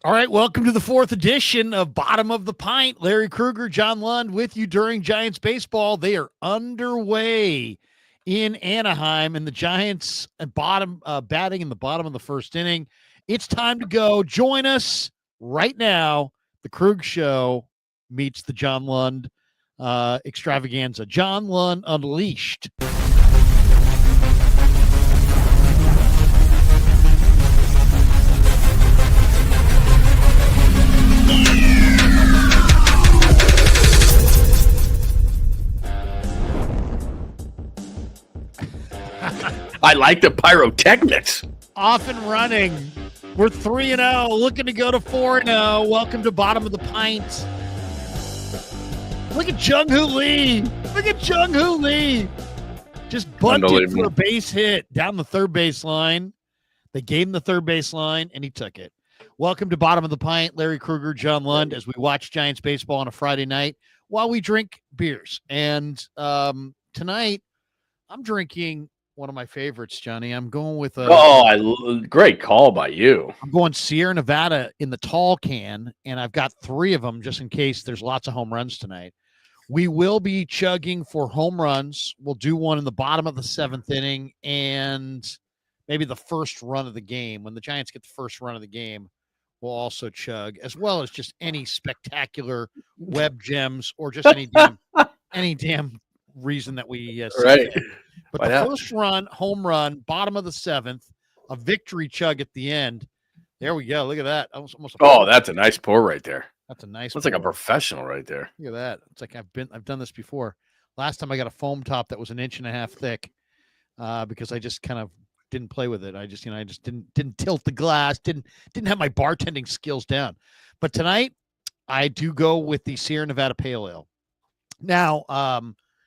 All right, welcome to the fourth edition of Bottom of the Pint. Larry Krueger, John Lund with you during Giants baseball. They are underway in Anaheim, and the Giants batting in the bottom of the first inning. It's time to go. Join us right now. The Krug Show meets the John Lund extravaganza. John Lund Unleashed. I like the pyrotechnics. Off and running. We're 3-0, looking to go to 4-0. Welcome to Bottom of the Pint. Look at Jung-Hoo Lee. Look at Jung-Hoo Lee. Just bunted for a base hit down the third baseline. They gave him the third baseline, and he took it. Welcome to Bottom of the Pint. Larry Krueger, John Lund, as we watch Giants baseball on a Friday night while we drink beers. And tonight, I'm drinking one of my favorites, Johnny. I'm going with great call by you. I'm going Sierra Nevada in the tall can, and I've got 3 of them just in case there's lots of home runs tonight. We will be chugging for home runs. We'll do one in the bottom of the 7th inning and maybe the first run of the game. When the Giants get the first run of the game, we'll also chug, as well as just any spectacular Webb gems or just any damn reason that we right. But the first run, home run, bottom of the 7th, a victory chug at the end. There we go. Look at that. That's a nice pour right there. That's a nice. That's like a professional right there. Look at that. It's like I've done this before. Last time I got a foam top that was 1.5 inches thick, because I just kind of didn't play with it. I just didn't tilt the glass. Didn't have my bartending skills down. But tonight, I do go with the Sierra Nevada Pale Ale. Now,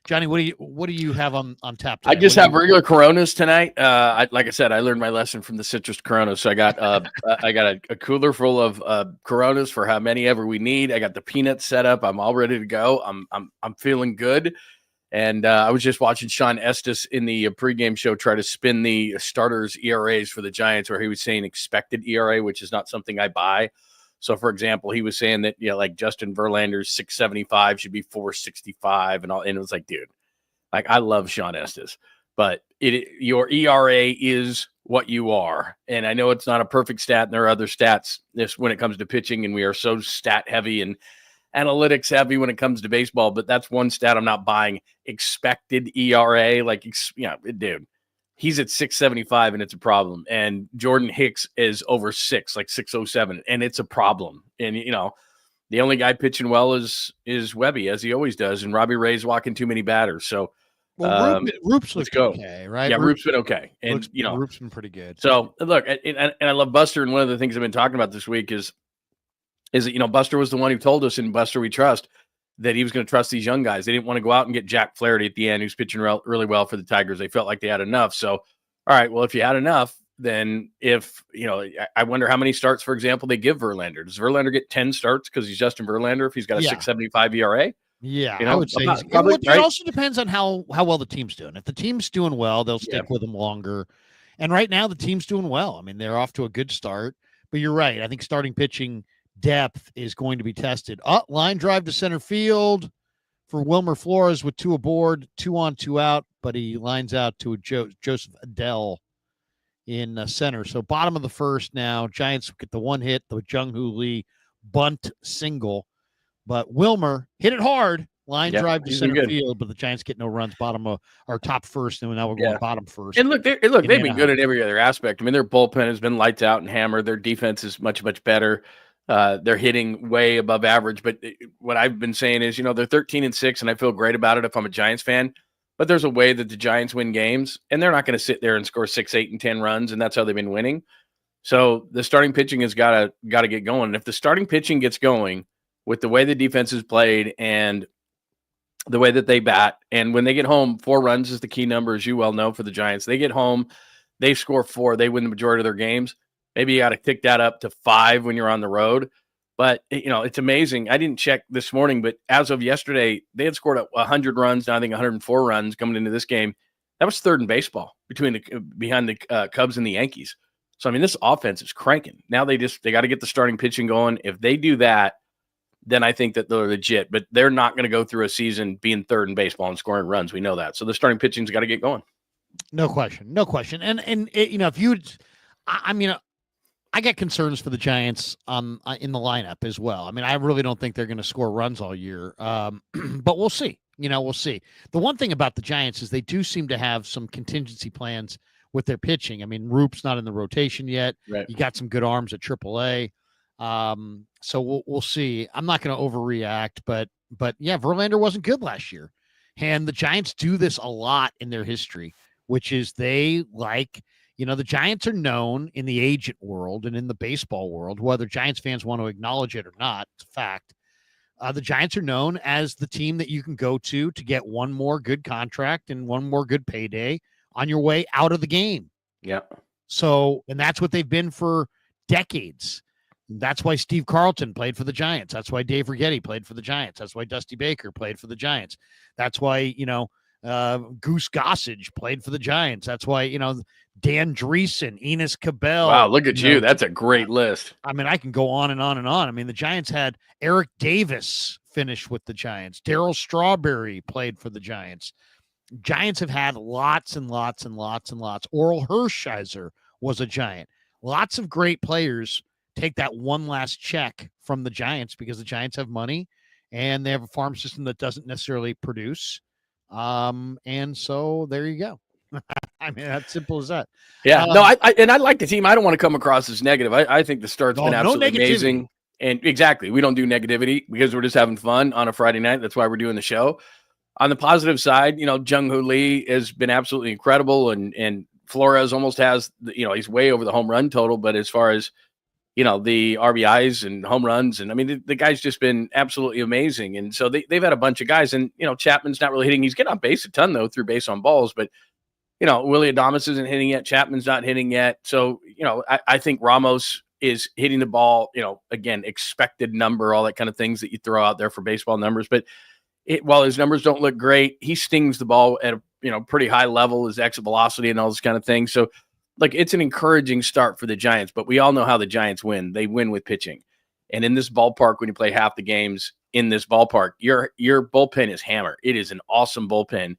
Johnny, what do you have on tap today? I just have regular Coronas tonight. Like I said, I learned my lesson from the citrus Coronas. So I got a cooler full of Coronas for how many ever we need. I got the peanuts set up. I'm all ready to go. I'm feeling good. And I was just watching Sean Estes in the pregame show try to spin the starters ERAs for the Giants, where he was saying expected ERA, which is not something I buy. So, for example, he was saying that, like Justin Verlander's 675 should be 465 and all. And it was like, dude, like, I love Sean Estes, but your ERA is what you are. And I know it's not a perfect stat, and there are other stats when it comes to pitching, and we are so stat heavy and analytics heavy when it comes to baseball. But that's one stat I'm not buying. Expected ERA, dude. He's at 675, and it's a problem. And Jordan Hicks is over 6, like 607, and it's a problem. And, the only guy pitching well is Webby, as he always does, and Robbie Ray's walking too many batters. So, Roop's looked okay, right? Yeah, Roop's been okay. And, Roop's been pretty good. So, look, and I love Buster, and one of the things I've been talking about this week is that, Buster was the one who told us, in Buster We Trust, that he was going to trust these young guys. They didn't want to go out and get Jack Flaherty at the end, who's pitching really well for the Tigers. They felt like they had enough. So, all right, well, if you had enough, then I wonder how many starts, for example, they give Verlander. Does Verlander get 10 starts because he's Justin Verlander if he's got a 6.75 ERA? Yeah, I would say probably, it also depends on how well the team's doing. If the team's doing well, they'll stick with him longer. And right now, the team's doing well. I mean, they're off to a good start. But you're right. I think starting pitching depth is going to be tested. Line drive to center field for Wilmer Flores with 2 aboard, 2 on, 2 out, but he lines out to Joseph Adele in center. So bottom of the first now. Giants get the 1 hit, the Jung-Hoo Lee bunt single, but Wilmer hit it hard. Line drive to center field, but the Giants get no runs. Top first, and now we're going bottom first. And look, they've been good at every other aspect. I mean, their bullpen has been lights out and hammered. Their defense is much, much better. They're hitting way above average, but what I've been saying is, they're 13-6, and I feel great about it if I'm a Giants fan. But there's a way that the Giants win games, and they're not going to sit there and score 6, 8, and 10 runs, and that's how they've been winning. So the starting pitching has got to get going. And if the starting pitching gets going with the way the defense is played and the way that they bat, and when they get home, 4 runs is the key number, as you well know, for the Giants. They get home, they score 4, they win the majority of their games. Maybe you got to kick that up to 5 when you're on the road. But, it's amazing. I didn't check this morning, but as of yesterday, they had scored 100 runs, now I think 104 runs coming into this game. That was third in baseball behind the Cubs and the Yankees. So, I mean, this offense is cranking. Now they got to get the starting pitching going. If they do that, then I think that they're legit. But they're not going to go through a season being third in baseball and scoring runs. We know that. So the starting pitching's got to get going. No question. No question. And it, you know, if you, I mean, I get concerns for the Giants in the lineup as well. I mean, I really don't think they're going to score runs all year. But we'll see. You know, we'll see. The one thing about the Giants is they do seem to have some contingency plans with their pitching. I mean, Roop's not in the rotation yet. Right. You got some good arms at AAA. So we'll see. I'm not going to overreact, but yeah, Verlander wasn't good last year. And the Giants do this a lot in their history, which is they like, you know, the Giants are known in the agent world and in the baseball world, whether Giants fans want to acknowledge it or not, it's a fact. The Giants are known as the team that you can go to get one more good contract and one more good payday on your way out of the game. Yeah. So, and that's what they've been for decades. That's why Steve Carlton played for the Giants. That's why Dave Righetti played for the Giants. That's why Dusty Baker played for the Giants. That's why, you know, Goose Gossage played for the Giants. That's why, you know, Dan Dreesen, Enos Cabell. Wow, look at you. That's a great list. I mean, I can go on and on and on. I mean, the Giants had Eric Davis finish with the Giants. Darryl Strawberry played for the Giants. Giants have had lots and lots and lots and lots. Oral Hershiser was a Giant. Lots of great players take that one last check from the Giants because the Giants have money and they have a farm system that doesn't necessarily produce. And so there you go. I mean, that's simple as that. Yeah, no, I like the team. I don't want to come across as negative. I think the start's been absolutely amazing. And exactly, we don't do negativity because we're just having fun on a Friday night. That's why we're doing the show. On the positive side, you know, Jung-Hoo Lee has been absolutely incredible, and Flores almost has, you know, he's way over the home run total. But as far as, you know, the RBIs and home runs, and I mean, the guy's just been absolutely amazing. And so they've had a bunch of guys, and, you know, Chapman's not really hitting. He's getting on base a ton, though, through base on balls, but, you know, Willie Adames isn't hitting yet. Chapman's not hitting yet. So, you know, I think Ramos is hitting the ball, you know, again, expected number, all that kind of things that you throw out there for baseball numbers. But while his numbers don't look great, he stings the ball at a, you know, pretty high level, his exit velocity and all this kind of thing. So, like, it's an encouraging start for the Giants, but we all know how the Giants win. They win with pitching. And in this ballpark, when you play half the games in this ballpark, your bullpen is hammer. It is an awesome bullpen.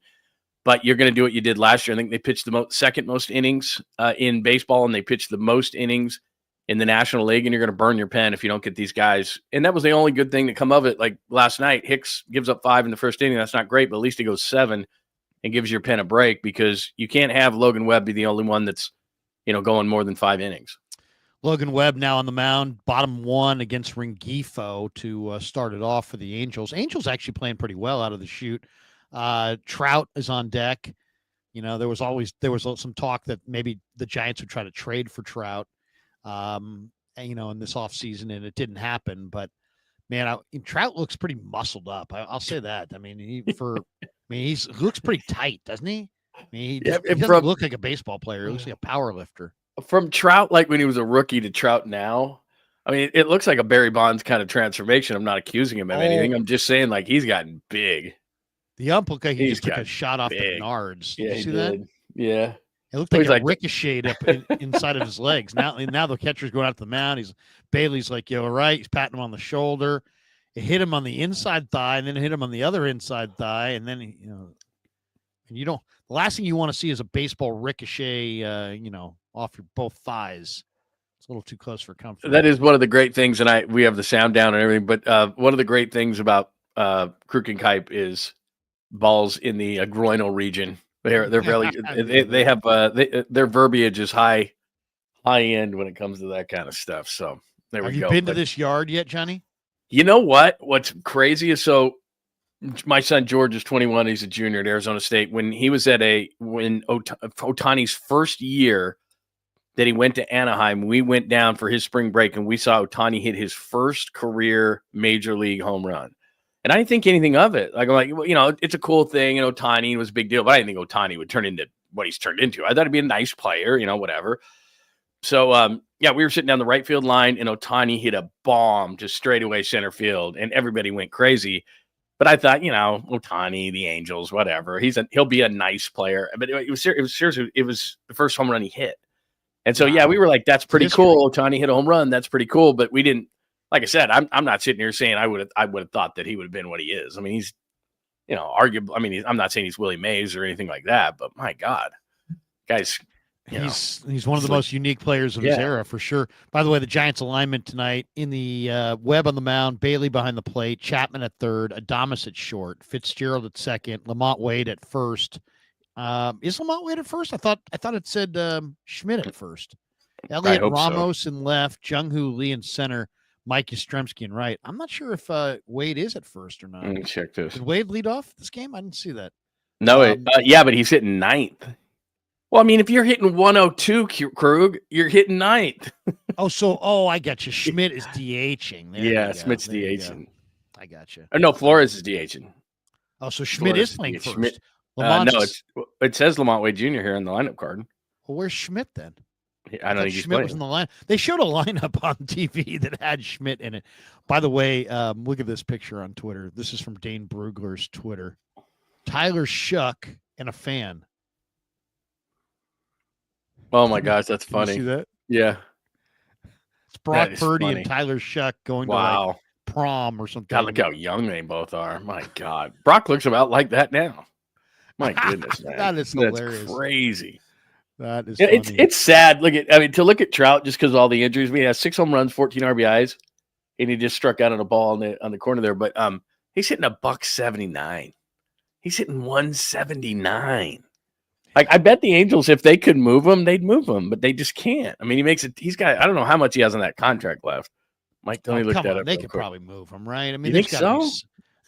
But you're going to do what you did last year. I think they pitched the second most innings in baseball, and they pitched the most innings in the National League, and you're going to burn your pen if you don't get these guys. And that was the only good thing to come of it. Like last night, Hicks gives up 5 in the first inning. That's not great, but at least he goes 7 and gives your pen a break, because you can't have Logan Webb be the only one that's, you know, going more than 5 innings. Logan Webb now on the mound, bottom 1 against Rengifo to start it off for the Angels. Angels actually playing pretty well out of the chute. Trout is on deck. You know, there was some talk that maybe the Giants would try to trade for Trout, you know, in this offseason, and it didn't happen. But man, Trout looks pretty muscled up. I'll say that. I mean, he looks pretty tight, doesn't he? I mean, he doesn't look like a baseball player. He looks like a power lifter. From Trout, like when he was a rookie, to Trout now, I mean, it looks like a Barry Bonds kind of transformation. I'm not accusing him of anything. I'm just saying, like, he's gotten big. The ump looked like he just took a shot off the Nards. Did you see that? Yeah. It looked like a ricocheted up inside of his legs. Now the catcher's going out to the mound. Bailey's like, "Yo, all right." He's patting him on the shoulder. It hit him on the inside thigh, and then it hit him on the other inside thigh, and then and you don't. The last thing you want to see is a baseball ricochet, off your both thighs. It's a little too close for comfort. That is one of the great things, and we have the sound down and everything. But one of the great things about Kruk and Kipe is balls in the groinal region. They're really they have their verbiage is high end when it comes to that kind of stuff. So there we go. Have you been to this yard yet, Johnny? You know what? What's crazy is, so my son George is 21. He's a junior at Arizona State. When he was when Ohtani's first year that he went to Anaheim, we went down for his spring break and we saw Ohtani hit his first career major league home run. And I didn't think anything of it. Like, I'm like, well, you know, it's a cool thing. And Ohtani was a big deal, but I didn't think Ohtani would turn into what he's turned into. I thought he'd be a nice player, you know, whatever. So, we were sitting down the right field line, and Ohtani hit a bomb just straight away center field, and everybody went crazy. But I thought, you know, Ohtani, the Angels, whatever. He'll be a nice player. But it was seriously, it was the first home run he hit. And so, we were like, that's pretty cool. Ohtani hit a home run. That's pretty cool. But we didn't, like I said, I'm not sitting here saying I would have thought that he would have been what he is. I mean, he's, arguably, I'm not saying he's Willie Mays or anything like that, but my God, guys, he's one of the most unique players of his era for sure. By the way, the Giants alignment tonight in the Webb on the mound, Bailey behind the plate, Chapman at third, Adames at short, Fitzgerald at second, Lamont Wade at first. Is Lamont Wade at first? I thought it said Schmidt at first. Elliot Ramos in left, Jung-Hoo Lee in center, Mike Yastrzemski in right. I'm not sure if Wade is at first or not. Let me check this. Did Wade lead off this game? I didn't see that. No, but he's hitting ninth. Well, I mean, if you're hitting 102, Krug, you're hitting ninth. I got you. Schmidt is DHing. Schmidt's DHing. I got you. No, Flores is DHing. Oh, so Schmidt is playing first. Schmidt, no, it says Lamont Wade Jr. here on the lineup card. Well, where's Schmidt then? I don't think Schmidt was in the line. They showed a lineup on TV that had Schmidt in it. By the way, look at this picture on Twitter. This is from Dane Brugler's Twitter. Tyler Shuck and a fan. Oh my gosh, that's funny. You see that? Yeah. It's Brock Purdy and Tyler Shuck going to prom or something. God, look how young they both are. My God. Brock looks about like that now. My goodness, man. That is hilarious. That's crazy. That is it's sad. To look at Trout just because of all the injuries. He has 6 home runs, 14 RBIs, and he just struck out on a ball on the corner there. But he's hitting $179. He's hitting 179. Like, I bet the Angels, if they could move him, they'd move him, but they just can't. I mean, he's got, I don't know how much he has on that contract left. Mike, tell me look that up. They could probably move him, right? I mean, you think so? There's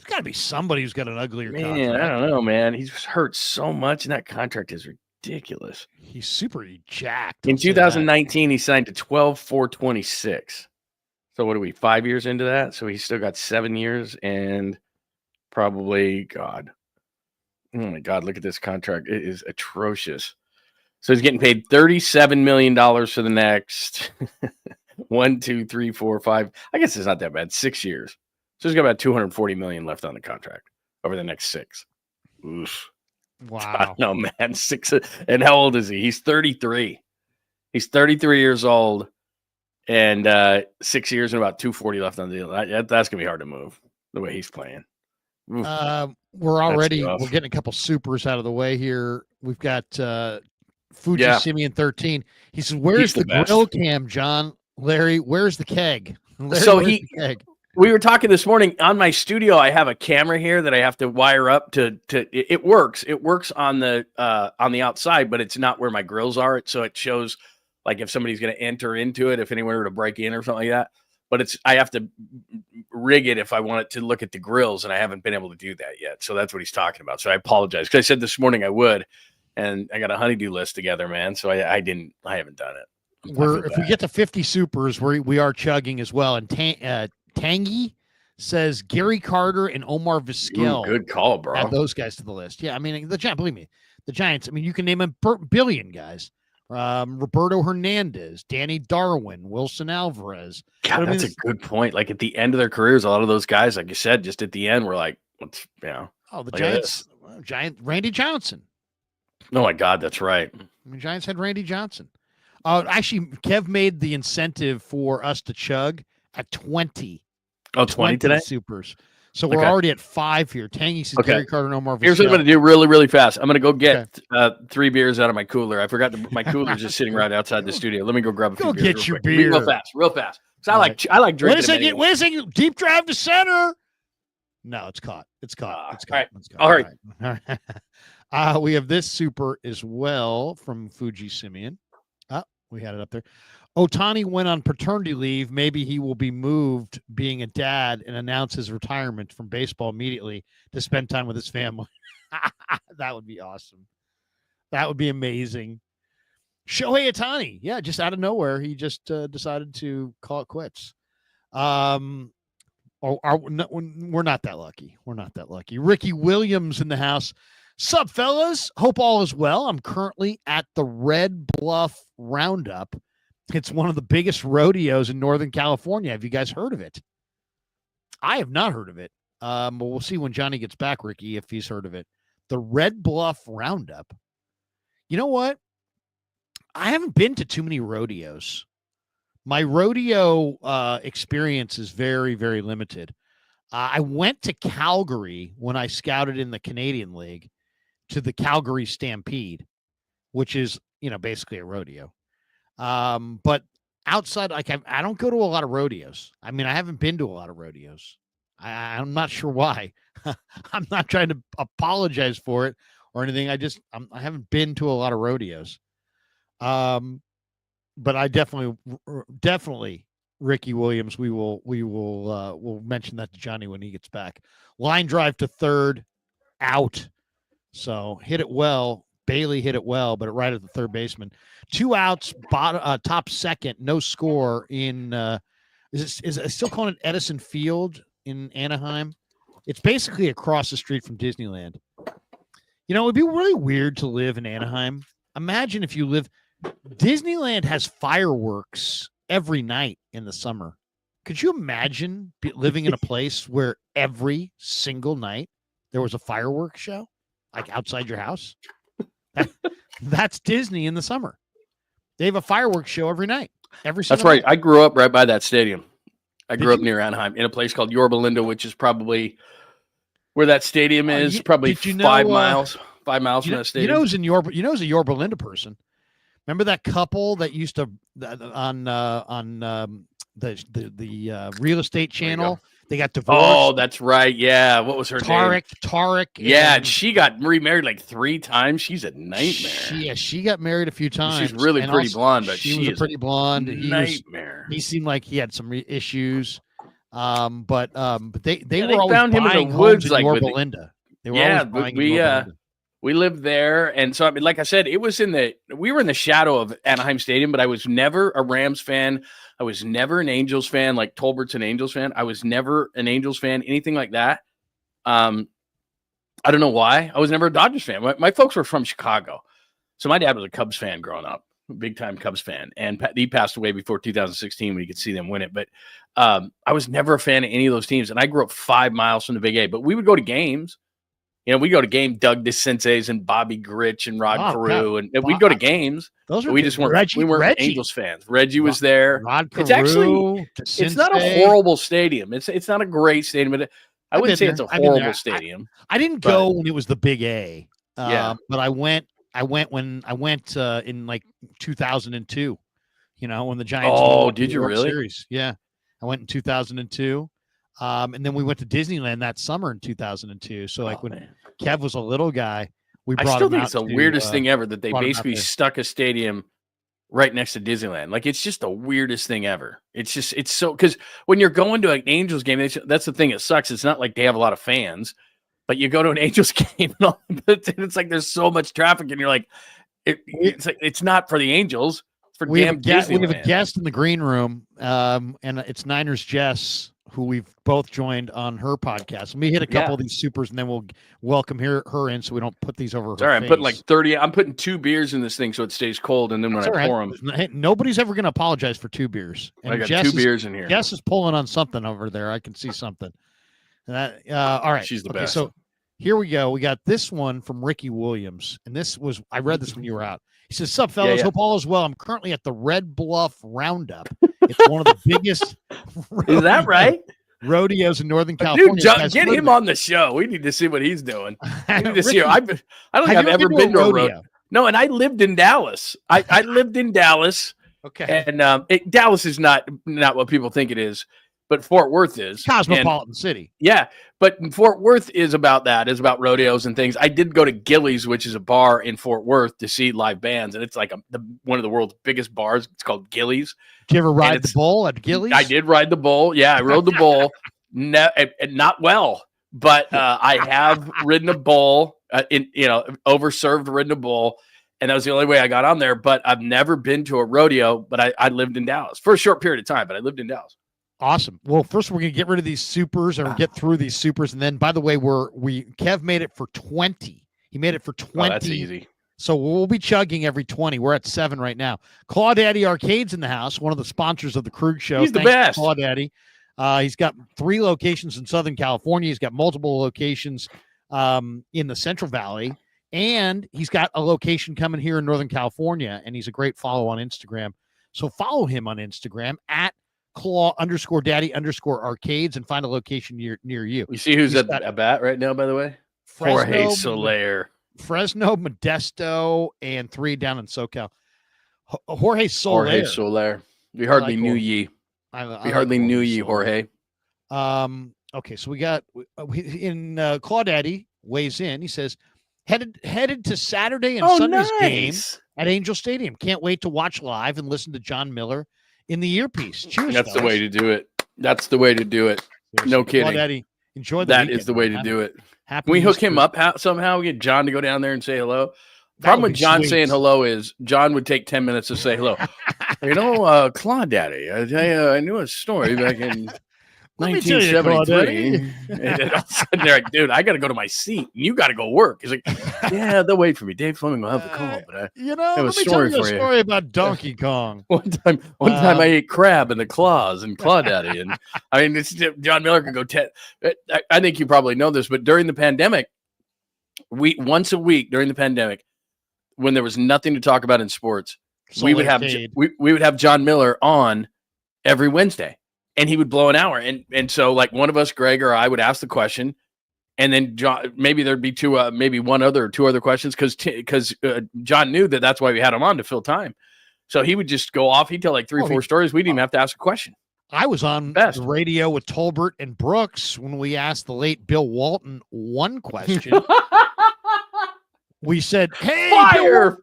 got to be somebody who's got an uglier contract. Man, I don't know, man. He's hurt so much, and that contract is ridiculous. He's super jacked. In 2019, he signed to 12/4/26. So what are we, 5 years into that? So he's still got 7 years and probably, oh my God, look at this contract. It is atrocious. So he's getting paid $37 million for the next 1, 2, 3, 4, 5. I guess it's not that bad. 6 years. So he's got about $240 million left on the contract over the next 6. Oof. Wow. No, man. 6. And how old is he? He's 33. He's 33 years old and 6 years and about 240 left on the deal. That's going to be hard to move the way he's playing. We're getting a couple supers out of the way here. We've got Fuji Simeon 13. He says, "Where's the grill cam, John? Larry, where's the keg?" We were talking this morning on my studio. I have a camera here that I have to wire up to it works. It works on the outside, but it's not where my grills are. So it shows like if somebody's going to enter into it, if anyone were to break in or something like that. But I have to rig it if I want it to look at the grills, and I haven't been able to do that yet. So that's what he's talking about. So I apologize because I said this morning I would, and I got a honeydew list together, man. So I haven't done it. If we get to 50 supers, we are chugging as well. And Tangy says Gary Carter and Omar Vizquel. Good call, bro. Add those guys to the list. Yeah, I mean believe me, the Giants. I mean, you can name a billion guys. Roberto Hernandez, Danny Darwin, Wilson Alvarez. God, that's a good point. Like at the end of their careers, a lot of those guys, like you said, just at the end, were like, the Giants, Randy Johnson. Oh my God, that's right. I mean, Giants had Randy Johnson. Actually, Kev made the incentive for us to chug at 20. Oh, 20 today? Supers. So we're already at 5 here. Tangy says Gary Carter, no more. Here's what I'm going to do really, really fast. I'm going to go get 3 beers out of my cooler. I forgot my cooler's just sitting right outside the studio. Let me go grab a few beers. Go get your beer. Real fast. Because I like drinking. Wait a second. Deep drive to center. No, it's caught. All right. We have this super as well from Fuji Simeon. We had it up there. Ohtani went on paternity leave. Maybe he will be moved being a dad and announce his retirement from baseball immediately to spend time with his family. That would be awesome. That would be amazing. Shohei Ohtani. Yeah, just out of nowhere, he just decided to call it quits. We're not that lucky. We're not that lucky. Ricky Williams in the house. Sup, fellas? Hope all is well. I'm currently at the Red Bluff Roundup. It's one of the biggest rodeos in Northern California. Have you guys heard of it? I have not heard of it. But we'll see when Johnny gets back, Ricky, if he's heard of it. The Red Bluff Roundup. You know what? I haven't been to too many rodeos. My rodeo experience is very, very limited. I went to Calgary when I scouted in the Canadian League to the Calgary Stampede, which is, basically a rodeo. But outside, like I don't go to a lot of rodeos. I mean, I haven't been to a lot of rodeos. I'm not sure why. I'm not trying to apologize for it or anything. I haven't been to a lot of rodeos. But I definitely Ricky Williams. We'll mention that to Johnny when he gets back. Line drive to third, out. So hit it well. Bailey hit it well, but right at the third baseman. 2 outs, top second, no score in. Is it still calling it Edison Field in Anaheim? It's basically across the street from Disneyland. It'd be really weird to live in Anaheim. Imagine if you live. Disneyland has fireworks every night in the summer. Could you imagine living in a place where every single night there was a fireworks show, like outside your house? That's Disney in the summer. They have a fireworks show every night. That's right. Night. I grew up right by that stadium. I grew up near Anaheim in a place called Yorba Linda, which is probably where that stadium is. Probably 5 miles. 5 miles from that stadium. Who's in Yorba? Who's a Yorba Linda person? Remember that couple that used to on the real estate channel? They got divorced. Oh, that's right. Yeah. What was her name? Tarek. Yeah, and she got remarried like 3 times. She's a nightmare. She got married a few times. She's really pretty blonde, but she was a pretty blonde. Nightmare. He seemed like he had some issues. But they they always found him in the woods, like Yorba Linda. They were always buying in Yorba Linda. We lived there, and so I mean, like I said, we were in the shadow of Anaheim Stadium, but I was never a Rams fan. I was never an Angels fan, like Tolbert's an Angels fan. I was never an Angels fan, anything like that. I don't know why. I was never a Dodgers fan. My folks were from Chicago, so my dad was a Cubs fan growing up, big time Cubs fan, and he passed away before 2016 when you could see them win it. But I was never a fan of any of those teams, and I grew up 5 miles from the Big A. But we would go to games. We go to game Doug DeCinces and Bobby Gritch and Rod Carew, and we'd go to wemes. We just weren't Angels fans. Reggie was there. Rod Carew, it's not a horrible stadium. It's not a great stadium, but I wouldn't say it's a horrible stadium. I didn't go when it was the Big A. But I went in like 2002. When the Giants. Oh, did you really? Series. Yeah, I went in 2002. And then we went to Disneyland that summer in 2002. So when Kev was a little guy, we brought him out. I still think it's the weirdest thing ever that they basically stuck a stadium right next to Disneyland. Like, it's just the weirdest thing ever. It's so, because when you're going to an Angels game, that's the thing that sucks. It's not like they have a lot of fans, but you go to an Angels game and it's like there's so much traffic, and you're like, it's not for the Angels. It's for damn Disneyland. We have a guest in the green room, and it's Niners Jess, who we've both joined on her podcast. Let me hit a couple of these supers, and then we'll welcome her in, so we don't put these over her face. I'm putting like 30. I'm putting 2 beers in this thing so it stays cold, and then when I pour them, nobody's ever going to apologize for 2 beers. And I got 2 beers in here. Jess is pulling on something over there. I can see something. All right, she's the best. So here we go. We got this one from Ricky Williams, and I read this when you were out. He says, "Sup, fellas? Hope all is well. I'm currently at the Red Bluff Roundup. It's one of the biggest." Is that right? Rodeos in Northern California. Dude, get him on the show. We need to see what he's doing. We need to see. I don't think I've ever been to a rodeo. No, and I lived in Dallas. I lived in Dallas. Okay. And Dallas is not what people think it is, but Fort Worth is. Cosmopolitan city. Yeah, but Fort Worth is about that. It's about rodeos and things. I did go to Gillies, which is a bar in Fort Worth, to see live bands, and it's like one of the world's biggest bars. It's called Gillies. Did you ever ride the bull at Gillies? I did ride the bull. Yeah, I rode the bull. Not well, but I have ridden a bull. Overserved, ridden a bull, and that was the only way I got on there. But I've never been to a rodeo. But I lived in Dallas for a short period of time. But I lived in Dallas. Awesome. Well, first we're going to get rid of these supers and get through these supers. And then, by the way, Kev made it for 20. He made it for 20. Oh, that's easy. So we'll be chugging every 20. We're at 7 right now. Claudaddy Arcade's in the house, one of the sponsors of the Krug Show. He's the best. Claudaddy. He's got 3 locations in Southern California. He's got multiple locations in the Central Valley. And he's got a location coming here in Northern California, and he's a great follow on Instagram. So follow him on Instagram at claw_daddy_arcades and find a location near you. You see who's at bat right now, by the way? Jorge Soler. Fresno, Modesto, and 3 down in SoCal. Jorge Soler. We hardly knew ye. We hardly knew ye, Jorge. Okay, so we got Claw Daddy weighs in. He says, headed to Saturday and Sunday's game at Angel Stadium. Can't wait to watch live and listen to John Miller in the earpiece. Cheers. That's the way to do it. That's the way to do it. No kidding. Claw Daddy, enjoy that. Is the way to do it. Can we hook him up somehow? We get John to go down there and say hello. Problem with John saying hello is John would take 10 minutes to say hello. Claw Daddy, I knew a story back in 1973. And all of a sudden they're like, dude, I got to go to my seat. And you got to go work. He's like, yeah, they'll wait for me. Dave Fleming will have the call. But I have a story for you. Story about Donkey Kong. One time I ate crab in the claws and Claw Daddy. And I mean, John Miller could go 10. I think you probably know this, but during the pandemic, once a week during the pandemic, when there was nothing to talk about in sports, we would have John Miller on every Wednesday, and he would blow an hour. And so like one of us, Greg or I, would ask the question, and then John, maybe there'd be two other questions because John knew that's why we had him on, to fill time. So he would just go off. He'd tell like 3 or 4 stories. We didn't even have to ask a question. I was on the radio with Tolbert and Brooks when we asked the late Bill Walton one question. We said, "Hey, fire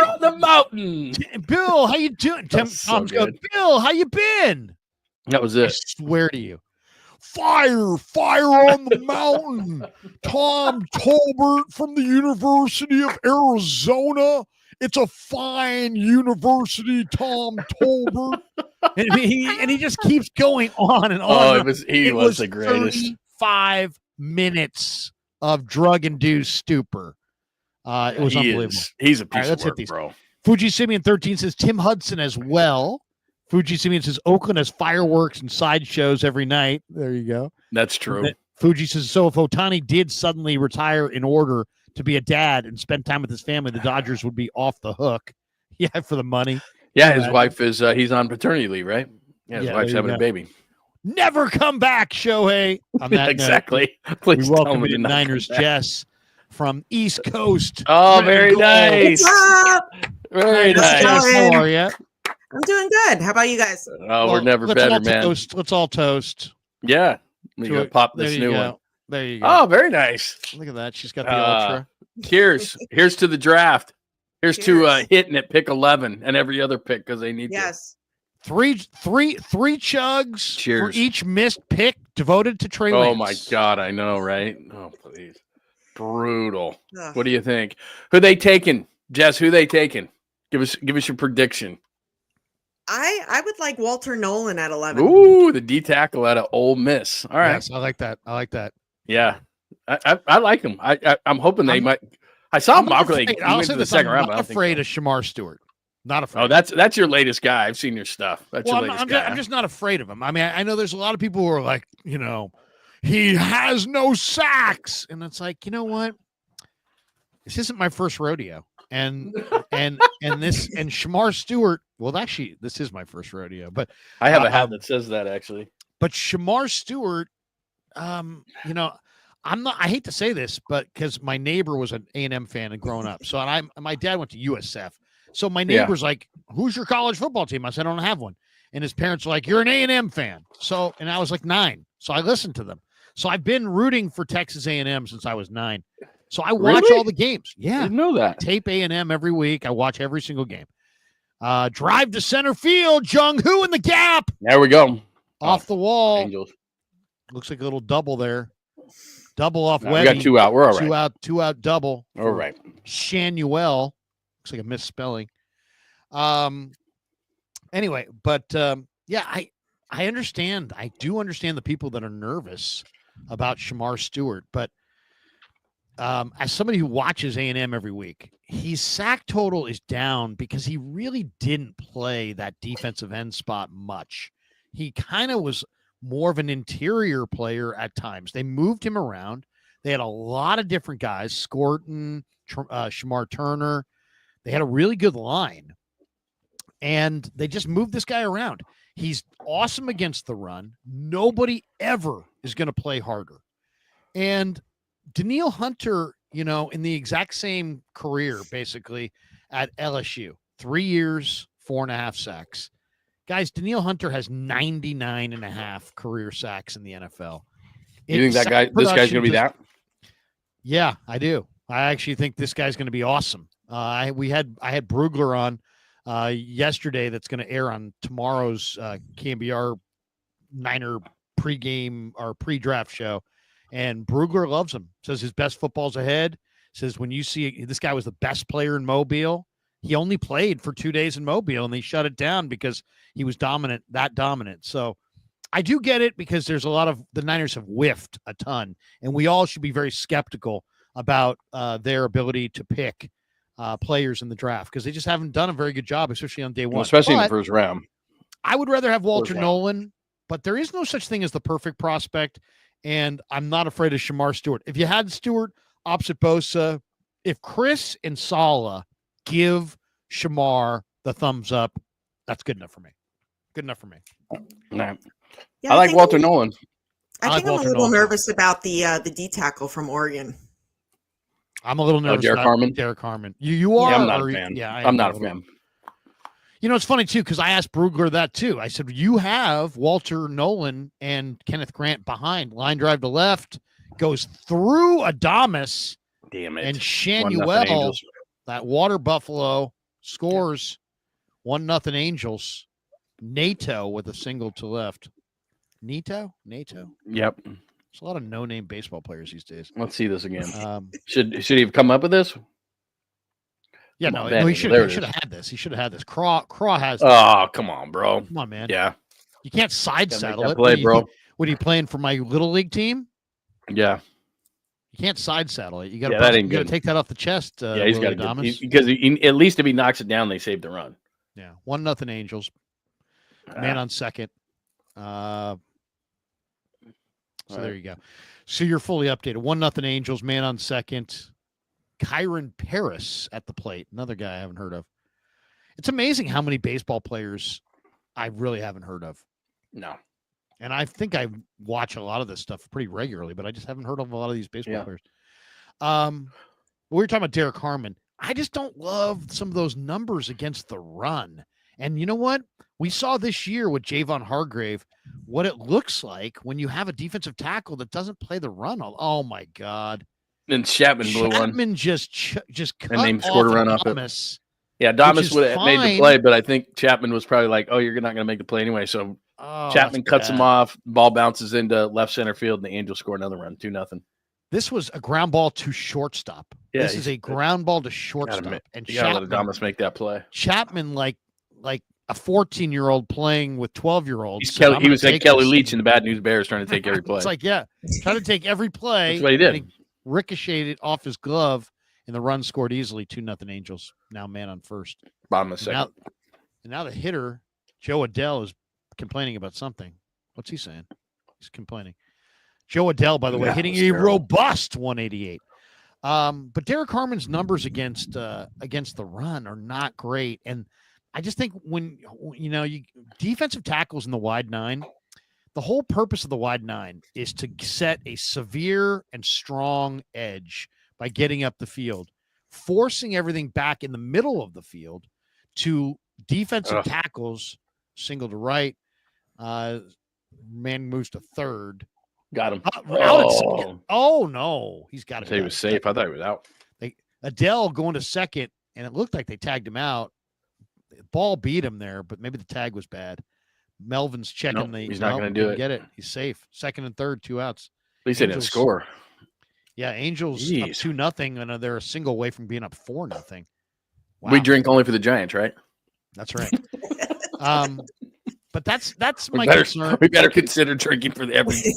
on the mountain, Bill, how you doing?" Tom's going, "Bill, how you been?" That was it. I swear to you, fire on the mountain. Tom Tolbert from the University of Arizona. It's a fine university, Tom Tolbert. and he just keeps going on and on. Oh, he was the greatest. 5 minutes of drug-induced stupor. It was unbelievable. He's a piece of work, bro. Fuji Simeon 13 says Tim Hudson as well. Fuji Simeon says Oakland has fireworks and sideshows every night. There you go. That's true. Fuji says, so if Ohtani did suddenly retire in order to be a dad and spend time with his family, the Dodgers would be off the hook. Yeah, for the money. Yeah, his wife is he's on paternity leave, right? Yeah, his wife's having a baby. Never come back, Shohei. On that exactly. Please we welcome to Niners Jess from East Coast. Oh, very nice. Very nice. How are you? I'm doing good. How about you guys? Oh, we're never better, man. Let's all toast. Yeah. You go pop this new one. There you go. Oh, very nice. Look at that. She's got the ultra. Here's to the draft. Here's to hitting at pick 11 and every other pick because they need to. Three chugs for each missed pick devoted to Trey Lance. Oh my God, I know, right? Oh, please. Brutal. Ugh. What do you think? Who they taking? Jess, who they taking? Give us your prediction. I would like Walter Nolan at 11. Ooh, the D tackle out of Ole Miss. All right. Yes, I like that. Yeah. I like him. I'm hoping they might. I saw him mock like into the second round. I'm not afraid of Shamar Stewart. Not afraid. Oh, that's your latest guy. I've seen your stuff. That's your latest guy. I'm just not afraid of him. I mean, I know there's a lot of people who are like, he has no sacks, and it's like, you know what? This isn't my first rodeo, and Shamar Stewart. Well, actually, this is my first rodeo, but I have a hat that says that actually. But Shamar Stewart, I'm not. I hate to say this, but because my neighbor was an A&M fan and growing up, so my dad went to USF. So my neighbor's like, "Who's your college football team?" I said, "I don't have one." And his parents were like, "You're an A&M fan." So, and I was like 9, so I listened to them. So I've been rooting for Texas A&M since I was 9. So I watch all the games. Yeah, I didn't know that. Tape A&M every week. I watch every single game. Drive to center field. Jung-Hoo in the gap. There we go. Off the wall. Angels. Looks like a little double there. Double off Webb. We got 2 out. We're all right. Two out double. All right. Shanuel. Looks like a misspelling. Anyway, but I understand. I do understand the people that are nervous about Shamar Stewart, but as somebody who watches A&M every week, his sack total is down because he really didn't play that defensive end spot much. He kind of was more of an interior player at times. They moved him around. They had a lot of different guys, Scorton, Shamar Turner. They had a really good line. And they just moved this guy around. He's awesome against the run. Nobody ever is going to play harder. And Danielle Hunter, in the exact same career, basically, at LSU, 3 years, 4.5 sacks. Guys, Danielle Hunter has 99.5 career sacks in the NFL. You think this guy's going to be that? Yeah, I do. I actually think this guy's going to be awesome. I had Brugler on yesterday. That's going to air on tomorrow's KMBR Niner pregame or pre-draft show. And Brugler loves him. Says his best football's ahead. Says when you see this guy was the best player in Mobile. He only played for 2 days in Mobile, and they shut it down because he was that dominant. So I do get it, because there's a lot of the Niners have whiffed a ton, and we all should be very skeptical about their ability to pick players in the draft, because they just haven't done a very good job, especially on day one. Especially in the first round. I would rather have Walter Nolan, but there is no such thing as the perfect prospect, and I'm not afraid of Shamar Stewart. If you had Stewart opposite Bosa, if Chris and Saleh give Shamar the thumbs up, that's good enough for me. Good enough for me. Nah. Yeah, I like Walter Nolan. I think I'm a little nervous about the D tackle from Oregon. I'm a little nervous Derek about Harmon. Derek Harmon. You are? Yeah, I'm not a fan. Yeah, I'm not a fan. It's funny, too, because I asked Brugler that, too. I said, you have Walter Nolan and Kenneth Grant behind. Line drive to left, goes through Adamas. Damn it. And Shanuel, that water buffalo, scores 1-0 Angels. NATO with a single to left. NATO? Yep. There's a lot of no-name baseball players these days. Let's see this again. Should he have come up with this? Yeah, no, he should have had this. He should have had this. Craw has this. Oh, come on, bro. Come on, man. Yeah. You can't side saddle it. Play, bro. What are you playing for, my little league team? Yeah. You can't side saddle it. You got to take that off the chest. Yeah, he's got to, because at least if he knocks it down, they save the run. Yeah, 1-0 Angels. Man on second. So there you go. So you're fully updated. 1-0 Angels. Man on second. Kyron Paris at the plate. Another guy I haven't heard of. It's amazing how many baseball players I really haven't heard of. No. And I think I watch a lot of this stuff pretty regularly, but I just haven't heard of a lot of these baseball players. We were talking about Derek Harmon. I just don't love some of those numbers against the run. And you know what? We saw this year with Javon Hargrave what it looks like when you have a defensive tackle that doesn't play the run. Oh, my God. And Chapman blew one. Chapman just cut and they scored a run off it. Yeah, Damas would have made the play, but I think Chapman was probably like, oh, you're not going to make the play anyway. So Chapman cuts him off. Ball bounces into left center field, and the Angels score another run, 2-0. This was a ground ball to shortstop. Yeah, this is a ground ball to shortstop. And you got to let Adamas make that play. Chapman, like a 14-year-old playing with 12-year-olds. He was like Kelly Leach in the Bad News Bears trying to take every play. It's like, yeah, trying to take every play. That's what he did. He ricocheted off his glove, and the run scored easily. 2-0 Angels. Now man on first. Bottom of second. And now the hitter, Joe Adell, is complaining about something. What's he saying? He's complaining. Joe Adell, by the way, hitting a robust 188. But Derek Harmon's numbers against the run are not great. And I just think when you defensive tackles in the wide nine, the whole purpose of the wide nine is to set a severe and strong edge by getting up the field, forcing everything back in the middle of the field to defensive tackles, single to right, man moves to third. Got him. Oh no, he's got to. He was safe. I thought he was out. Adele going to second, and it looked like they tagged him out. The ball beat him there, but maybe the tag was bad. Melvin's checking he's not going to do it. Get it. He's safe. Second and third, 2 outs. At least they didn't score. Yeah, Angels up 2-0, and they're a single away from being up 4-0. Wow. We drink only for the Giants, right? That's right. But that's my concern. We better consider drinking for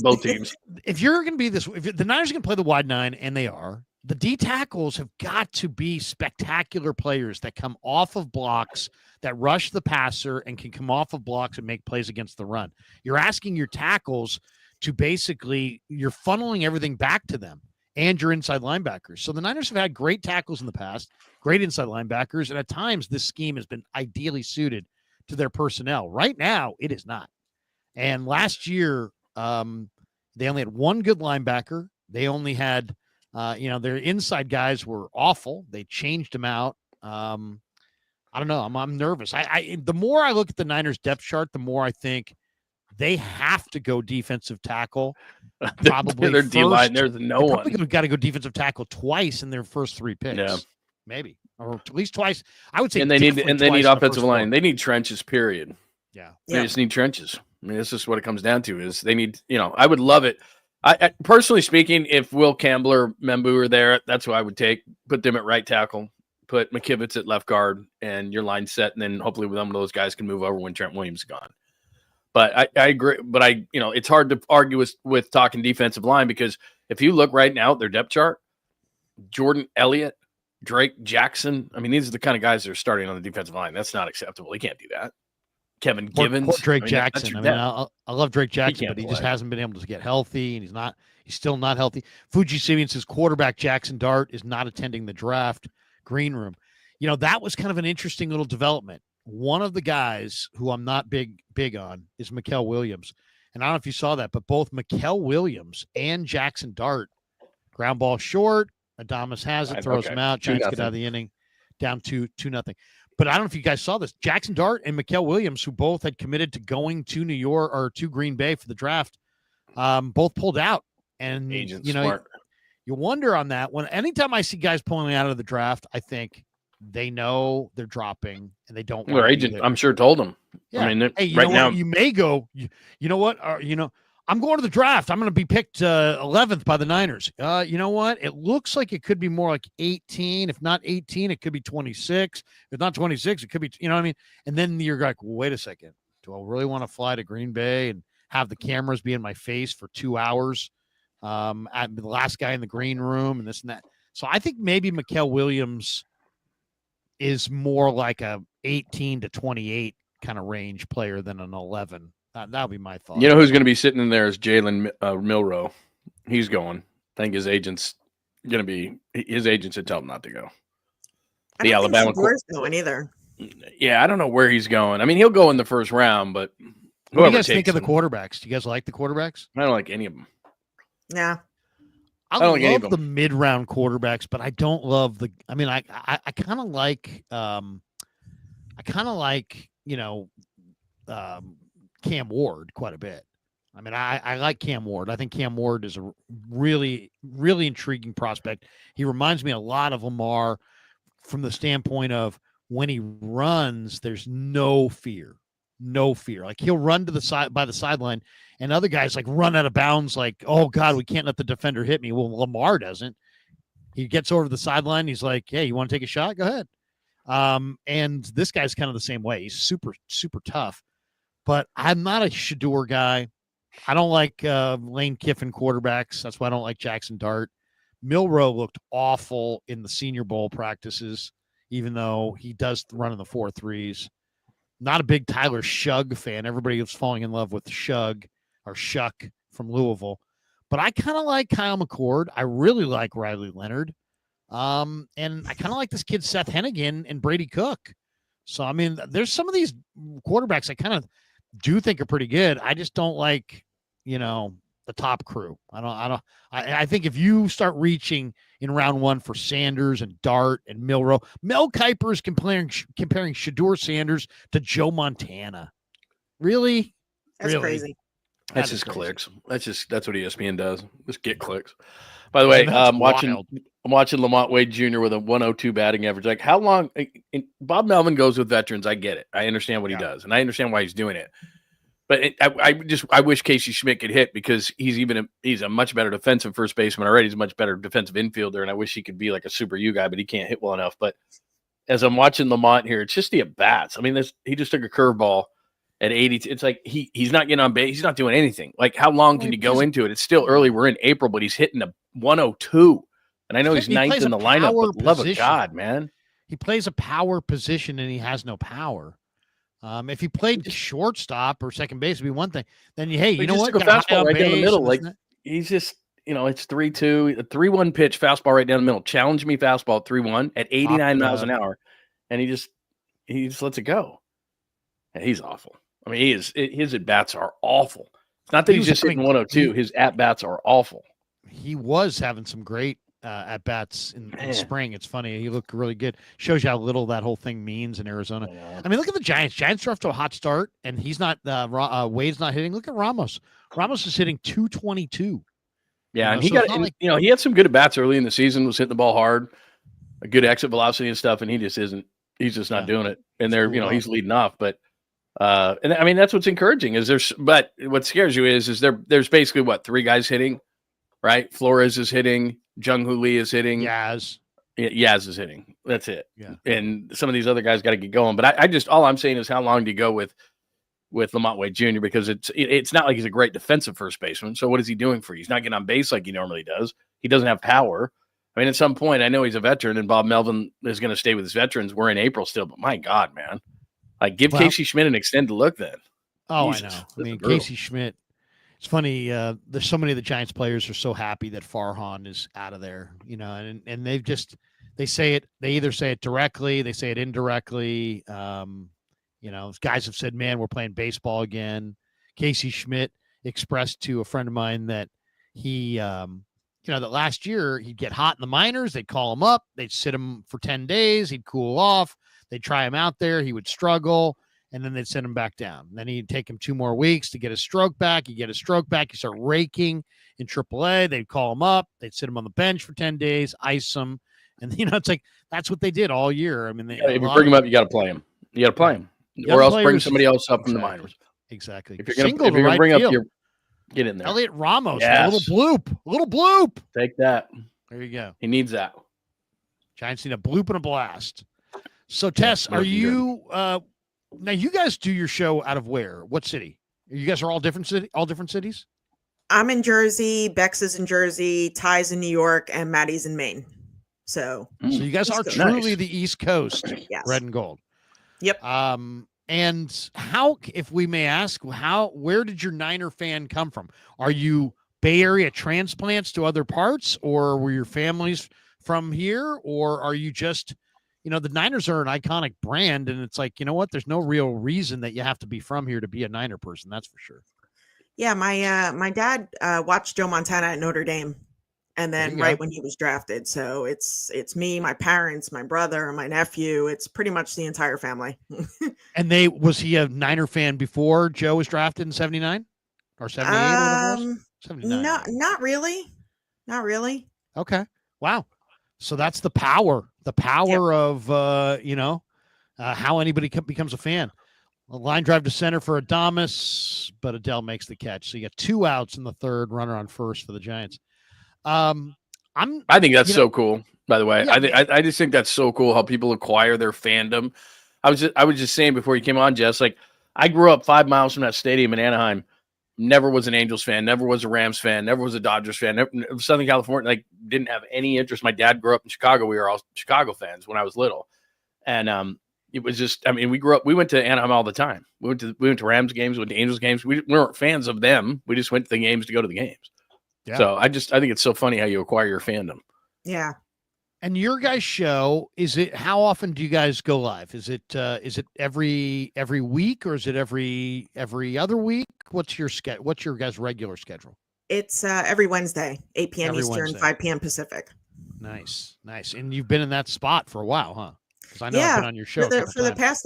both teams. If you're going to be if the Niners are going to play the wide nine, and they are, the D tackles have got to be spectacular players that come off of blocks, that rush the passer, and can come off of blocks and make plays against the run. You're asking your tackles to basically, you're funneling everything back to them. and your inside linebackers. So the Niners have had great tackles in the past, great inside linebackers, and at times this scheme has been ideally suited to their personnel. Right now, it is not. And last year, they only had one good linebacker. They only had, their inside guys were awful. They changed them out. I don't know. I'm nervous. The more I look at the Niners depth chart, the more I think they have to go defensive tackle. Probably their D line. There's no one. Probably got to go defensive tackle twice in their first 3 picks. Yeah, maybe, or at least twice. I would say. And they need offensive line. They need trenches. Period. Yeah, they just need trenches. I mean, this is what it comes down to. Is they need. I would love it. I personally speaking, if Will Campbell or Membu are there, that's who I would take. Put them at right tackle. Put McKivitz at left guard, and your line set, and then hopefully some of those guys can move over when Trent Williams is gone. But I agree. But it's hard to argue with talking defensive line, because if you look right now at their depth chart, Jordan Elliott, Drake Jackson. I mean, these are the kind of guys that are starting on the defensive line. That's not acceptable. He can't do that. Kevin Givens, Drake Jackson. I love Drake Jackson, but he just hasn't been able to get healthy, and he's still not healthy. Fuji Siemens' quarterback Jackson Dart is not attending the draft green room. That was kind of an interesting little development. One of the guys who I'm not big on is Mikael Williams. And I don't know if you saw that, but both Mikael Williams and Jackson Dart, ground ball short, Adamas has it, throws him out, Giants get out of the inning, down 2-0. But I don't know if you guys saw this. Jackson Dart and Mikael Williams, who both had committed to going to New York or to Green Bay for the draft, both pulled out. And you wonder on that. Anytime I see guys pulling out of the draft, I think they know they're dropping and they don't. Their agent, I'm sure, told them. Yeah. I mean, hey, right now you may go. You know what? I'm going to the draft. I'm going to be picked 11th by the Niners. You know what? It looks like it could be more like 18. If not 18, it could be 26. If not 26, it could be. You know what I mean? And then you're like, well, wait a second. Do I really want to fly to Green Bay and have the cameras be in my face for 2 hours? At the last guy in the green room and this and that. So I think maybe Mikael Williams is more like a 18 to 28 kind of range player than an 11. That would be my thought. You know who's going to be sitting in there is Jalen Milroe. He's going. I think his agent's going to be. His agent should tell him not to go. The Alabama Shador's going either. Yeah, I don't know where he's going. I mean, he'll go in the first round, but what do you guys think of the quarterbacks? Do you guys like the quarterbacks? I don't like any of them. Yeah. I love the mid-round quarterbacks, but I don't love the. I mean, I kind of like. Cam Ward quite a bit. I mean, I like Cam Ward. I think Cam Ward is a really, really intriguing prospect. He reminds me a lot of Lamar from the standpoint of when he runs, there's no fear. Like he'll run to the side by the sideline, and other guys like run out of bounds. Like, oh God, we can't let the defender hit me. Well, Lamar doesn't. He gets over to the sideline. He's like, hey, you want to take a shot? Go ahead. And this guy's kind of the same way. He's super, super tough. But I'm not a Shador guy. I don't like Lane Kiffin quarterbacks. That's why I don't like Jackson Dart. Milroe looked awful in the Senior Bowl practices, even though he does run in the 4.3s. Not a big Tyler Shugg fan. Everybody was falling in love with Shugg or Shuck from Louisville. But I kind of like Kyle McCord. I really like Riley Leonard. And I kind of like this kid Seth Hennigan and Brady Cook. So, I mean, there's some of these quarterbacks I kind of do think are pretty good. I just don't like, the top crew. I think if you start reaching in round one for Sanders and Dart and Milroe, Mel Kiper is comparing Shador Sanders to Joe Montana. Really? That's crazy. That's just clicks. That's what ESPN does. Just get clicks. By the way, I'm watching Lamont Wade Jr. with a 102 batting average. Like, how long? Bob Melvin goes with veterans. I get it. I understand what he does, and I understand why he's doing it. But I wish Casey Schmidt could hit, because he's a much better defensive first baseman already. He's a much better defensive infielder, and I wish he could be like a super U guy, but he can't hit well enough. But as I'm watching Lamont here, it's just the at bats. I mean, he just took a curveball at 80. It's like he's not getting on base. He's not doing anything. Like, how long can you go into it? It's still early. We're in April, but he's hitting a 102. And I know he's ninth in the lineup, but love of God, man. He plays a power position, and he has no power. If he played shortstop or second base, would be one thing. Then, hey, you know what? Took a fastball right down the middle. Like, he's it's 3-2, a 3-1 pitch, fastball right down the middle. Challenge me fastball 3-1 at 89 miles an hour. And he just lets it go. And he's awful. I mean, his at-bats are awful. It's not that he's just hitting 102. His at-bats are awful. He was having some great at-bats in spring. It's funny. He looked really good. Shows you how little that whole thing means in Arizona. I mean, look at the Giants. Giants are off to a hot start, and he's not Wade's not hitting. Look at Ramos. Ramos is hitting 222. Yeah, and he he had some good at-bats early in the season, was hitting the ball hard, a good exit velocity and stuff, and he just isn't. He's just not doing it. And he's leading off. But and I mean, that's what's encouraging but what scares you is there's basically 3 guys hitting, right? Flores is hitting, Jung-Hoo Lee is hitting. Yaz is hitting. That's it. Yeah. And some of these other guys got to get going. But I just, all I'm saying is how long do you go with Lamont Wade Jr. because it's not like he's a great defensive first baseman. So what is he doing for you? He's not getting on base like he normally does. He doesn't have power. I mean, at some point, I know he's a veteran and Bob Melvin is going to stay with his veterans. We're in April still, but my God, man. Like, give Casey Schmidt an extended look then. Oh, Jesus, I know. I mean, Casey Schmidt, it's funny. There's so many of the Giants players are so happy that Farhan is out of there, and they either say it directly, they say it indirectly. Guys have said, man, we're playing baseball again. Casey Schmidt expressed to a friend of mine that he, that last year he'd get hot in the minors. They'd call him up. They'd sit him for 10 days. He'd cool off. They'd try him out there. He would struggle, and then they'd send him back down. Then he'd take him 2 more weeks to get his stroke back. He'd get his stroke back. He'd start raking in AAA. They'd call him up. They'd sit him on the bench for 10 days, ice him. And, it's like that's what they did all year. I mean, if you bring him up, you got to play him. You got to play him. Or else bring somebody else up from the minors. Exactly. If you're going to bring up get in there. Elliot Ramos, a little bloop. Take that. There you go. He needs that. Giants need a bloop and a blast. So, Tess, are you now? You guys do your show out of where? What city? You guys are all different cities. I'm in Jersey. Bex is in Jersey. Ty's in New York, and Maddie's in Maine. So you guys are truly the East Coast, yes. Red and gold. Yep. And how, if we may ask, where did your Niner fan come from? Are you Bay Area transplants to other parts, or were your families from here, or are you just, the Niners are an iconic brand, and it's like, there's no real reason that you have to be from here to be a Niner person. That's for sure. Yeah, my dad watched Joe Montana at Notre Dame, and then when he was drafted. So it's me, my parents, my brother, my nephew. It's pretty much the entire family. And was he a Niner fan before Joe was drafted in 79 or 78 or whatever it was? 79. Not really. Okay. Wow. So that's the power of, how anybody becomes a fan. A line drive to center for Adames, but Adele makes the catch. So you got 2 outs in the third, runner on first for the Giants. I think that's so cool, by the way. Yeah, I just think that's so cool how people acquire their fandom. I was just saying before you came on, Jess, like, I grew up 5 miles from that stadium in Anaheim. Never was an Angels fan, never was a Rams fan, never was a Dodgers fan. Southern California, like, didn't have any interest. My dad grew up in Chicago. We were all Chicago fans when I was little. And it was just, I mean, we went to Anaheim all the time. We went to Rams games, went to Angels games. We weren't fans of them. We just went to the games to go to the games. Yeah. So I think it's so funny how you acquire your fandom. Yeah. And your guys' show, how often do you guys go live? Is it every week, or is it every other week? What's your guys' regular schedule? It's every Wednesday, 8 p.m. Eastern, 5 p.m. Pacific. Nice. And you've been in that spot for a while, huh? Because I know I've been on your show for the past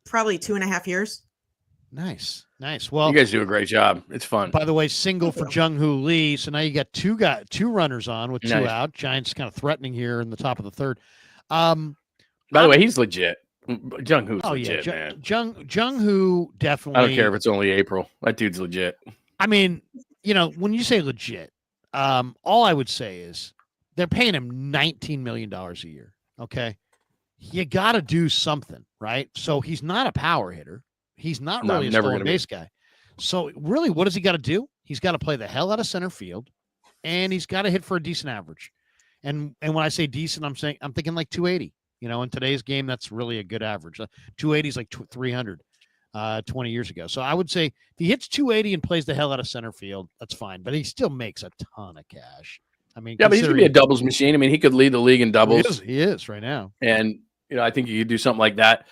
probably 2.5 years. Nice. Well, you guys do a great job. It's fun. By the way, single for Jung-Hoo Lee. So now you got two runners on with 2 out. Giants kind of threatening here in the top of the third. By the way, he's legit. Jung-Hoo's legit, man. Jung-Hoo definitely. I don't care if it's only April. That dude's legit. I mean, when you say legit, all I would say is they're paying him $19 million a year. Okay. You got to do something, right? So he's not a power hitter. He's not really a stolen base guy. So really, what does he got to do? He's got to play the hell out of center field, and he's got to hit for a decent average. And when I say decent, I'm thinking like 280. In today's game, that's really a good average. 280 is like 300. 20 years ago. So I would say if he hits 280 and plays the hell out of center field, that's fine. But he still makes a ton of cash. I mean, yeah, but he's gonna be a doubles machine. I mean, he could lead the league in doubles. He is right now. And I think you could do something like that.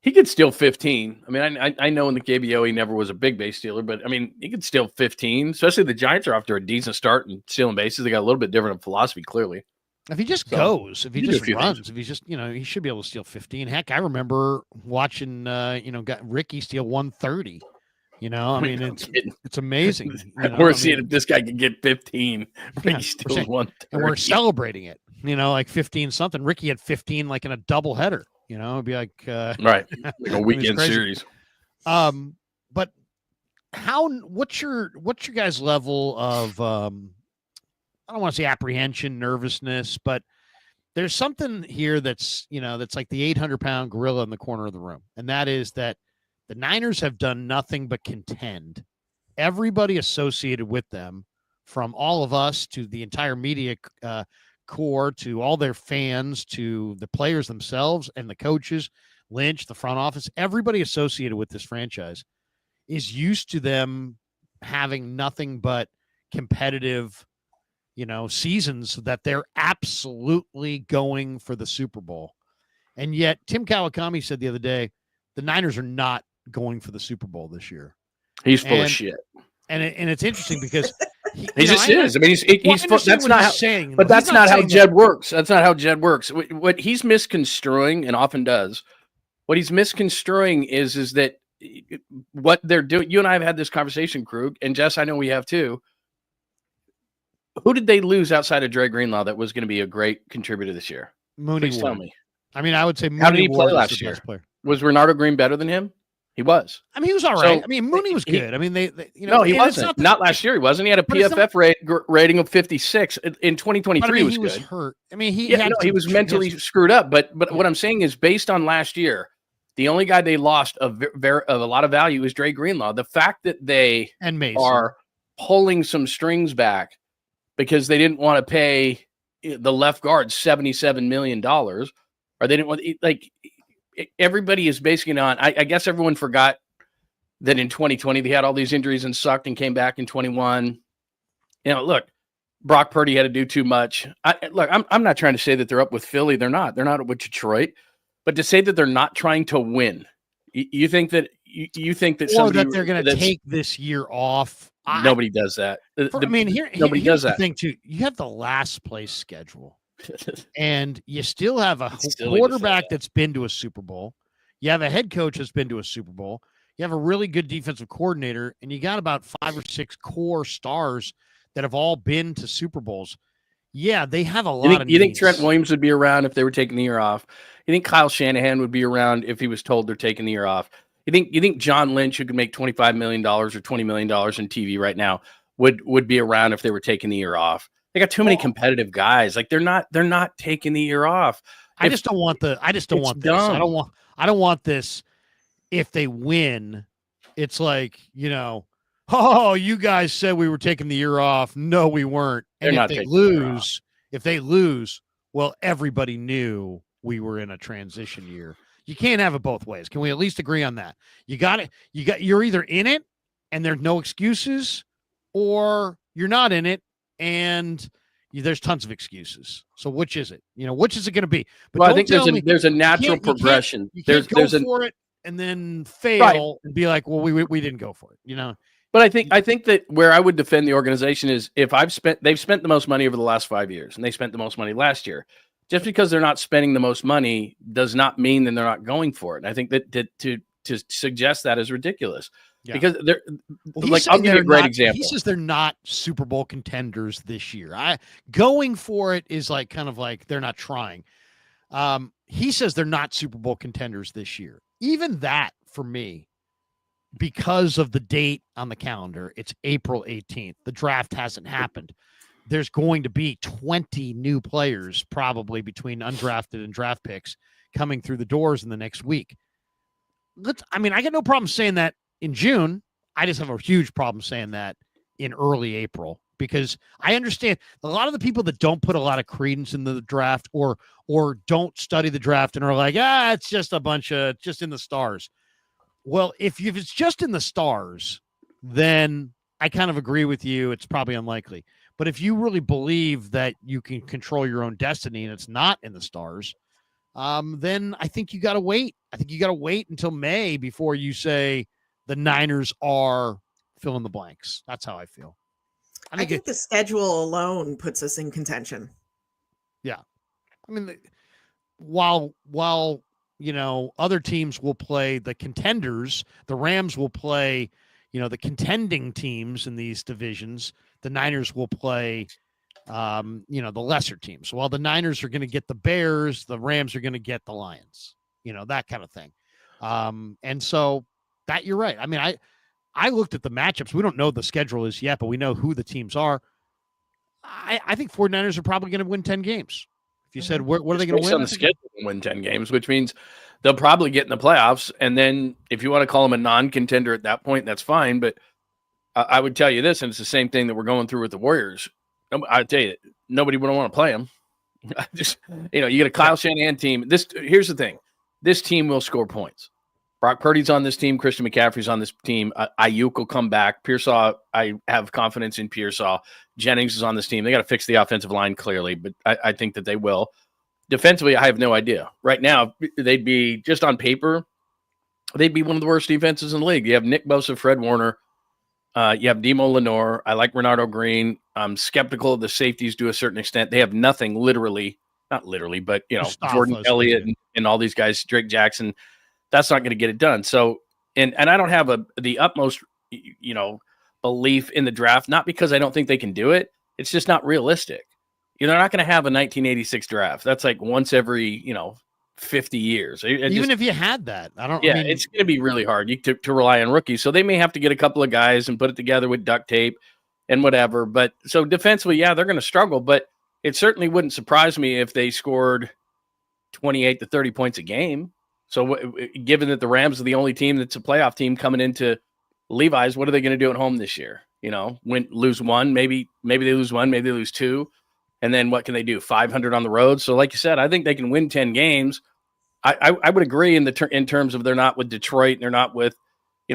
He could steal 15. I mean, I know in the KBO he never was a big base stealer, but I mean, he could steal 15. Especially the Giants are off to a decent start and stealing bases. They got a little bit different philosophy, clearly. If he just goes, if he just runs, if he's just, he should be able to steal 15. Heck, I remember watching, got Ricky steal 130. I mean, it's amazing. We're seeing if this guy can get 15. Ricky steals 130. And we're celebrating it. Like 15 something. Ricky had 15 like in a double header. It'd be like right, like a weekend series. But what's your guys' level of I don't want to say apprehension, nervousness, but there's something here that's that's like the 800-pound gorilla in the corner of the room, and that is that the Niners have done nothing but contend. Everybody associated with them, from all of us to the entire media core to all their fans to the players themselves and the coaches, Lynch, the front office, everybody associated with this franchise is used to them having nothing but competitive, seasons that they're absolutely going for the Super Bowl. And yet Tim Kawakami said the other day, the Niners are not going for the Super Bowl this year. He's full of shit. And it's interesting because he just is. I mean, he's that's not how saying, but that's not how Jed works. That's not how Jed works. What he's misconstruing, and often does, what he's misconstruing is that what they're doing. You and I have had this conversation, Krug, and Jess, I know we have too. Who did they lose outside of Dre Greenlaw that was going to be a great contributor this year? Mooney. Please tell me. I mean, I would say Mooney. How did he play last year? Was Renardo Green better than him? He was. I mean, he was all right. I mean, Mooney was good. I mean, no, he wasn't. Not last year. He wasn't. He had a PFF rating of 56 in 2023. He was good. Hurt. I mean, he was mentally screwed up. But what I'm saying is, based on last year, the only guy they lost of a lot of value is Dre Greenlaw. The fact that they are pulling some strings back because they didn't want to pay the left guard $77 million, or they didn't want everybody is basically on. I guess everyone forgot that in 2020 they had all these injuries and sucked and came back in 21. Look, Brock Purdy had to do too much. I'm not trying to say that they're up with Philly. They're not. They're not up with Detroit. But to say that they're not trying to win, you think that or that they're going to take this year off. Nobody does that. Nobody does that. The thing too, you have the last place schedule. And you still have a quarterback that's been to a Super Bowl. You have a head coach that's been to a Super Bowl. You have a really good defensive coordinator, and you got about 5 or 6 core stars that have all been to Super Bowls. Yeah, they have a lot of needs. You think Trent Williams would be around if they were taking the year off? You think Kyle Shanahan would be around if he was told they're taking the year off? You think John Lynch, who could make $25 million or $20 million in TV right now, would be around if they were taking the year off? They got too many competitive guys. Like they're not taking the year off. I just don't want this. I don't want this. If they win, it's like, oh, you guys said we were taking the year off. No, we weren't. And if they lose, well, everybody knew we were in a transition year. You can't have it both ways. Can we at least agree on that? You're either in it and there's no excuses, or you're not in it and there's tons of excuses. So which is it? Which is it going to be? But I think there's a natural progression. You can't go for it and then fail and be like, well, we didn't go for it. But I think that where I would defend the organization is if they've spent the most money over the last 5 years, and they spent the most money last year. Just because they're not spending the most money does not mean that they're not going for it. And I think that to suggest that is ridiculous. Yeah. Because I'll give you a great example. He says they're not Super Bowl contenders this year. Going for it is kind of like they're not trying. He says they're not Super Bowl contenders this year. Even that, for me, because of the date on the calendar, it's April 18th. The draft hasn't happened. There's going to be 20 new players probably between undrafted and draft picks coming through the doors in the next week. I got no problem saying that in June. I just have a huge problem saying that in early April, because I understand a lot of the people that don't put a lot of credence in the draft or don't study the draft and are like, it's just a bunch of just in the stars. Well, if it's just in the stars, then I kind of agree with you. It's probably unlikely. But if you really believe that you can control your own destiny and it's not in the stars, then I think you got to wait. I think you got to wait until May before you say the Niners are fill in the blanks. That's how I feel. I think the schedule alone puts us in contention. Yeah. I mean, while other teams will play the contenders, the Rams will play, the contending teams in these divisions. The Niners will play, the lesser teams. So while the Niners are going to get the Bears, the Rams are going to get the Lions, that kind of thing. And so that you're right. I mean, I looked at the matchups. We don't know the schedule is yet, but we know who the teams are. I think 49ers are probably going to win 10 games. If you said, what are they going to win? On the schedule, win 10 games, which means they'll probably get in the playoffs. And then if you want to call them a non-contender at that point, that's fine. But I would tell you this, and it's the same thing that we're going through with the Warriors. I tell you, nobody would want to play them. Just, you get a Kyle Shanahan team. Here's the thing. This team will score points. Brock Purdy's on this team. Christian McCaffrey's on this team. Ayuk will come back. Pearsall, I have confidence in Pearsall. Jennings is on this team. They got to fix the offensive line clearly, but I think that they will. Defensively, I have no idea. Right now, they'd be, just on paper, they'd be one of the worst defenses in the league. You have Nick Bosa, Fred Warner. You have Demo Lenore. I like Renardo Green. I'm skeptical of the safeties to a certain extent. They have nothing not literally, but, Jordan Elliott and all these guys, Drake Jackson. That's not going to get it done. So, and I don't have the utmost, belief in the draft, not because I don't think they can do it. It's just not realistic. They're not going to have a 1986 draft. That's like once every, 50 years. Even if you had that, it's going to be really hard to rely on rookies. So they may have to get a couple of guys and put it together with duct tape and whatever. But so defensively, they're going to struggle, but it certainly wouldn't surprise me if they scored 28 to 30 points a game. So given that the Rams are the only team that's a playoff team coming into Levi's, what are they going to do at home this year? Lose one, maybe they lose one, maybe they lose two. And then what can they do? 500 on the road. So like you said, I think they can win 10 games. I would agree in terms of they're not with Detroit and they're not with,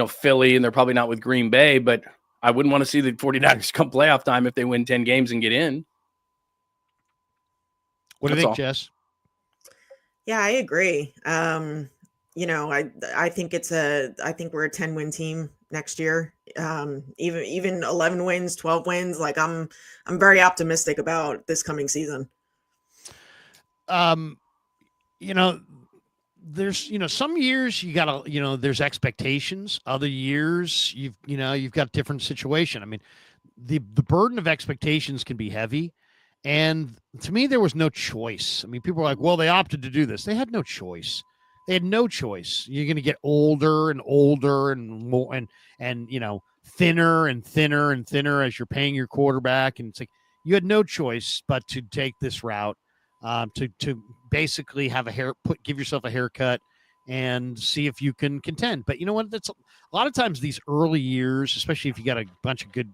Philly, and they're probably not with Green Bay, but I wouldn't want to see the 49ers come playoff time if they win 10 games and get in. What do you think, Jess? Yeah, I agree. I think I think we're a 10-win team next year. Even 11 wins, 12 wins. Like I'm very optimistic about this coming season. There's, some years you gotta, there's expectations. Other years you've got a different situation. I mean, the burden of expectations can be heavy. And to me, there was no choice. I mean, people were like, well, they opted to do this. They had no choice. They had no choice. You're going to get older and older and more and thinner and thinner and thinner as you're paying your quarterback. And it's like you had no choice but to take this route, to basically have give yourself a haircut and see if you can contend. But you know what? That's a lot of times these early years, especially if you got a bunch of good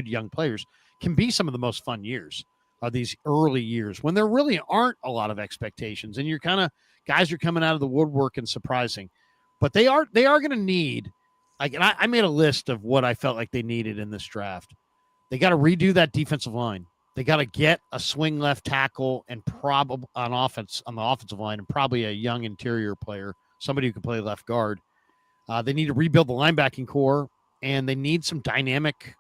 young players, can be some of the most fun years are these early years when there really aren't a lot of expectations and you're guys are coming out of the woodwork and surprising, but they are going to need, and I made a list of what I felt like they needed in this draft. They got to redo that defensive line. They got to get a swing left tackle and probably on the offensive line and probably a young interior player, somebody who can play left guard. They need to rebuild the linebacking core and they need some dynamic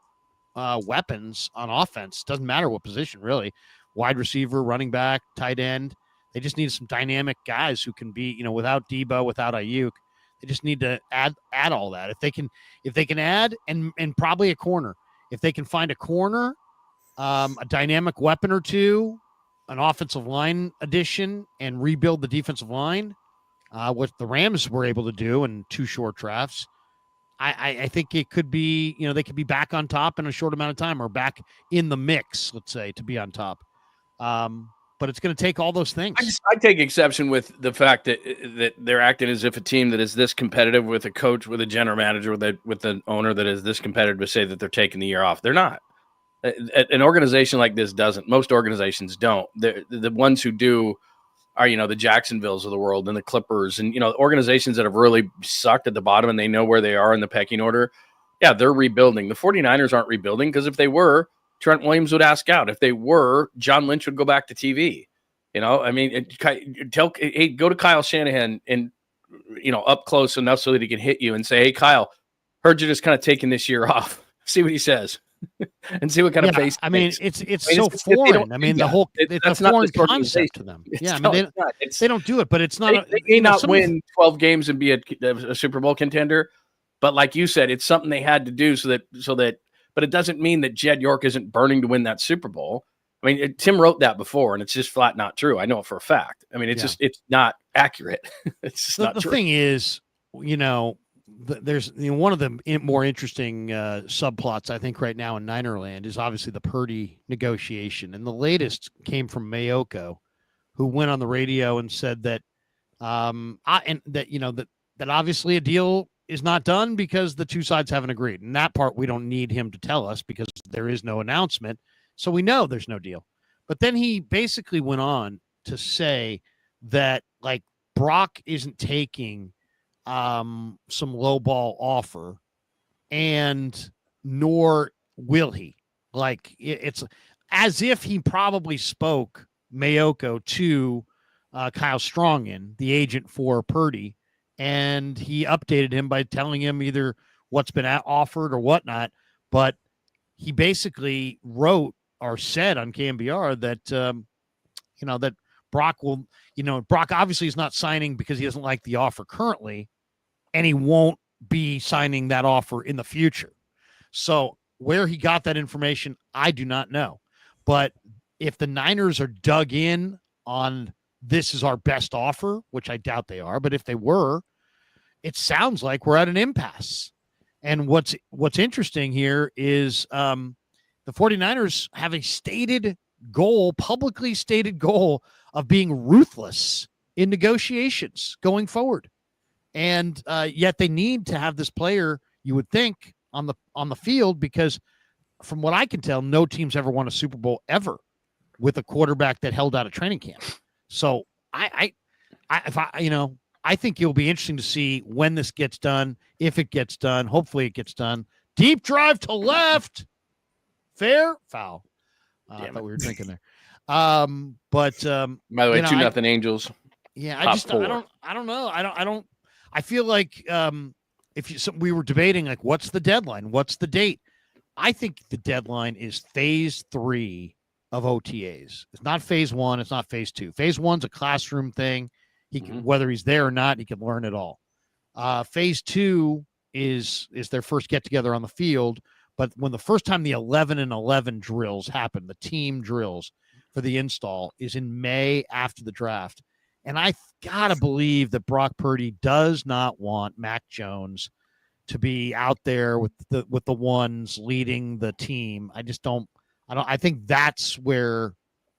weapons on offense. Doesn't matter what position, really. Wide receiver, running back, tight end. They just need some dynamic guys who can be, without Debo, without Ayuk. They just need to add all that. If they can add and probably a corner. If they can find a corner, a dynamic weapon or two, an offensive line addition, and rebuild the defensive line, what the Rams were able to do in 2 short drafts, I think it could be, they could be back on top in a short amount of time or back in the mix, let's say, to be on top. But it's going to take all those things. I take exception with the fact that they're acting as if a team that is this competitive with a coach, with a general manager, with an owner that is this competitive to say that they're taking the year off. They're not. An organization like this doesn't. Most organizations don't. The ones who do are, the Jacksonvilles of the world and the Clippers and, organizations that have really sucked at the bottom and they know where they are in the pecking order. Yeah, they're rebuilding. The 49ers aren't rebuilding because if they were, Trent Williams would ask out. If they were, John Lynch would go back to TV. I mean, go to Kyle Shanahan and, up close enough so that he can hit you and say, hey, Kyle, heard you just kind of taking this year off. See what he says and see what kind of face. I mean, it's so foreign. I mean, it's a foreign concept to them. Yeah, I mean, they don't do it, but it's not. They may not win 12 games and be a Super Bowl contender, but like you said, it's something they had to do so that. But it doesn't mean that Jed York isn't burning to win that Super Bowl. I mean, Tim wrote that before, and it's just flat not true. I know it for a fact. I mean, it's not accurate. It's just not true. The thing is, there's one of the more interesting subplots I think right now in Ninerland is obviously the Purdy negotiation, and the latest came from Mayoko, who went on the radio and said that, that obviously a deal is not done because the two sides haven't agreed. And that part we don't need him to tell us because there is no announcement. So we know there's no deal. But then he basically went on to say that like Brock isn't taking some lowball offer, and nor will he. Like it's as if he probably spoke Mayoko to Kyle Strongen, the agent for Purdy, and he updated him by telling him either what's been offered or whatnot. But he basically wrote or said on KMBR that, that Brock will, Brock obviously is not signing because he doesn't like the offer currently, and he won't be signing that offer in the future. So where he got that information, I do not know. But if the Niners are dug in on this is our best offer, which I doubt they are, but if they were, it sounds like we're at an impasse. And what's interesting here is the 49ers have a publicly stated goal of being ruthless in negotiations going forward. And yet they need to have this player, you would think, on the field, because from what I can tell, no team's ever won a Super Bowl ever with a quarterback that held out of training camp. So I think it'll be interesting to see when this gets done, if it gets done. Hopefully it gets done. Deep drive to left. Fair? Foul. I thought we were drinking there. By the way, 2-0 Angels. Yeah, I don't know. I feel like we were debating like what's the deadline? What's the date? I think the deadline is phase 3 of OTAs. It's not phase 1. It's not phase 2. Phase 1's a classroom thing. He can, whether he's there or not, he can learn it all. Phase 2 is their first get together on the field. But when the first time the 11-11 drills happen, the team drills for the install is in May after the draft. And I gotta believe that Brock Purdy does not want Mac Jones to be out there with the ones leading the team. I think that's where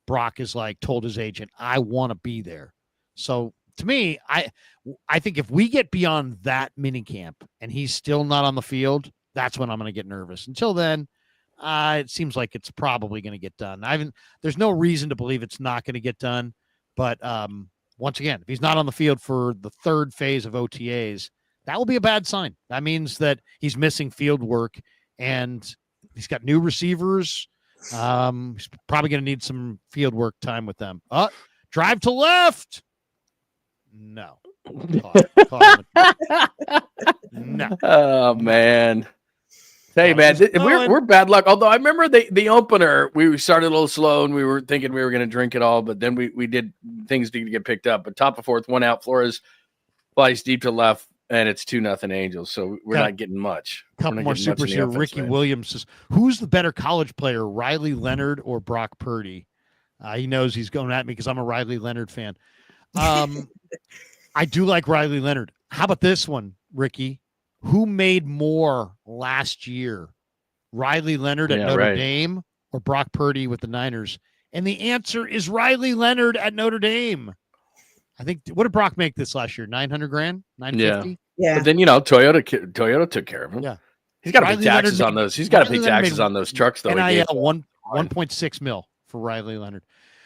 Brock is like told his agent, I want to be there. So to me, I think if we get beyond that mini camp and he's still not on the field, that's when I'm going to get nervous. Until then, it seems like it's probably going to get done. There's no reason to believe it's not going to get done. But once again, if he's not on the field for the third phase of OTAs, that will be a bad sign. That means that he's missing field work, and he's got new receivers. He's probably going to need some field work time with them. Drive to left. No. No. Oh, man. Hey, man, we're bad luck. Although I remember the opener, we started a little slow and we were thinking we were going to drink it all, but then we did things to get picked up. But top of fourth, 1 out, Flores flies deep to left, and it's 2-0 Angels. So we're not getting much. A couple more supers here. Ricky Williams says, who's the better college player, Riley Leonard or Brock Purdy? He knows he's going at me because I'm a Riley Leonard fan. I do like Riley Leonard. How about this one, Ricky? Who made more last year? Riley Leonard at Notre Dame or Brock Purdy with the Niners? And the answer is Riley Leonard at Notre Dame. I think, what did Brock make this last year? $900,000? $950,000? Yeah. But then, Toyota took care of him. Yeah. He's got to pay taxes on those. He's got to pay taxes on those trucks, though. NIL $1.6 million for Riley Leonard.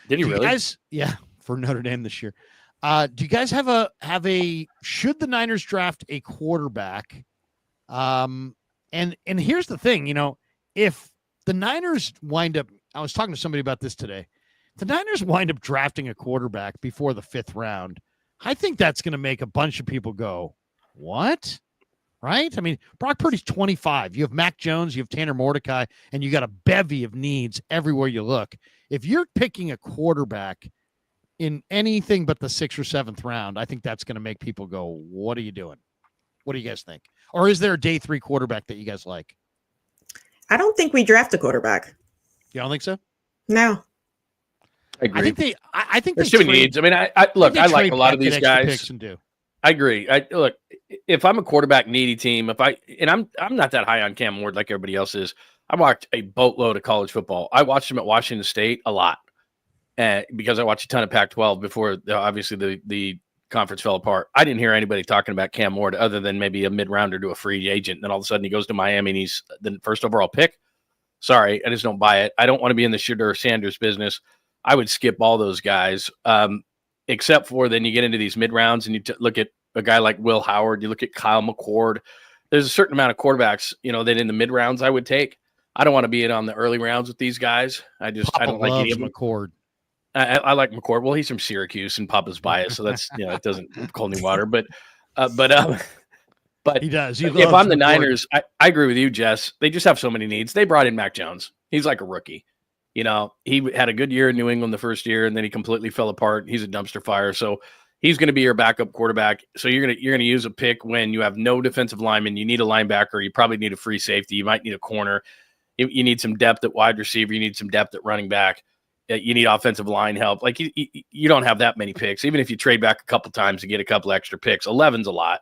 Did he really? Guys, yeah. for Notre Dame this year. Do you guys have a should the Niners draft a quarterback? And here's the thing, if the Niners wind up, I was talking to somebody about this today. The Niners wind up drafting a quarterback before the 5th round. I think that's going to make a bunch of people go, what? Right? I mean, Brock Purdy's 25. You have Mac Jones, you have Tanner Mordecai, and you got a bevy of needs everywhere you look. If you're picking a quarterback in anything but the 6th or 7th round, I think that's going to make people go, what are you doing? What do you guys think? Or is there a day 3 quarterback that you guys like? I don't think we draft a quarterback. You don't think so? No. I agree. I think there's too many needs. I mean, I like a lot of these guys. I agree. Look, if I'm a quarterback needy team, I'm not that high on Cam Ward like everybody else is. I watched a boatload of college football. I watched him at Washington State a lot, because I watched a ton of Pac-12 before obviously the conference fell apart. I didn't hear anybody talking about Cam Ward other than maybe a mid-rounder to a free agent. And then all of a sudden he goes to Miami and he's the first overall pick. Sorry, I just don't buy it. I don't want to be in the Shedeur Sanders business. I would skip all those guys, except for then you get into these mid-rounds and you look at a guy like Will Howard. You look at Kyle McCord. There's a certain amount of quarterbacks, that in the mid-rounds I would take. I don't want to be in on the early rounds with these guys. I don't like any of them. McCord. I like McCord. Well, he's from Syracuse and Papa's biased, so that's it doesn't hold any water. But he does. If I'm the Niners, I agree with you, Jess. They just have so many needs. They brought in Mac Jones. He's like a rookie. He had a good year in New England the first year, and then he completely fell apart. He's a dumpster fire. So he's going to be your backup quarterback. So you're going to use a pick when you have no defensive lineman. You need a linebacker. You probably need a free safety. You might need a corner. You need some depth at wide receiver. You need some depth at running back. You need offensive line help. Like you don't have that many picks. Even if you trade back a couple times to get a couple extra picks, 11's a lot.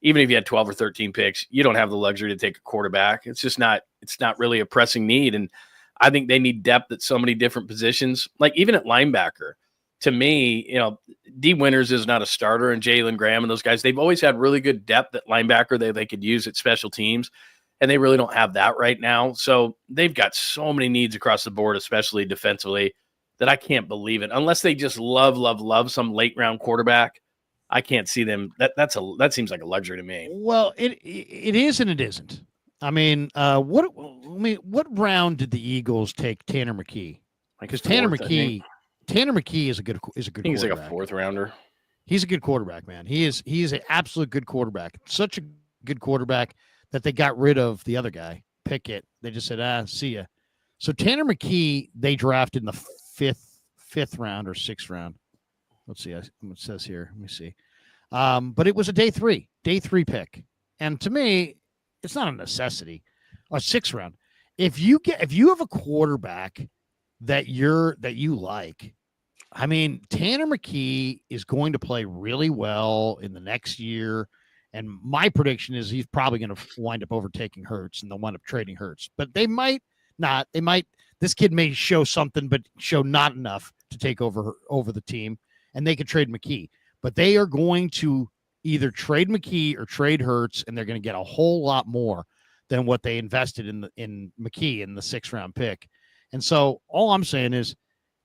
Even if you had 12 or 13 picks, you don't have the luxury to take a quarterback. It's just not. It's not really a pressing need. And I think they need depth at so many different positions. Like even at linebacker, to me, D. Winters is not a starter, and Jalen Graham and those guys, they've always had really good depth at linebacker that they could use at special teams. And they really don't have that right now. So they've got so many needs across the board, especially defensively, that I can't believe it. Unless they just love some late round quarterback, I can't see them. That seems like a luxury to me. Well, it is and it isn't. I mean, what round did the Eagles take Tanner McKee? Because Tanner McKee is a good he's quarterback. Like a 4th rounder. He's a good quarterback, man. He is an absolute good quarterback. Such a good quarterback that they got rid of the other guy, Pickett. They just said, see ya. So Tanner McKee, they drafted in the 5th round or 6th round. Let's see what it says here. Let me see. But it was a day 3 pick. And to me, it's not a necessity. A 6th round. If you have a quarterback that you like, I mean, Tanner McKee is going to play really well in the next year. And my prediction is he's probably going to wind up overtaking Hurts, and they'll wind up trading Hurts. But they might not. This kid may show something, but show not enough to take over the team, and they could trade McKee. But they are going to either trade McKee or trade Hurts, and they're going to get a whole lot more than what they invested in McKee in the 6th round pick. And so all I'm saying is,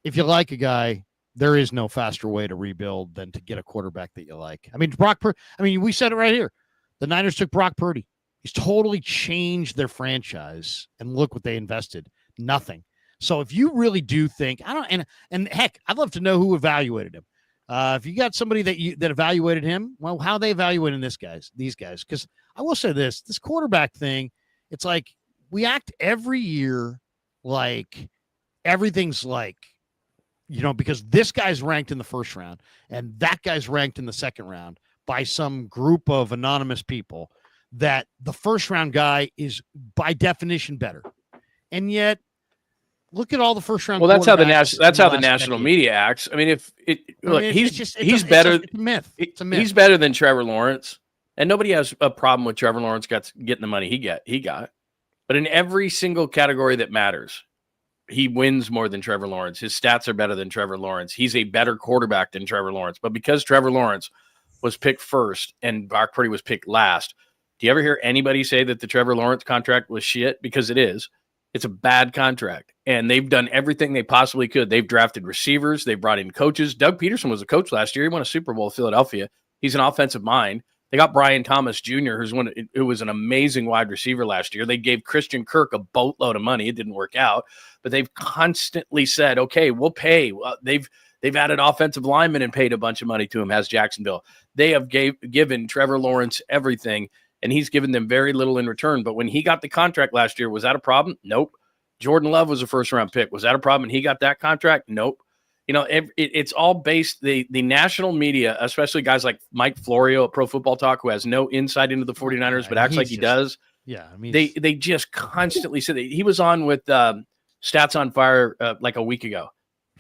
if you like a guy, there is no faster way to rebuild than to get a quarterback that you like. I mean, we said it right here. The Niners took Brock Purdy. He's totally changed their franchise, and look what they invested. Nothing. So if you really do think, and heck, I'd love to know who evaluated him. If you got somebody that evaluated him, well, how are they evaluating these guys? Because I will say this quarterback thing, it's like we act every year like everything's like, because this guy's ranked in the 1st round and that guy's ranked in the 2nd round by some group of anonymous people, that the 1st round guy is by definition better. And yet, look at all the 1st round. Well, that's how the national media acts. I mean, he's better. It's a myth. It's a myth. He's better than Trevor Lawrence, and nobody has a problem with Trevor Lawrence getting the money he got. But in every single category that matters, he wins more than Trevor Lawrence. His stats are better than Trevor Lawrence. He's a better quarterback than Trevor Lawrence. But because Trevor Lawrence was picked first and Brock Purdy was picked last, do you ever hear anybody say that the Trevor Lawrence contract was shit? Because it is. It's a bad contract. And they've done everything they possibly could. They've drafted receivers. They've brought in coaches. Doug Peterson was a coach last year. He won a Super Bowl with Philadelphia. He's an offensive mind. They got Brian Thomas Jr., who was an amazing wide receiver last year. They gave Christian Kirk a boatload of money. It didn't work out. But they've constantly said, okay, we'll pay. They've added offensive linemen and paid a bunch of money to him, has Jacksonville. They have given Trevor Lawrence everything, and he's given them very little in return. But when he got the contract last year, was that a problem? Nope. Jordan Love was a first-round pick. Was that a problem? And he got that contract? Nope. It's all based, the national media, especially guys like Mike Florio at Pro Football Talk, who has no insight into the 49ers, but acts like he does. Yeah. I mean, they just constantly said that. He was on with Stats on Fire like a week ago,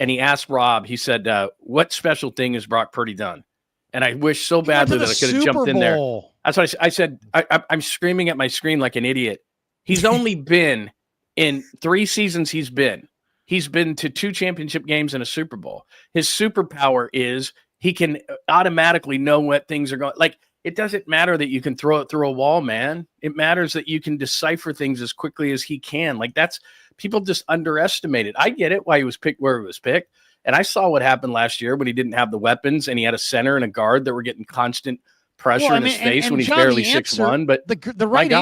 and he asked Rob, he said, what special thing has Brock Purdy done? And I wish so badly that I could have jumped in there. That's what I said. I'm screaming at my screen like an idiot. He's only been in 3 seasons he's been to 2 championship games and a Super Bowl. His superpower is he can automatically know what things are going. Like, it doesn't matter that you can throw it through a wall, man. It matters that you can decipher things as quickly as he can. Like, that's, people just underestimate it. I get it why he was picked where he was picked. And I saw what happened last year when he didn't have the weapons and he had a center and a guard that were getting constant pressure in his face when he's barely 6'1". But the right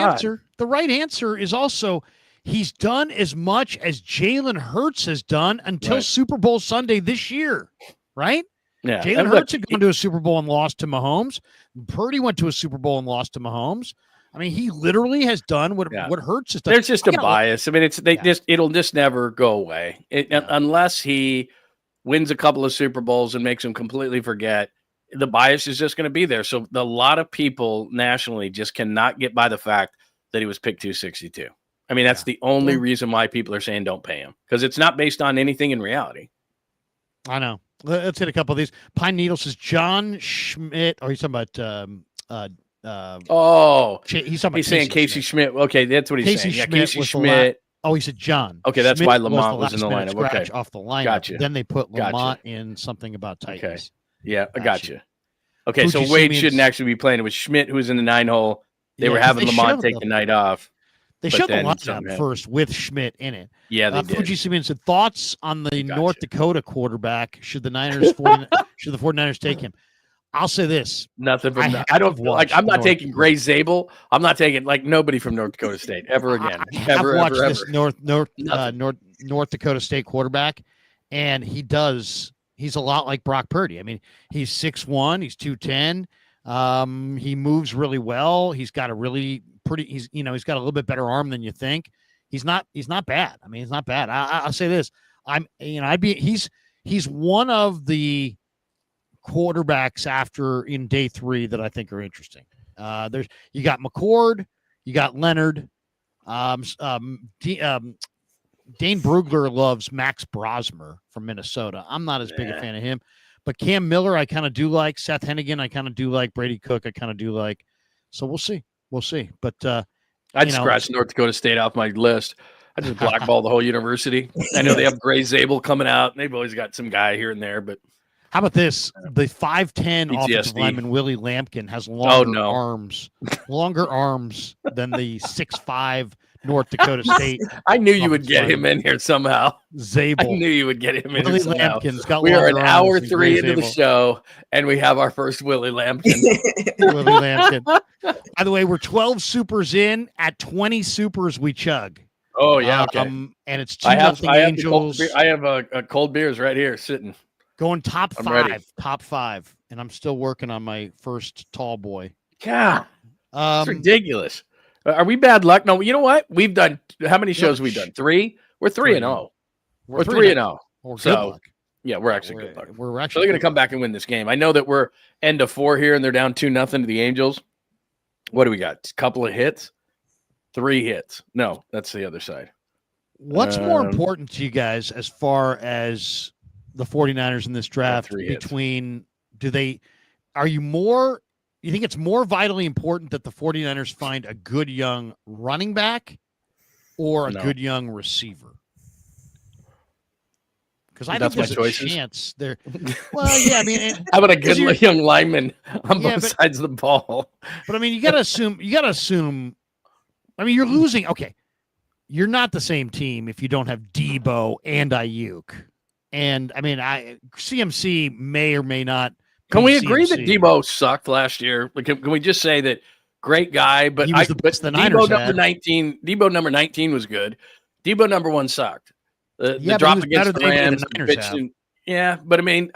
answer is also, he's done as much as Jalen Hurts has done until Super Bowl Sunday this year, right? Yeah. Jalen Hurts had gone to a Super Bowl and lost to Mahomes. Purdy went to a Super Bowl and lost to Mahomes. I mean, he literally has done what Hurts has done. There's just a bias. I mean, it'll just never go away unless he wins a couple of Super Bowls and makes them completely forget. The bias is just going to be there. So a lot of people nationally just cannot get by the fact that he was picked 262. I mean, that's the only reason why people are saying don't pay him, because it's not based on anything in reality. I know. Let's hit a couple of these. Pine Needle says John Schmidt. Or he's talking about. He's saying Casey Schmidt. Okay, that's what he's saying. Schmidt Casey Schmidt. He said John. Okay, that's Schmidt why Lamont was in the lineup. Okay, off the lineup. Gotcha. Then they put Lamont in something about Titans. Okay. Yeah, I gotcha. Okay, so Wade shouldn't actually be playing. It was Schmidt who was in the 9 hole. They were having Lamont take the night off. They showed the lineup first with Schmidt in it. Yeah, they did. Fuji Simeon said, thoughts on the North Dakota quarterback? Should the 49ers take him? I'll say this. Nothing from that. I don't like. I'm not taking Gray Zabel. I'm not taking nobody from North Dakota State ever again. I've watched this North Dakota State quarterback, and he's a lot like Brock Purdy. I mean, he's 6'1", he's 210. He moves really well. He's got a really he's got a little bit better arm than you think. He's not bad. I mean, he's not bad. I'll say this. He's one of the quarterbacks in day 3 that I think are interesting. You got McCord, you got Leonard. Dane Brugler loves Max Brosmer from Minnesota. I'm not as big a fan of him, but Cam Miller I kind of do like. Seth Hennigan I kind of do like. Brady Cook I kind of do like. So we'll see. But I'd scratch North Dakota State off my list. I just blackball the whole university. I know they have Gray Zabel coming out, and they've always got some guy here and there. But how about this? The 5'10" offensive lineman Willie Lampkin has longer arms than the 6'5" North Dakota State. I knew you would get him in here somehow. Zabel. I knew you would get him in Willie here somehow. Lampkin's got we are an hour 3 into the show, and we have our first Willie Lampkin. Willie Lampkin. By the way, we're 12 supers in. At 20 supers, we chug. Oh, yeah. Okay. And it's 2-0 Angels. I have a cold beers right here sitting. Going top 5. And I'm still working on my first tall boy. God, it's ridiculous. Are we bad luck? No, you know what? We've done, how many shows have we done? 3? We're 3-0. We're 3-0. So, yeah, we're actually good luck. So they're going to come back and win this game. I know that we're end of 4 here, and they're down 2-0 to the Angels. What do we got? A couple of hits? 3 hits. No, that's the other side. What's more important to you guys as far as the 49ers in this draft you think it's more vitally important that the 49ers find a good young running back or a good young receiver? Because I think there's a chance there. Well, yeah, I mean, how about a good young lineman on both sides of the ball? But I mean, you got to assume. I mean, you're losing. Okay, you're not the same team if you don't have Debo and Ayuk. And I mean, CMC may or may not. Can we agree that Debo sucked last year? Like, can we just say that great guy, but he was the best the Niners Debo number 19. Debo number 19 was good. Debo number 1 sucked. The drop against the Rams. Yeah, but I mean,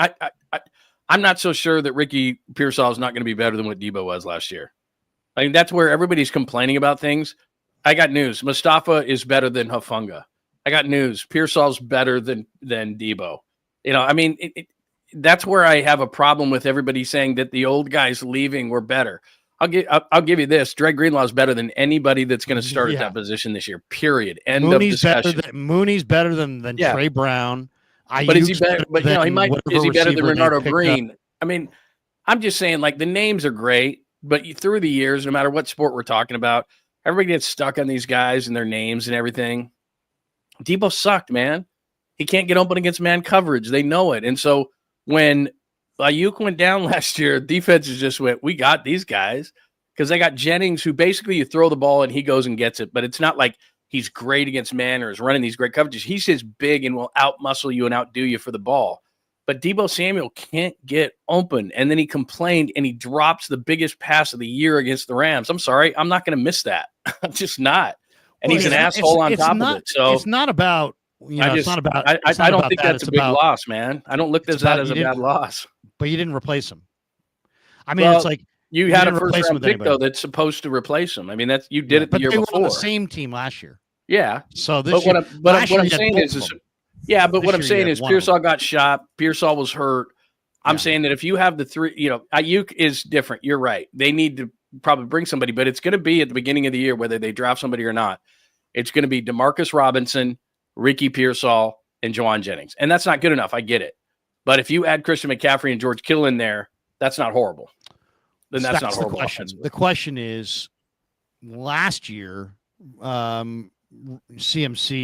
I'm not so sure that Ricky Pearsall is not going to be better than what Debo was last year. I mean, that's where everybody's complaining about things. I got news. Mustafa is better than Hufanga. I got news. Pearsall's better than Debo. You know, I mean, that's where I have a problem with everybody saying that the old guys leaving were better. I'll give you this. Dre Greenlaw is better than anybody that's going to start at that position this year. Period. End of discussion. Mooney's better than Trey Brown. But is he better? But you know, is he better than Renardo Green? I mean, I'm just saying, like, the names are great, but through the years, no matter what sport we're talking about, everybody gets stuck on these guys and their names and everything. Debo sucked, man. He can't get open against man coverage. They know it. And so when Ayuk went down last year, defenses just went, we got these guys, because they got Jennings, who basically you throw the ball and he goes and gets it. But it's not like he's great against man or is running these great coverages. He's just big and will out-muscle you and outdo you for the ball. But Debo Samuel can't get open. And then he complained and he drops the biggest pass of the year against the Rams. I'm sorry. I'm not going to miss that. I'm just not. And he's an asshole on top of it. So it's not about, it's not about. I don't think that's a big loss, man. I don't look at that as a bad loss. But you didn't replace him. I mean, it's like you had a first round pick though that's supposed to replace him. I mean, that's you did it the year before. But they were on the same team last year. Yeah. So this what I'm saying is what I'm saying is Pearsall got shot. Pearsall was hurt. I'm saying that if you have the three, Ayuk is different. You're right. They need to probably bring somebody, but it's going to be at the beginning of the year, whether they draft somebody or not. It's going to be DeMarcus Robinson, Ricky Pearsall, and Juwan Jennings. And that's not good enough. I get it. But if you add Christian McCaffrey and George Kittle in there, that's not horrible. Then that's not horrible. The question is, last year, CMC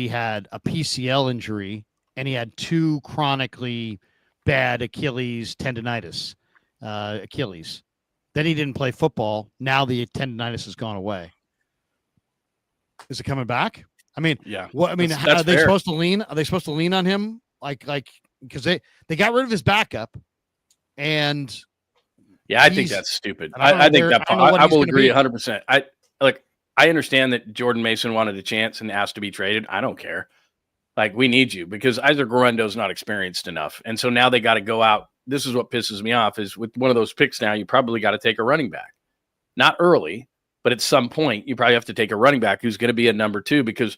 had a PCL injury and he had 2 chronically bad Achilles tendonitis, Achilles. Then he didn't play football. Now the tendonitis has gone away. Is it coming back? I mean, yeah. What I mean, are they supposed to lean? Are they supposed to lean on him? Like because they got rid of his backup, and I think that's stupid. I think that I will agree 100%. I understand that Jordan Mason wanted a chance and asked to be traded. I don't care. Like, we need you because Isaac Guarendo's not experienced enough, and so now they got to go out. This is what pisses me off: is with one of those picks now, you probably got to take a running back, not early. But at some point, you probably have to take a running back who's going to be a number 2 because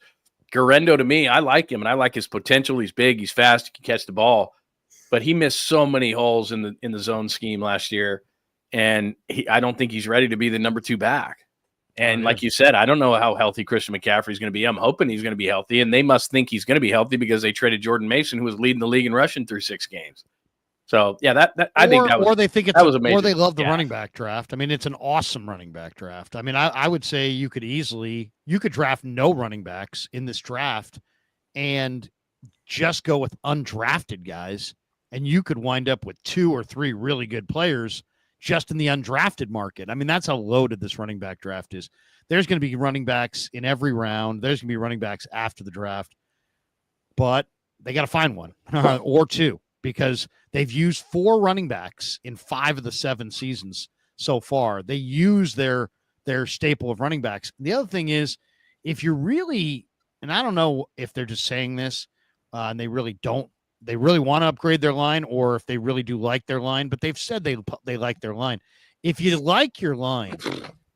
Guarendo, to me, I like him and I like his potential. He's big, he's fast, he can catch the ball, but he missed so many holes in the zone scheme last year, and I don't think he's ready to be the number 2 back. And like you said, I don't know how healthy Christian McCaffrey is going to be. I'm hoping he's going to be healthy, and they must think he's going to be healthy because they traded Jordan Mason, who was leading the league in rushing through 6 games. So I think that was, or they think that was amazing. Or they love the running back draft. I mean, it's an awesome running back draft. I mean, I would say you could draft no running backs in this draft and just go with undrafted guys, and you could wind up with 2 or 3 really good players just in the undrafted market. I mean, that's how loaded this running back draft is. There's going to be running backs in every round. There's going to be running backs after the draft, but they got to find one or 2. Because they've used 4 running backs in 5 of the 7 seasons so far. They use their staple of running backs. The other thing is, if you're really, and I don't know if they're just saying this and they really want to upgrade their line, or if they really do like their line, but they've said they like their line. If you like your line,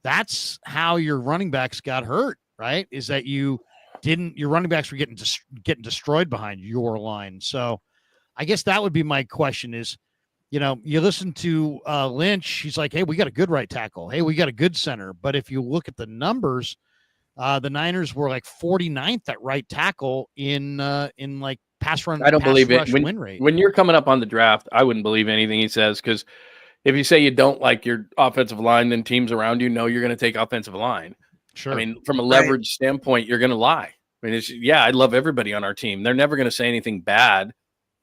that's how your running backs got hurt, right? Is that your running backs were getting destroyed behind your line. So I guess that would be my question is, you listen to Lynch, he's like, hey, we got a good right tackle. Hey, we got a good center. But if you look at the numbers, the Niners were like 49th at right tackle in like pass run. I don't believe it. Win rate. When you're coming up on the draft, I wouldn't believe anything he says, because if you say you don't like your offensive line, then teams around you know you're going to take offensive line. Sure. I mean, from a leverage standpoint, you're going to lie. I mean, I love everybody on our team. They're never going to say anything bad.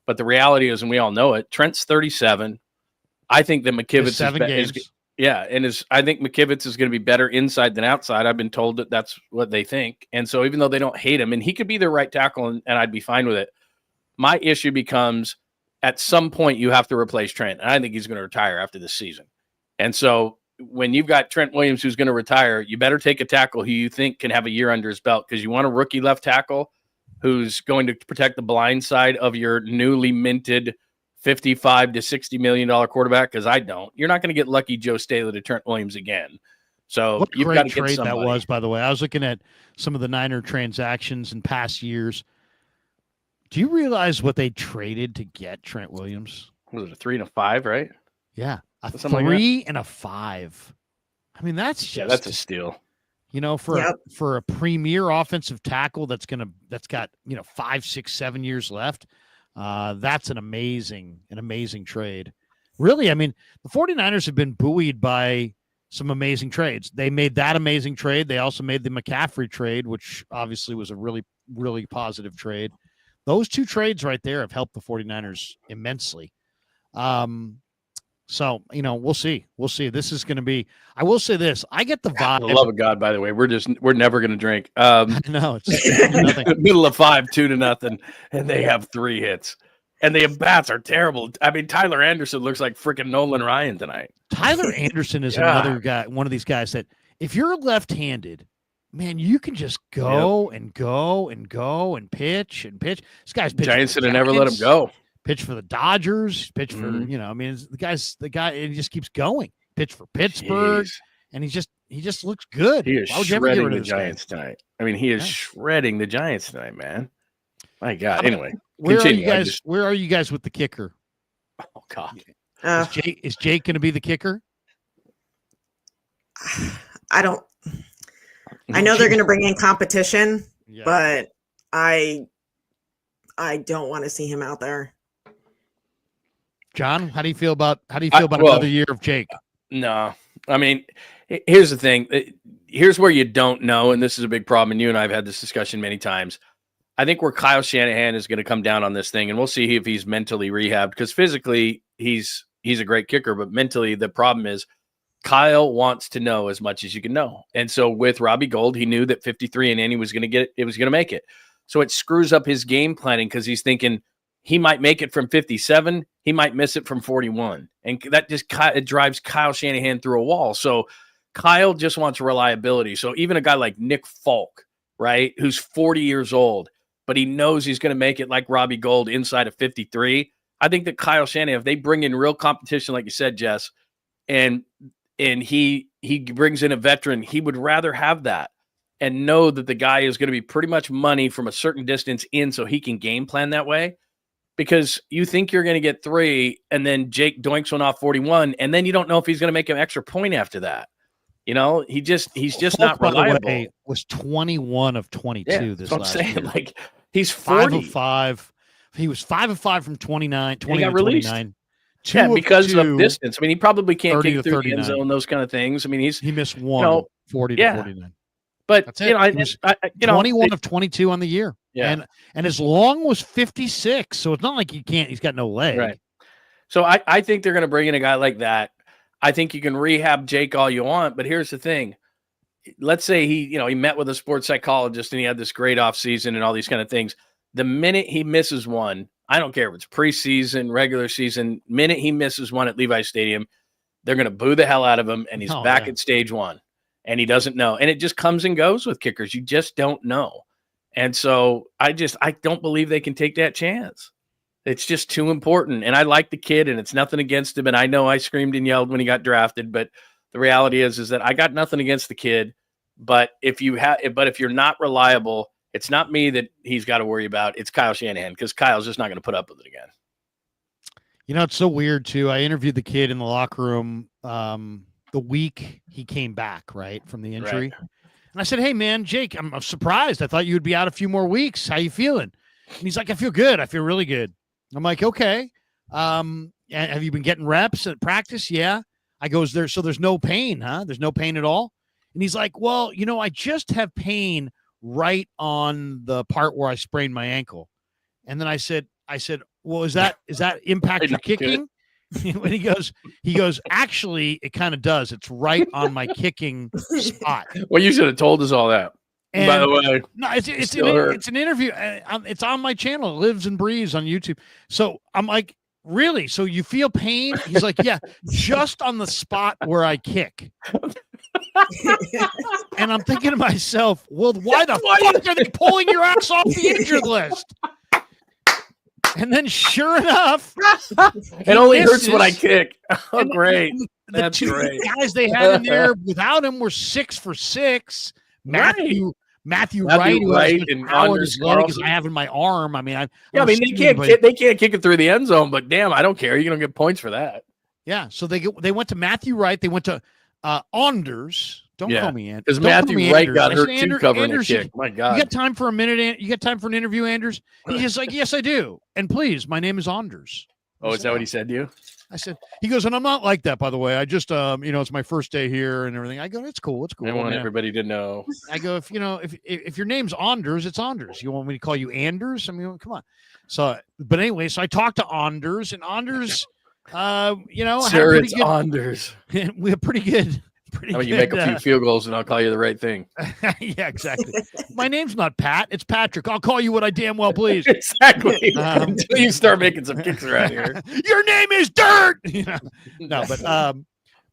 But the reality is, and we all know it, Trent's 37. I think that McKivitz Yeah, and I think McKivitz is going to be better inside than outside. I've been told that that's what they think. And so even though they don't hate him, and he could be their right tackle, and I'd be fine with it, my issue becomes at some point you have to replace Trent. And I think he's going to retire after this season. And so when you've got Trent Williams who's going to retire, you better take a tackle who you think can have a year under his belt, because you want a rookie left tackle who's going to protect the blind side of your newly minted $55 to $60 million quarterback, because I don't. You're not going to get lucky Joe Staley to Trent Williams again. So what you've great got to trade get somebody. that was, by the way. I was looking at some of the Niner transactions in past years. Do you realize what they traded to get Trent Williams? Was it a 3 and a 5, right? Yeah, a Something 3 like and a 5. I mean, that's that's a steal. For a premier offensive tackle that's got 5, 6, 7 years left. That's an amazing trade. Really, I mean, the 49ers have been buoyed by some amazing trades. They made that amazing trade. They also made the McCaffrey trade, which obviously was a really, really positive trade. Those two trades right there have helped the 49ers immensely. So, we'll see. This is going to be, I will say this. I get the vibe. For the love of God, by the way, we're never going to drink. No, it's nothing. Middle of 5, 2-0, and they have 3 hits. And the bats are terrible. I mean, Tyler Anderson looks like freaking Nolan Ryan tonight. Tyler Anderson is another guy, one of these guys that if you're left-handed, man, you can just go and go and go and pitch and pitch. This guy's pitching. Giants should have never let him go. Pitch for the Dodgers, pitch for, I mean, the guy, he just keeps going. Pitch for Pittsburgh, and he just looks good. He is shredding the Giants tonight. I mean, he is shredding the Giants tonight, man. My God. Anyway, where are you guys with the kicker? Oh God. Is Jake going to be the kicker? I know they're going to bring in competition, but I don't want to see him out there. John, how do you feel about another year of Jake? No, I mean, here's the thing. Here's where you don't know, and this is a big problem. And you and I have had this discussion many times. I think where Kyle Shanahan is going to come down on this thing, and we'll see if he's mentally rehabbed, because physically he's a great kicker, but mentally the problem is Kyle wants to know as much as you can know. And so with Robbie Gould, he knew that 53 and in he was going to make it. So it screws up his game planning, because he's thinking he might make it from 57. He might miss it from 41. And that just it drives Kyle Shanahan through a wall. So Kyle just wants reliability. So even a guy like Nick Folk, right, who's 40 years old, but he knows he's going to make it like Robbie Gould inside of 53. I think that Kyle Shanahan, if they bring in real competition, like you said, Jess, and he brings in a veteran, he would rather have that and know that the guy is going to be pretty much money from a certain distance in, so he can game plan that way. Because you think you're going to get 3, and then Jake doinks one off 41, and then you don't know if he's going to make an extra point after that. He's just not reliable. By the way, was 21 of 22 this last year. Like, he's 40. 5 of 5. He was 5 of 5 from 29. 20 got of released. 29. Because of distance. I mean, he probably can't kick through 39. the end zone, those kind of things. I mean, he missed one, 40 to 49. But that's it. 21 of 22 on the year. Yeah. And his long was 56. So it's not like he's got no leg. Right. So I think they're going to bring in a guy like that. I think you can rehab Jake all you want, but here's the thing. Let's say he met with a sports psychologist and he had this great offseason and all these kind of things. The minute he misses one, I don't care if it's preseason, regular season, minute he misses one at Levi Stadium, they're going to boo the hell out of him, and he's back at stage 1, and he doesn't know. And it just comes and goes with kickers. You just don't know. And so I don't believe they can take that chance. It's just too important. And I like the kid, and it's nothing against him. And I know I screamed and yelled when he got drafted, but the reality is that I got nothing against the kid. But if you're not reliable, it's not me that he's got to worry about. It's Kyle Shanahan, because Kyle's just not going to put up with it again. It's so weird too. I interviewed the kid in the locker room the week he came back, right, from the injury. Right. And I said, "Hey man, Jake, I'm surprised. I thought you would be out a few more weeks. How you feeling?" And he's like, "I feel good. I feel really good." I'm like, "Okay. Have you been getting reps at practice?" "Yeah." I goes, there's no pain, huh? There's no pain at all? And he's like, "Well, I just have pain right on the part where I sprained my ankle." And then I said, "Well, is that impact your kicking?" when he goes, actually, it kind of does. It's right on my kicking spot. Well, you should have told us all that. And by the way, no, it's an interview. It's on my channel. It lives and breathes on YouTube. So I'm like, really? So you feel pain? He's like, yeah, just on the spot where I kick. And I'm thinking to myself, well, why the fuck are they pulling your ass off the injured list? And then sure enough, it only hurts when I kick. Oh, great. That's great. Guys they had in there without him were 6 for 6. Matthew Wright, who has and power in his leg as I have in my arm. I mean, they can't kick it through the end zone, but damn, I don't care. You're gonna get points for that. Yeah. So they went to Matthew Wright. They went to Anders. Don't call me Anders. Because Matthew Wright got hurt too covering a kick. My God. You got time for a minute? You got time for an interview, Anders? He's just like, yes, I do. And please, my name is Anders. Oh, is that what he said to you? I said, he goes, and I'm not like that, by the way. I just, it's my first day here and everything. I go, it's cool. It's cool. I want everybody to know. I go, if your name's Anders, it's Anders. You want me to call you Anders? I mean, come on. So, but anyway, so I talked to Anders, and Anders, sir, it's Anders. We have pretty good. How about you make a few field goals and I'll call you the right thing? Yeah, exactly. My name's not Pat. It's Patrick. I'll call you what I damn well please. Exactly. Until you start making some kicks around here. Your name is Dirt. No,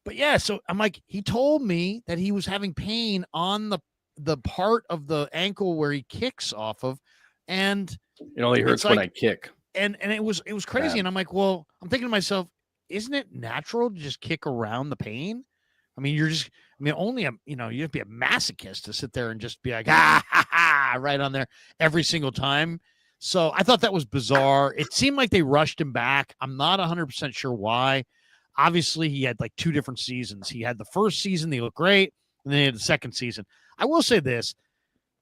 but yeah. So I'm like, he told me that he was having pain on the part of the ankle where he kicks off of, and it only hurts when I kick. And it was crazy. And I'm like, well, I'm thinking to myself, isn't it natural to just kick around the pain? I mean, you have to be a masochist to sit there and just be like, right on there every single time. So I thought that was bizarre. It seemed like they rushed him back. I'm not 100% sure why. Obviously, he had like 2 different seasons. He had the first season, he looked great, and then he had the second season. I will say this.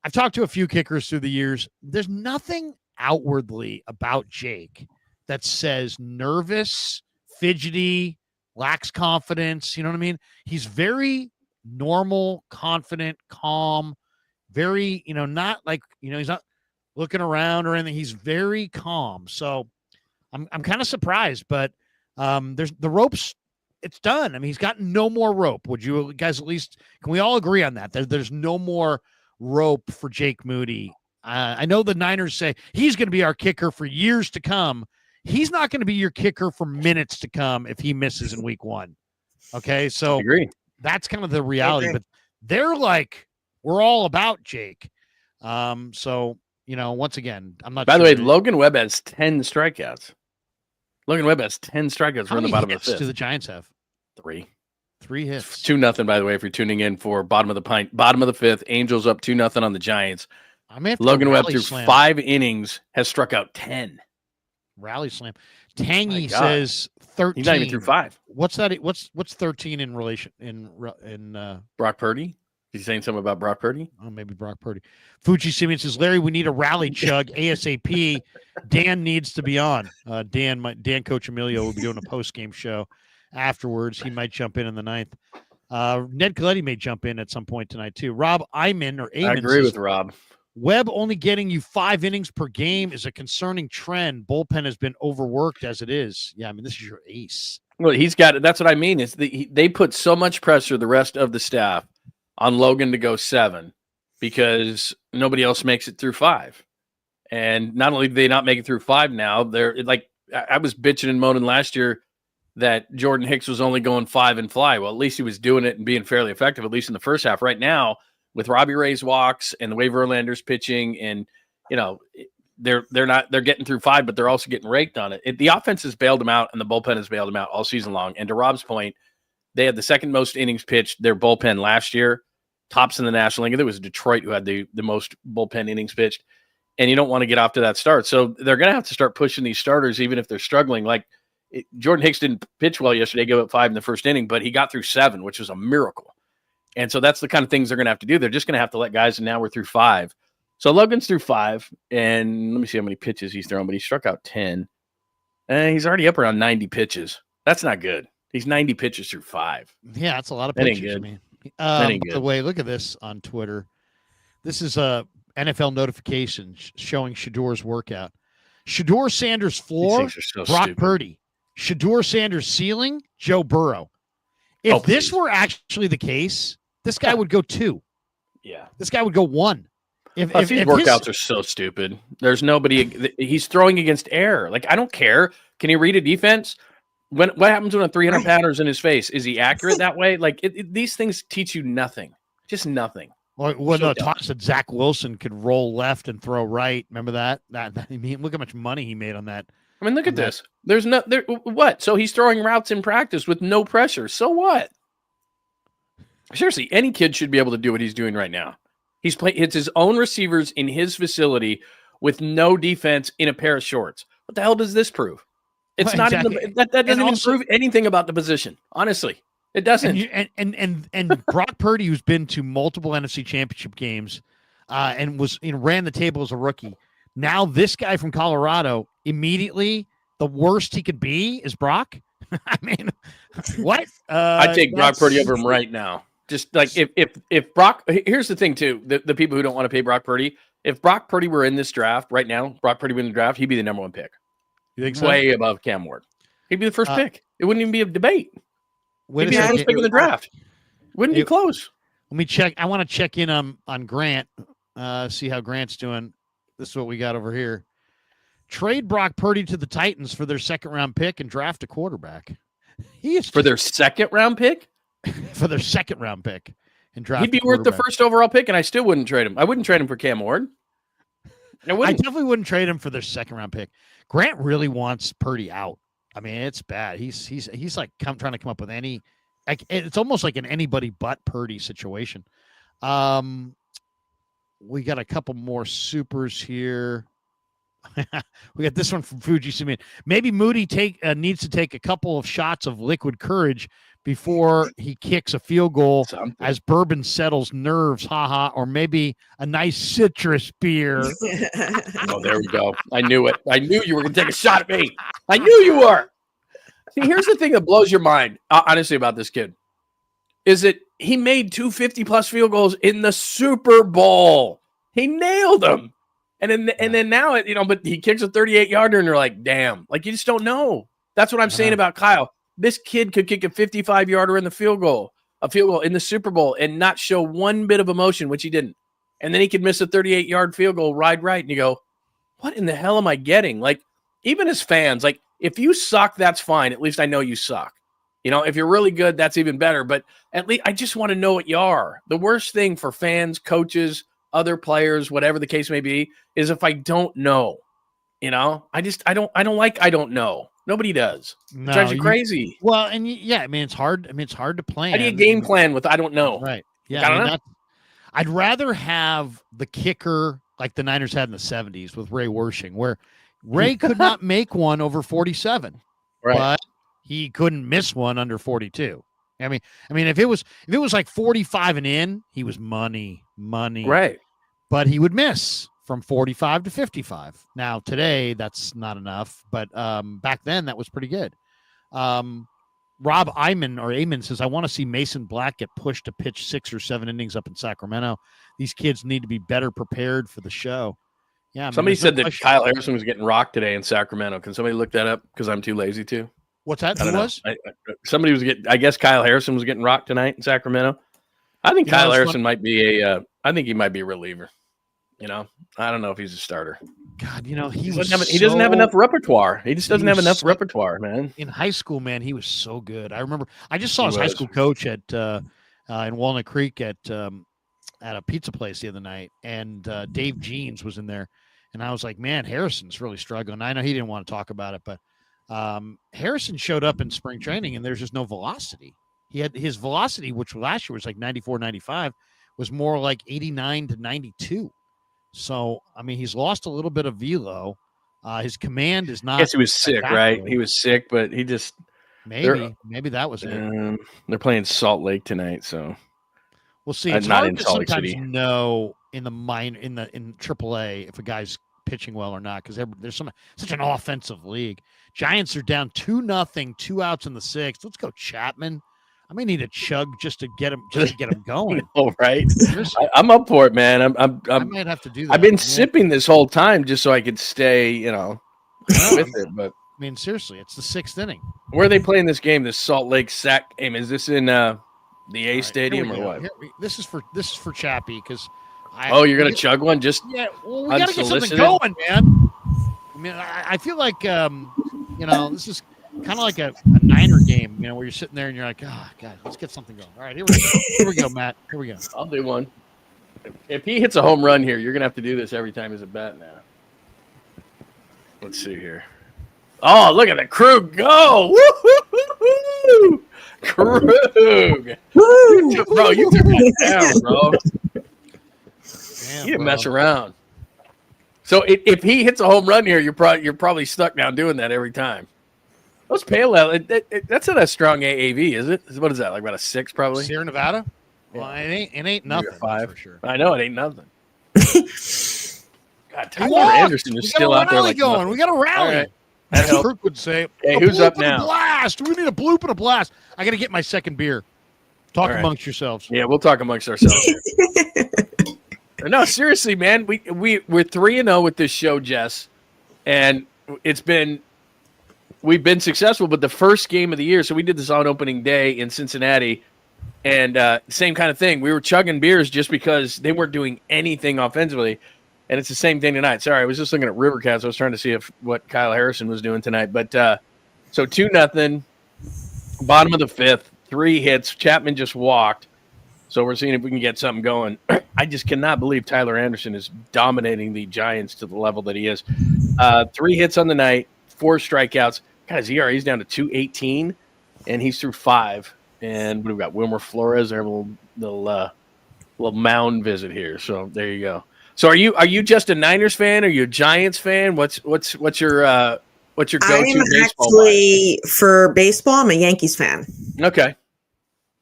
I've talked to a few kickers through the years. There's nothing outwardly about Jake that says nervous, fidgety, lacks confidence. You know what I mean? He's very normal, confident, calm, very, not like, he's not looking around or anything. He's very calm. So I'm kind of surprised, but there's the ropes. It's done. I mean, he's got no more rope. Would you guys at least, can we all agree on that? There's no more rope for Jake Moody. I know the Niners say he's going to be our kicker for years to come. He's not going to be your kicker for minutes to come if he misses in week 1. Okay, so I agree. That's kind of the reality. But they're like, we're all about Jake. So, once again, I'm not. By the way, Logan Webb has 10 strikeouts. Logan Webb has 10 strikeouts. We're in the bottom of the 5th. Do the Giants have 3? 3 hits. 2-0. By the way, if you're tuning in for bottom of the 5th, Angels up 2-0 on the Giants. Logan Webb through 5 innings has struck out 10. Rally slam. Tangy says 13. He's not even through 5. What's that? What's 13 in relation in Brock Purdy? Is he saying something about Brock Purdy? Oh, maybe Brock Purdy. Fuji Simeon says, Larry, we need a rally chug ASAP. Dan needs to be on. Dan Coach Emilio will be doing a post-game show afterwards. He might jump in the 9th. Ned Coletti may jump in at some point tonight too. Rob Ayman I agree with Rob. Webb only getting you 5 innings per game is a concerning trend. Bullpen has been overworked as it is. Yeah, I mean, this is your ace. Well, he's got it. That's what I mean. Is they put so much pressure, the rest of the staff, on Logan to go 7 because nobody else makes it through 5. And not only do they not make it through 5 now, they're like, I was bitching and moaning last year that Jordan Hicks was only going 5 and fly. Well, at least he was doing it and being fairly effective, at least in the first half. Right now, with Robbie Ray's walks and the way Verlander's pitching, and they're getting through 5, but they're also getting raked on it. The offense has bailed them out, and the bullpen has bailed them out all season long. And to Rob's point, they had the second most innings pitched their bullpen last year, tops in the National League. There was Detroit who had the most bullpen innings pitched, and you don't want to get off to that start. So they're going to have to start pushing these starters, even if they're struggling. Like Jordan Hicks didn't pitch well yesterday, gave up 5 in the first inning, but he got through 7, which was a miracle. And so that's the kind of things they're going to have to do. They're just going to have to let guys, and now we're through 5. So Logan's through 5, and let me see how many pitches he's thrown, but he struck out 10. And he's already up around 90 pitches. That's not good. He's 90 pitches through 5. Yeah, that's a lot of pitches. That ain't good. I mean, that ain't by good. the way, look at this on Twitter. This is a NFL notification showing Shador's workout. Shador Sanders floor, So Brock stupid. Purdy. Shedeur Sanders ceiling, Joe Burrow. If this were actually the case, this guy would go 2. Yeah. This guy would go 1. If these workouts are so stupid. There's nobody. He's throwing against air. Like, I don't care. Can he read a defense? What happens when a 300 pounder in his face? Is he accurate that way? Like, these things teach you nothing. Just nothing. Well, Todd said Zach Wilson could roll left and throw right. Remember that? I mean, look how much money he made on that. I mean, look at this. There's what? So he's throwing routes in practice with no pressure. So what? Seriously, any kid should be able to do what he's doing right now. It's his own receivers in his facility with no defense in a pair of shorts. What the hell does this prove? It's not exactly. That doesn't even prove anything about the position. Honestly, it doesn't. And Brock Purdy, who's been to multiple NFC Championship games, and ran the table as a rookie. Now this guy from Colorado, immediately the worst he could be is Brock. I mean, what? I take Brock Purdy over him right now. Just like if Brock, here's the thing too, the people who don't want to pay Brock Purdy, if Brock Purdy were in this draft right now, Brock Purdy win the draft, he'd be the number 1 pick. You think so? Way above Cam Ward. He'd be the first pick. It wouldn't even be a debate. He'd be the first pick in the draft. Wouldn't be close. Let me check. I want to check in on Grant, see how Grant's doing. This is what we got over here. Trade Brock Purdy to the Titans for their 2nd-round pick and draft a quarterback. He is for their 2nd-round pick? For their 2nd-round pick and draft. He'd be worth the 1st overall pick, and I still wouldn't trade him. I wouldn't trade him for Cam Ward. I definitely wouldn't trade him for their 2nd-round pick. Grant really wants Purdy out. I mean, it's bad. He's like trying to come up with any. Like, it's almost like an anybody but Purdy situation. We got a couple more supers here. We got this one from Fuji Simeon. Maybe Moody needs to take a couple of shots of liquid courage before he kicks a field goal as bourbon settles nerves, haha, or maybe a nice citrus beer. Oh, there we go. I knew it. I knew you were going to take a shot at me. I knew you were. See, here's the thing that blows your mind, honestly, about this kid, is that he made 250-plus field goals in the Super Bowl. He nailed them. And then now, but he kicks a 38-yarder, and you're like, damn. Like, you just don't know. That's what I'm saying about Kyle. This kid could kick a 55-yarder in a field goal in the Super Bowl and not show one bit of emotion, which he didn't. And then he could miss a 38-yard field goal right, and you go, what in the hell am I getting? Like, even as fans, like, if you suck, that's fine. At least I know you suck. If you're really good, that's even better. But at least I just want to know what you are. The worst thing for fans, coaches, other players, whatever the case may be, is if I don't know. I don't know. Nobody does. It drives you crazy. Well, and I mean, it's hard. I mean, it's hard to plan. How do you game plan with I don't know? Right. Yeah. I'd rather have the kicker like the Niners had in the 70s with Ray Wersching, where Ray could not make one over 47, but he couldn't miss one under 42. I mean, if it was like 45 and in, he was money. Right. But he would miss from 45 to 55. Now today that's not enough, but back then that was pretty good. Rob Ayman says, I want to see Mason Black get pushed to pitch 6 or 7 innings up in Sacramento. These kids need to be better prepared for the show. Yeah. Somebody said that Kyle Harrison was getting rocked today in Sacramento. Can somebody look that up? Because I'm too lazy to. What's that? Who was? Somebody was I guess Kyle Harrison was getting rocked tonight in Sacramento. I think Kyle Harrison might be I think he might be a reliever. I don't know if he's a starter. God, he doesn't have enough repertoire. He just doesn't have enough repertoire, man. In high school, man, he was so good. I remember I just saw his high school coach at in Walnut Creek at a pizza place the other night, and Dave Jeans was in there, and I was like, man, Harrison's really struggling. I know he didn't want to talk about it, but Harrison showed up in spring training, and there's just no velocity. He had his velocity, which last year was like 94, 95, was more like 89 to 92. So, I mean, he's lost a little bit of velo. His command is not. I guess he was sick, right? He was sick, but he just maybe that was it. They're playing Salt Lake tonight, so we'll see. It's not hard to sometimes know in the in AAA if a guy's pitching well or not, because there's such an offensive league. Giants are down 2-0, 2 outs in the 6th. Let's go, Chapman. I may need a chug just to get him going. All right, I'm up for it, man. I might have to do that. I've been sipping this whole time just so I could stay, with it. But I mean, seriously, it's the 6th inning. Where are they playing this game? This Salt Lake Sac game? Is this in the A Stadium or what? This is for Chappie because. You're gonna chug one? Just well, we gotta get something going, man. I mean, I feel like this is kind of like a Niner game, where you're sitting there and you're like, oh God, let's get something going. All right, here we go. Here we go, Matt. Here we go. I'll do one. If he hits a home run here, you're gonna have to do this every time he's a bet now. Let's see here. Oh, look at the Krug go! Woo-hoo-hoo-hoo! Krug! Bro, you took that down, bro. Damn, you didn't mess around. So if he hits a home run here, you're probably stuck now doing that every time. Those pale that's not a strong AAV, is it? What is that? Like about a 6, probably. Sierra Nevada. Yeah. Well, it ain't nothing. 5 for sure. I know it ain't nothing. God, Tyler Anderson is still out there. Like going. We got a rally. Right. As Kirk would say. Hey, who's up now? Blast. We need a bloop and a blast. I got to get my second beer. Talk amongst yourselves. Yeah, we'll talk amongst ourselves. No, seriously, man. We're 3-0 with this show, Jess, and we've been successful. But the first game of the year, so we did this on opening day in Cincinnati, and same kind of thing. We were chugging beers just because they weren't doing anything offensively, and it's the same thing tonight. Sorry, I was just looking at Rivercats. I was trying to see what Kyle Harrison was doing tonight. But so 2-0, bottom of the 5th, 3 hits. Chapman just walked. So we're seeing if we can get something going. I just cannot believe Tyler Anderson is dominating the Giants to the level that he is. 3 hits on the night, 4 strikeouts. God, his ERA is down to 2.18, and he's through 5. And we've got Wilmer Flores, our little mound visit here. So there you go. So are you just a Niners fan? Are you a Giants fan? What's your go-to baseball? Actually, for baseball, I'm a Yankees fan. Okay,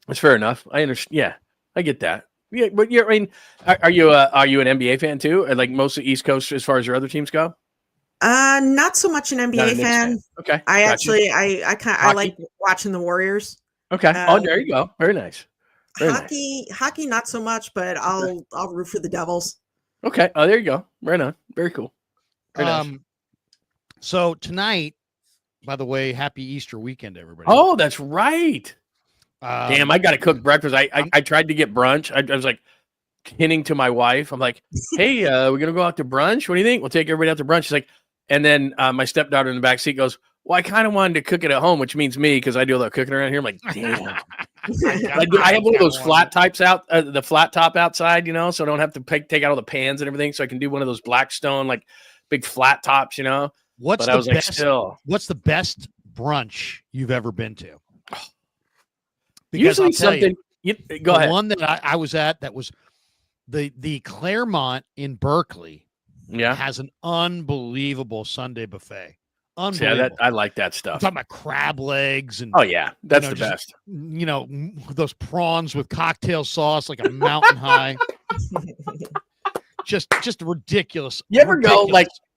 that's fair enough. I understand. Yeah. I get that. Yeah, but are you an NBA fan too? Or like most of the East Coast as far as your other teams go? Not so much an NBA fan. Okay. I like watching the Warriors. Okay. There you go. Very nice. Hockey, not so much, but I'll root for the Devils. Okay. Oh, there you go. Right on. Very cool. Very nice. So tonight, by the way, happy Easter weekend, everybody. Oh, that's right. Damn, I got to cook breakfast. I tried to get brunch. I was like hinting to my wife. I'm like, hey, we're going to go out to brunch. What do you think? We'll take everybody out to brunch. She's like, and then my stepdaughter in the back seat goes, well, I kind of wanted to cook it at home, which means me because I do a lot of cooking around here. I'm like, damn. I have one of those flat types out, the flat top outside, so I don't have to take out all the pans and everything. So I can do one of those Blackstone, like big flat tops, What's the best brunch you've ever been to? Because usually something. Go ahead. One that I was at that was the Claremont in Berkeley. Yeah, has an unbelievable Sunday buffet. Unbelievable. Yeah, I like that stuff. I'm talking about crab legs and that's the best. Those prawns with cocktail sauce like a mountain high. just ridiculous. You ever go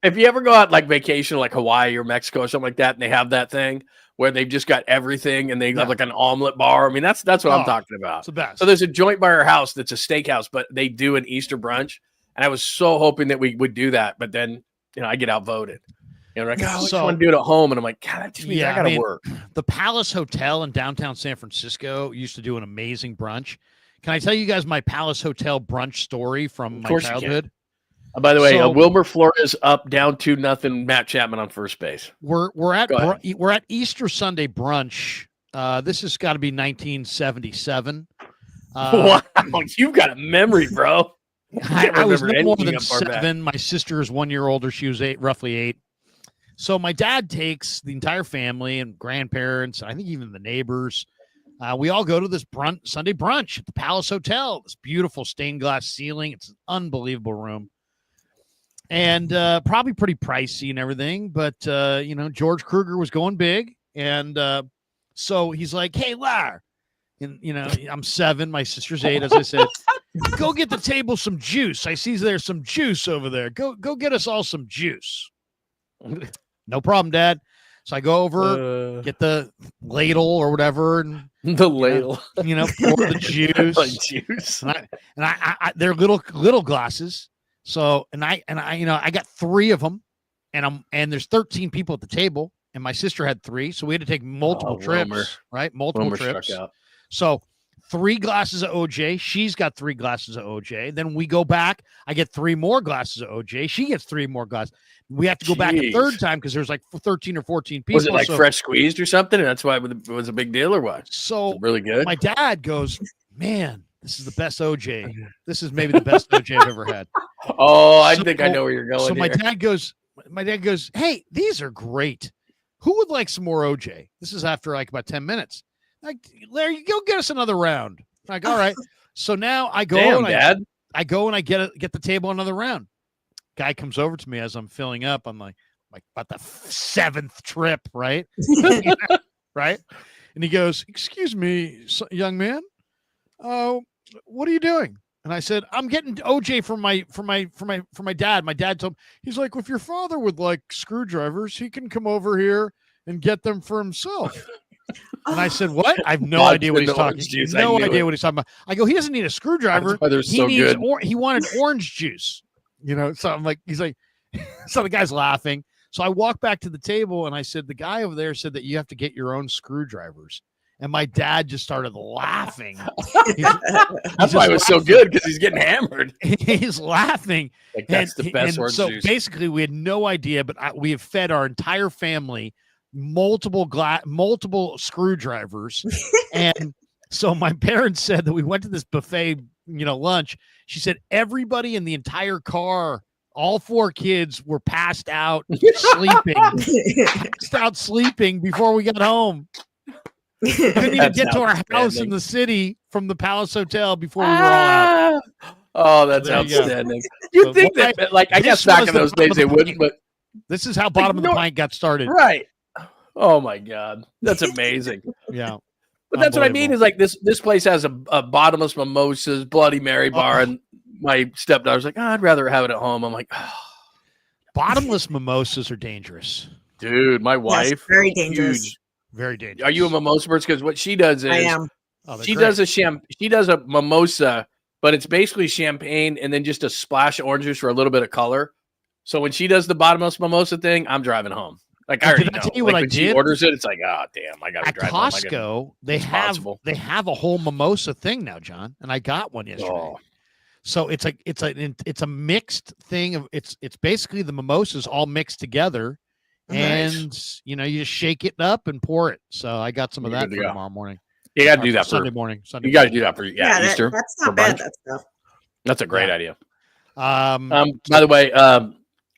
if you ever go out like vacation like Hawaii or Mexico or something like that, and they have that thing where they've just got everything and they have like an omelet bar. I mean, that's what I'm talking about. It's the best. So there's a joint by our house that's a steakhouse, but they do an Easter brunch. And I was so hoping that we would do that. But then, I get outvoted. Like, I just want to do it at home. And I'm like, God, that just means I got to work. The Palace Hotel in downtown San Francisco used to do an amazing brunch. Can I tell you guys my Palace Hotel brunch story from my childhood? By the way, Wilmer Flores up, down 2-0. Matt Chapman on first base. We're at Easter Sunday brunch. This has got to be 1977. Wow, you've got a memory, bro. I was no more than 7. My sister is 1 year older. She was roughly 8. So my dad takes the entire family and grandparents, I think even the neighbors. We all go to this Sunday brunch at the Palace Hotel. This beautiful stained glass ceiling. It's an unbelievable room. And probably pretty pricey and everything. But, George Kruger was going big. And so he's like, hey, Lar. And, I'm 7. My sister's 8, as I said. Go get the table some juice. I see there's some juice over there. Go get us all some juice. No problem, Dad. So I go over, get the ladle or whatever, and the ladle, pour the juice. And I they're little glasses. So I got 3 of them, and there's 13 people at the table. and my sister had 3, so we had to take multiple trips, Wilmer. right? Multiple Wilmer trips. struck out. So 3 glasses of OJ. She's got 3 glasses of OJ. Then we go back. I get 3 more glasses of OJ. She gets 3 more glasses. We have to go back a third time because there's like 13 or 14 people. Was it like fresh squeezed or something? And that's why it was a big deal or what? So really good. My dad goes, man, this is the best OJ. This is maybe the best OJ I've ever had. Oh, I think I know where you're going. So here. my dad goes, hey, these are great. Who would like some more OJ? This is after like about 10 minutes. Like, Larry, go get us another round. I'm like, all right. So now I go I go and I get the table another round. Guy comes over to me as I'm filling up. I'm like about the 7th trip, right? Right? And he goes, excuse me, young man. What are you doing? And I said, I'm getting OJ for my dad. My dad told me, he's like, if your father would like screwdrivers, he can come over here and get them for himself. And I said, what? I have no idea what he's talking about. No idea what he's talking about. I go, he doesn't need a screwdriver. He needs he wanted orange juice. You know, so I'm like, he's like, so the guy's laughing. So I walk back to the table and I said, the guy over there said that you have to get your own screwdrivers. And my dad just started laughing. That's why it was so good, because he's getting hammered. He's laughing. Like that's the best orange juice. So basically, we had no idea, but we have fed our entire family multiple screwdrivers. And so my parents said that we went to this buffet, lunch. She said everybody in the entire car, all 4 kids, were passed out sleeping before we got home. We couldn't even get to our house in the city from the Palace Hotel before we were all out. Oh, that's outstanding. You'd think that, like, I guess back in those days they wouldn't, but this is how Bottom of the Pint got started. Right. Oh my God. That's amazing. Yeah. But that's what I mean is like this place has a bottomless mimosas, Bloody Mary bar, and my stepdaughter's like, I'd rather have it at home. I'm like, bottomless mimosas are dangerous. Dude, my wife. Very dangerous. Huge. Very dangerous. Are you a mimosa person? Because what she does is I am. She does a mimosa, but it's basically champagne and then just a splash of orange juice for a little bit of color. So when she does the bottomless mimosa thing, I'm driving home. Like I already know. Tell you what I did? She orders it. It's like, oh damn, I gotta drive home. At Costco, they have a whole mimosa thing now, John, and I got one yesterday. Oh. So it's a mixed thing of it's basically the mimosas all mixed together. And you just shake it up and pour it. So I got some of that for tomorrow morning. You got to do that for Sunday morning. You got to do that for Easter. That's not bad. That stuff. That's a great idea. By the way,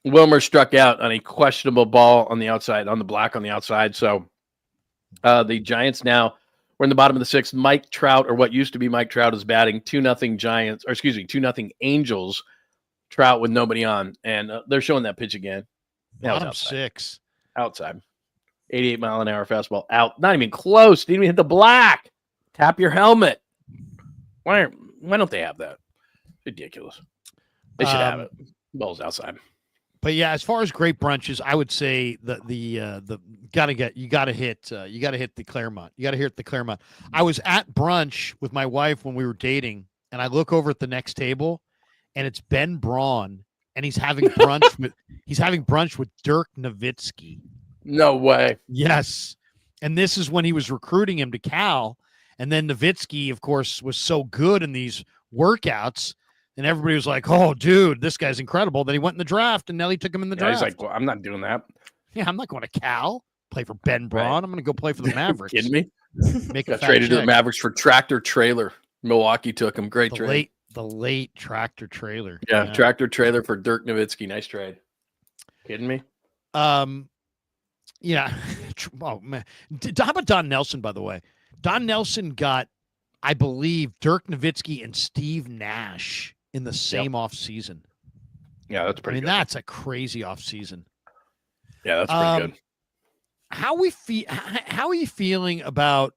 Wilmer struck out on a questionable ball on the outside, on the black on the outside. So the Giants now we're in the bottom of the 6th. Mike Trout, or what used to be Mike Trout, is batting 2-0 Giants, or excuse me, 2-0 Angels. Trout with nobody on, and they're showing that pitch again. Bottom 6. Outside. 88-mile-an-hour fastball. Out. Not even close. Didn't even hit the black. Tap your helmet. Why don't they have that? Ridiculous. They should have it. Ball's outside. But yeah, as far as great brunches, I would say you gotta hit the Claremont. You gotta hit the Claremont. I was at brunch with my wife when we were dating, and I look over at the next table, and it's Ben Braun. And he's having brunch with Dirk Nowitzki. No way. Yes. And this is when he was recruiting him to Cal. And then Nowitzki, of course, was so good in these workouts. And everybody was like, oh, dude, this guy's incredible. Then he went in the draft, and Nelly took him in the draft. He's like, well, I'm not doing that. Yeah, I'm not going to Cal, play for Ben Braun. Right. I'm going to go play for the Mavericks. Kidding me? Got traded to the Mavericks for tractor trailer. Milwaukee took him. Great trade. The late tractor trailer. Yeah, tractor trailer for Dirk Nowitzki. Nice trade. Kidding me? Yeah. Oh man. How about Don Nelson, by the way? Don Nelson got, I believe, Dirk Nowitzki and Steve Nash in the same off season. Yeah, that's pretty good. That's a crazy off season. Yeah, that's pretty good. How are you feeling about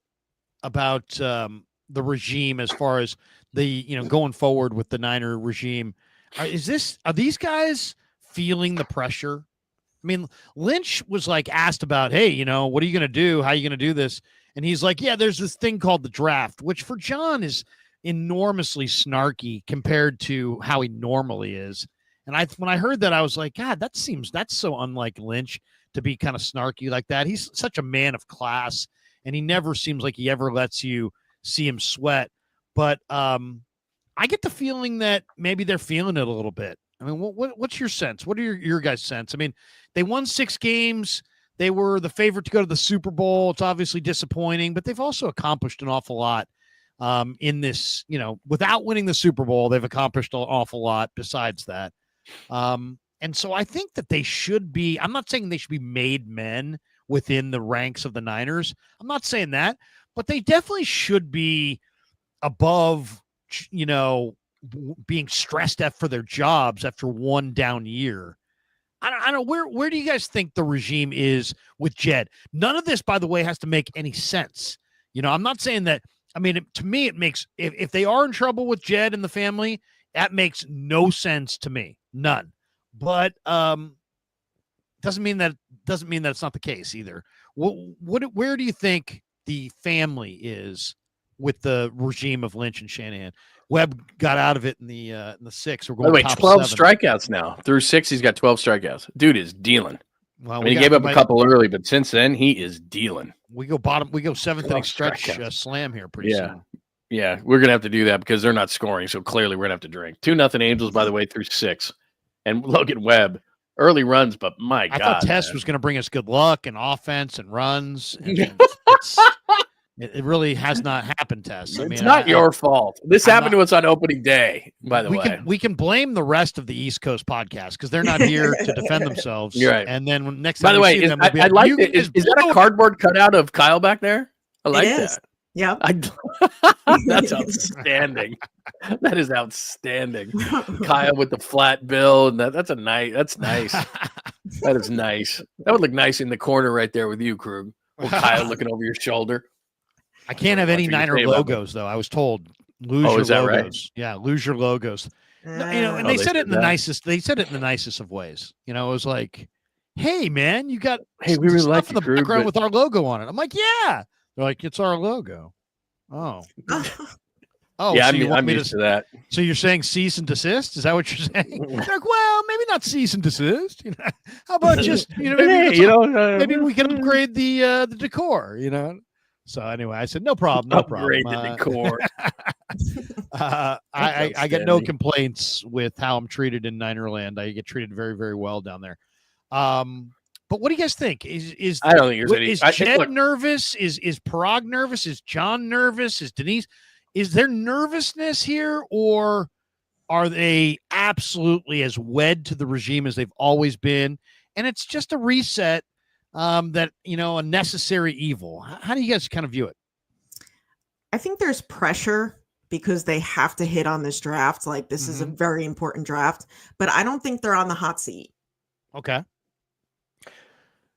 the regime as far as the going forward with the Niner regime? Are these guys feeling the pressure? I mean, Lynch was like asked about, hey, what are you going to do? How are you going to do this? And he's like, yeah, there's this thing called the draft, which for John is enormously snarky compared to how he normally is. And when I heard that, I was like, God, that's so unlike Lynch to be kind of snarky like that. He's such a man of class, and he never seems like he ever lets you see him sweat. But I get the feeling that maybe they're feeling it a little bit. I mean, what's your sense? What are your guys' sense? I mean, they won 6 games. They were the favorite to go to the Super Bowl. It's obviously disappointing, but they've also accomplished an awful lot in this, without winning the Super Bowl. They've accomplished an awful lot besides that. And so I think that they should be, I'm not saying they should be made men within the ranks of the Niners. I'm not saying that, but they definitely should be above, being stressed out for their jobs after one down year. I don't know. Where do you guys think the regime is with Jed? None of this, by the way, has to make any sense. I'm not saying that. I mean, to me, it makes, if they are in trouble with Jed and the family, that makes no sense to me. None. But doesn't mean that it's not the case either. Where do you think the family is with the regime of Lynch and Shanahan? Webb got out of it in the 6. We're going. By the way, 12 strikeouts now. Through 6, he's got 12 strikeouts. Dude is dealing. Well, he gave up a couple early, but since then he is dealing. We go 7th inning stretch slam here pretty soon. Yeah, we're gonna have to do that because they're not scoring. So clearly we're gonna have to drink 2-0 Angels. By the way, through 6, and Logan Webb early runs, but my God, I thought Tess was gonna bring us good luck and offense and runs. And it really has not happened, Tess. I mean, it's not your fault. This happened to us on opening day, by the way. We can blame the rest of the East Coast podcast because they're not here to defend themselves. You're right. And then next time, by the way, is that a cardboard cutout of Kyle back there? I like that. Yeah, that's outstanding. That is outstanding. Kyle with the flat bill, and that's nice. That is nice. That would look nice in the corner right there with you, Krug. Or Kyle looking over your shoulder. I can't have any Niner logos, though. I was told lose your logos. Right? Yeah, lose your logos. And they said it in the nicest. They said it in the nicest of ways. It was like, "Hey, man, you got we really like in the background with our logo on it." I'm like, "Yeah." They're like, "It's our logo." Oh, yeah. So I'm used to that. So you're saying cease and desist? Is that what you're saying? They're like, well, maybe not cease and desist. How about just maybe we can upgrade the decor. So anyway, I said no problem. Upgrade the decor. I get no complaints with how I'm treated in Ninerland. I get treated very, very well down there. But what do you guys think? I don't think is Jed nervous? Is Parag nervous? Is John nervous? Is Denise? Is there nervousness here, or are they absolutely as wed to the regime as they've always been? And it's just a reset, that a necessary evil. How do you guys kind of view it? I think there's pressure because they have to hit on this draft. Like this is a very important draft, but I don't think they're on the hot seat. Okay.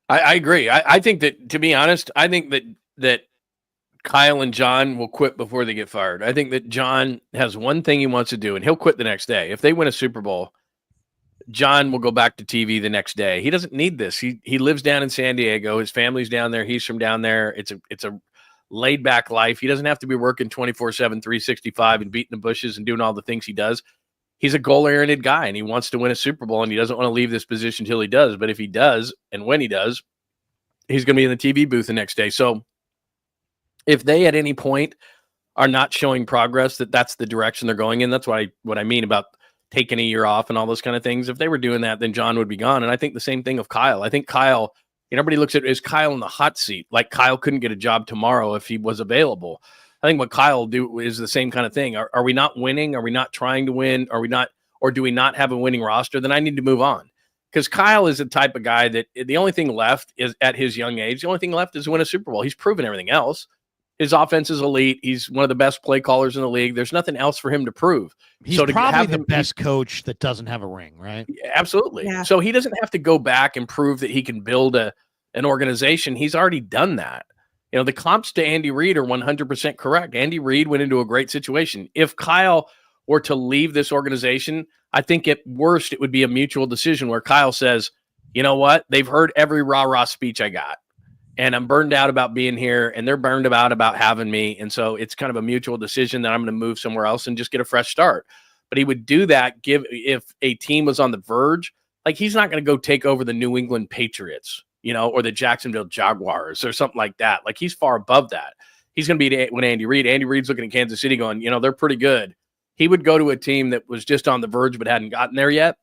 I agree. I think that, to be honest, I think that Kyle and John will quit before they get fired. I think that John has one thing he wants to do, and he'll quit the next day. If they win a Super Bowl, John will go back to TV the next day. He doesn't need this. He lives down in San Diego. His family's down there. He's from down there. It's a laid back life. He doesn't have to be working 24/7, 365 and beating the bushes and doing all the things he does. He's a goal-oriented guy, and he wants to win a Super Bowl, and he doesn't want to leave this position until he does. But if he does, and when he does, he's going to be in the TV booth the next day. So if they at any point are not showing progress, that's the direction they're going in. That's what I mean about taking a year off and all those kind of things. If they were doing that, then John would be gone. And I think the same thing of Kyle. I think Kyle, everybody looks at, is Kyle in the hot seat? Like Kyle couldn't get a job tomorrow if he was available. I think what Kyle will do is the same kind of thing. Are we not winning? Are we not trying to win? Are we not, or do we not have a winning roster? Then I need to move on. Because Kyle is the type of guy that the only thing left is, at his young age, the only thing left is to win a Super Bowl. He's proven everything else. His offense is elite. He's one of the best play callers in the league. There's nothing else for him to prove. He's probably the best coach that doesn't have a ring, right? Absolutely. Yeah. So he doesn't have to go back and prove that he can build an organization. He's already done that. The comps to Andy Reid are 100% correct. Andy Reid went into a great situation. If Kyle were to leave this organization, I think at worst it would be a mutual decision where Kyle says, you know what? They've heard every rah-rah speech I got, and I'm burned out about being here, and they're burned out about having me. And so it's kind of a mutual decision that I'm going to move somewhere else and just get a fresh start. but he would do that if a team was on the verge. Like, he's not going to go take over the New England Patriots, or the Jacksonville Jaguars or something like that. Like, he's far above that. He's going to be when Andy Reid's looking at Kansas City going, they're pretty good. He would go to a team that was just on the verge but hadn't gotten there yet.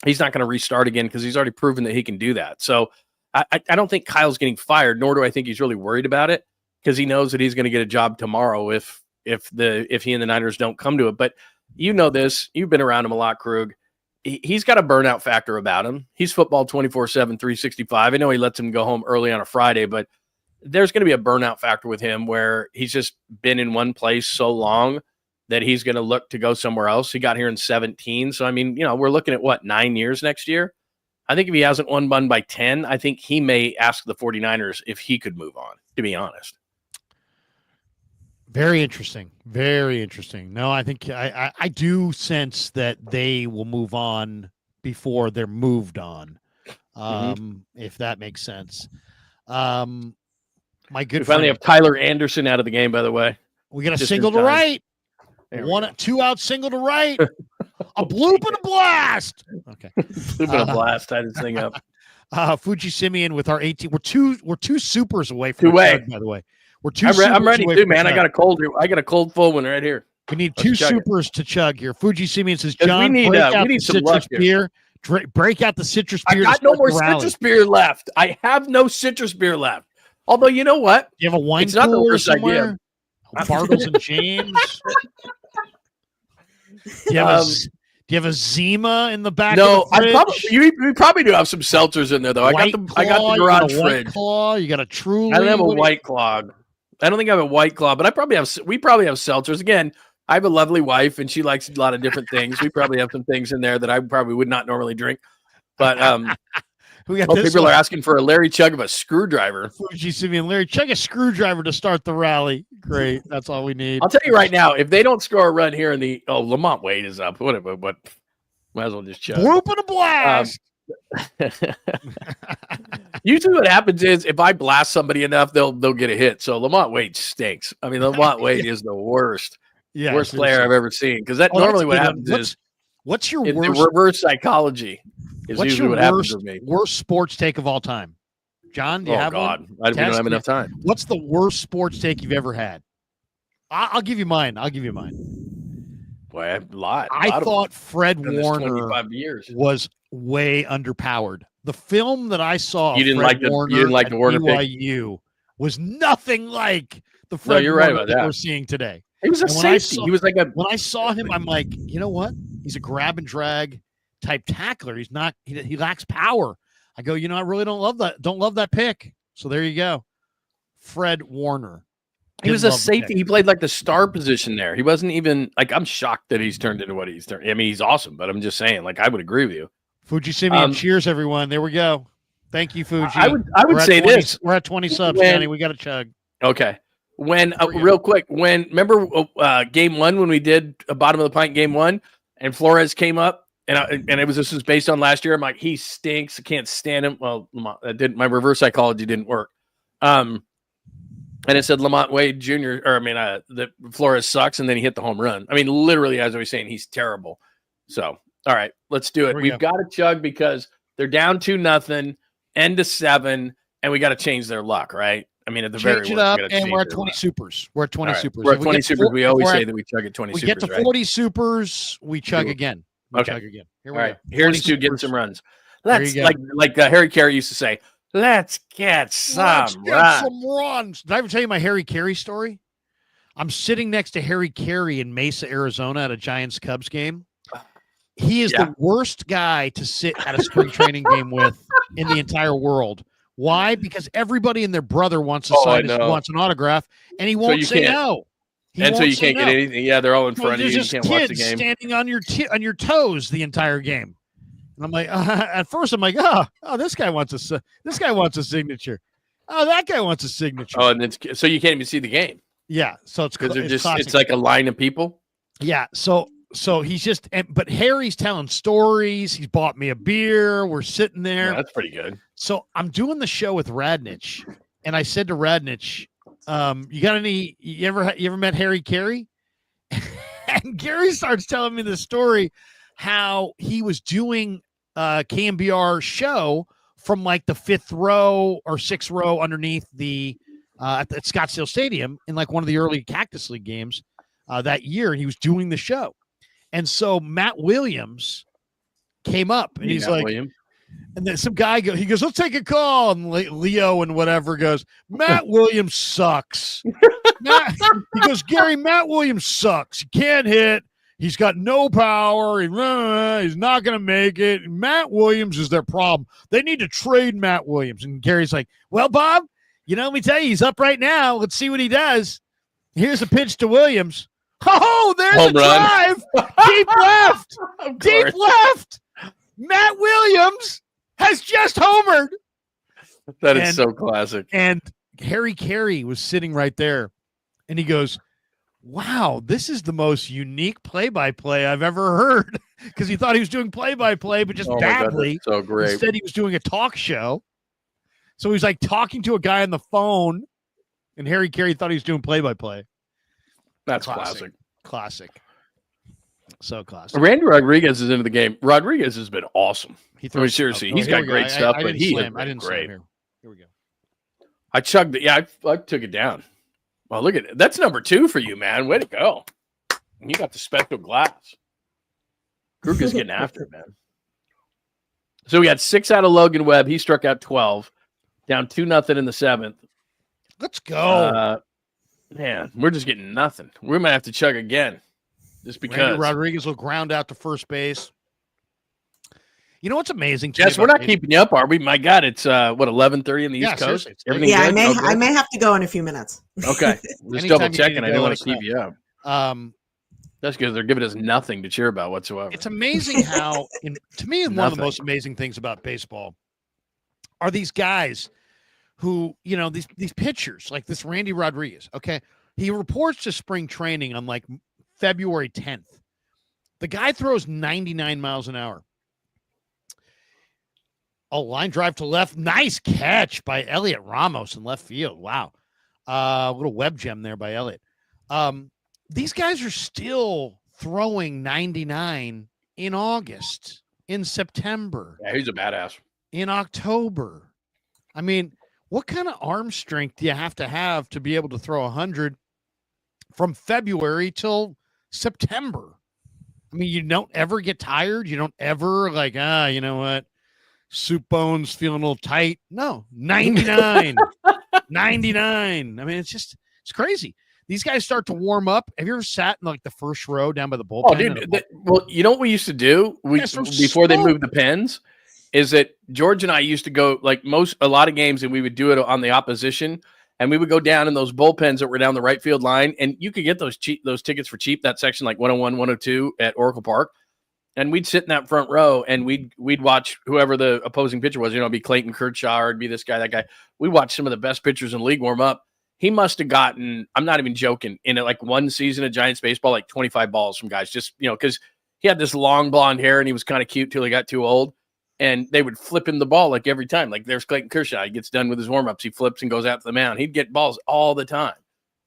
He's not going to restart again because he's already proven that he can do that. So I don't think Kyle's getting fired, nor do I think he's really worried about it, because he knows that he's going to get a job tomorrow if he and the Niners don't come to it. But this. You've been around him a lot, Krug. He's got a burnout factor about him. He's football 24/7, 365. I know he lets him go home early on a Friday, but there's going to be a burnout factor with him where he's just been in one place so long that he's going to look to go somewhere else. He got here in 17. So, we're looking at 9 years next year. I think if he hasn't won by 10, I think he may ask the 49ers if he could move on, to be honest. Very interesting. Very interesting. No, I think I do sense that they will move on before they're moved on, if that makes sense. My good we finally have Tyler Anderson out of the game, by the way. We got a single to right. 2 out single to right. A bloop and a blast. Okay. Bloop and a blast. Tied this thing up. Fuji Simeon with our 18. We're two supers away from Chug, by the way. We're two. I'm ready too, man. I got a cold full one right here. We need two supers to chug here. Fuji Simeon says, John, we need some citrus beer. Break out the citrus beer. I got no more citrus beer left. I have no citrus beer left. Although, you know what? You have a wine cooler somewhere? Bartles and James. Do you have a Zima in the back? No, we probably do have some seltzers in there though. I got the garage fridge. Claw, you got a Truly. I don't have a White Claw. I don't think I have a White Claw, but we probably have seltzers. Again, I have a lovely wife and she likes a lot of different things. We probably have some things in there that I probably would not normally drink. But people are asking for a Larry Chug of a screwdriver. Fuji Simeon, Larry Chug a screwdriver to start the rally. Great. That's all we need. I'll tell you right now, if they don't score a run here in Lamont Wade is up. Whatever, but might as well just chug. Whoop and a blast. Usually what happens is if I blast somebody enough, they'll get a hit. So Lamont Wade stinks. Lamont Wade is the worst. Yeah, worst player I've ever seen. Because normally what happens is what's your worst the reverse psychology is usually what happens with me. Worst sports take of all time. John, do you have one? I don't have enough time. What's the worst sports take you've ever had? I'll give you mine. Boy, a lot. I thought Fred Warner 25 years was way underpowered. The film that I saw you didn't like the Warner BYU was nothing like the Fred Warner right about that we're seeing today. He was a safety. He was like when I saw him, I'm like, you know what? He's a grab and drag type tackler. He's not. He lacks power. I go, I really don't love that. Don't love that pick. So there you go, Fred Warner. He was a safety. He played like the star position there. He wasn't even like. I'm shocked that he's turned into what he's turned. He's awesome, but I'm just saying. Like, I would agree with you. Fuji Simeon, cheers, everyone. There we go. Thank you, Fuji. I would say 20, this. We're at 20 subs, Danny. We got to chug. Okay. Real quick, remember game one when we did a bottom of the pint game one and Flores came up and this was based on last year. I'm like, he stinks. I can't stand him. Well, my reverse psychology didn't work. And it said Lamont Wade Jr. That Flores sucks. And then he hit the home run. Literally, as I was saying, he's terrible. So, all right, let's do it. We've got to chug because they're down 2-0, end of 7, and we got to change their luck, right? At the very least, and we're at 20 supers. We're at 20 supers. We're at 20 supers. We always say that we chug at 20 supers. We get to 40 supers, we chug again. Chug again. Here we go. Here's to getting some runs. Let's like Harry Carey used to say, let's get some runs. Did I ever tell you my Harry Carey story? I'm sitting next to Harry Carey in Mesa, Arizona at a Giants-Cubs game. He is the worst guy to sit at a spring training game with in the entire world. Why? Because everybody and their brother wants to wants an autograph, and he won't say no. So you can't get anything. Yeah, they're all in front of you. You can't watch the game. Standing on your toes the entire game. And I'm like, at first I'm like, oh, this guy wants a signature. Oh, that guy wants a signature. Oh, and so you can't even see the game. Yeah, so it's because it's like a line of people. Yeah, so he's just, but Harry's telling stories. He's bought me a beer. We're sitting there. Yeah, that's pretty good. So I'm doing the show with Radnich, and I said to Radnich, you got any? You ever met Harry Carey? And Gary starts telling me the story how he was doing KMBR show from like the 5th row or 6th row underneath the at Scottsdale Stadium in like one of the early Cactus League games that year, and he was doing the show. And so Matt Williams came up, and he's like, Williams? And then some guy he goes, let's take a call. And Leo and whatever goes, Matt Williams sucks. He goes, Gary, Matt Williams sucks. He can't hit. He's got no power. He's not going to make it. Matt Williams is their problem. They need to trade Matt Williams. And Gary's like, well, Bob, let me tell you, he's up right now. Let's see what he does. Here's a pitch to Williams. Oh, there's a drive. Deep left. Deep left. Matt Williams has just homered. That is so classic. And Harry Carey was sitting right there, and he goes, wow, this is the most unique play-by-play I've ever heard, because he thought he was doing play-by-play, but just badly. God, so great. Instead, he was doing a talk show. So he's like talking to a guy on the phone, and Harry Carey thought he was doing play-by-play. That's classic. Classic. So classic. Randy Rodriguez is into the game. Rodriguez has been awesome. Seriously, he's got great stuff, but he is great. Here we go. I chugged it. Yeah, I took it down. Well, look at it. That's number 2 for you, man. Way to go. You got the special glass. Kruger's getting after it, man. So we got 6 out of Logan Webb. He struck out 12. Down 2-0 in the 7th. Let's go. Man, we're just getting nothing. We might have to chug again. Just because. Randy Rodriguez will ground out to first base. You know what's amazing? Yes, we're not keeping you up, are we? My God, it's 11:30 in the East Coast. Yeah, I may have to go in a few minutes. Okay, just double checking. I don't want to keep you up. That's because they're giving us nothing to cheer about whatsoever. It's amazing how, to me, one of the most amazing things about baseball are these guys who, these pitchers like this Randy Rodriguez. Okay, he reports to spring training on like February 10th. The guy throws 99 miles an hour. Oh, line drive to left. Nice catch by Elliot Ramos in left field. Wow. Little web gem there by Elliot. These guys are still throwing 99 in August, in September. Yeah, he's a badass. In October. I mean, what kind of arm strength do you have to be able to throw 100 from February till September? I mean, you don't ever get tired. You don't ever like, you know what? Soup bones feeling a little tight. No, 99. 99. I mean, it's crazy. These guys start to warm up. Have you ever sat in like the first row down by the bullpen? Oh, dude. Well, you know what we used to do before they moved the pens is that George and I used to go like a lot of games, and we would do it on the opposition, and we would go down in those bullpens that were down the right field line, and you could get those tickets for cheap. That section like 101, 102 at Oracle Park. And we'd sit in that front row, and we'd watch whoever the opposing pitcher was. It'd be Clayton Kershaw, or it'd be this guy, that guy. We'd watch some of the best pitchers in the league warm up. He must have gotten, I'm not even joking, in like one season of Giants baseball, like 25 balls from guys. Just, because he had this long blonde hair, and he was kind of cute till he got too old. And they would flip him the ball like every time. Like there's Clayton Kershaw. He gets done with his warm-ups. He flips and goes out to the mound. He'd get balls all the time.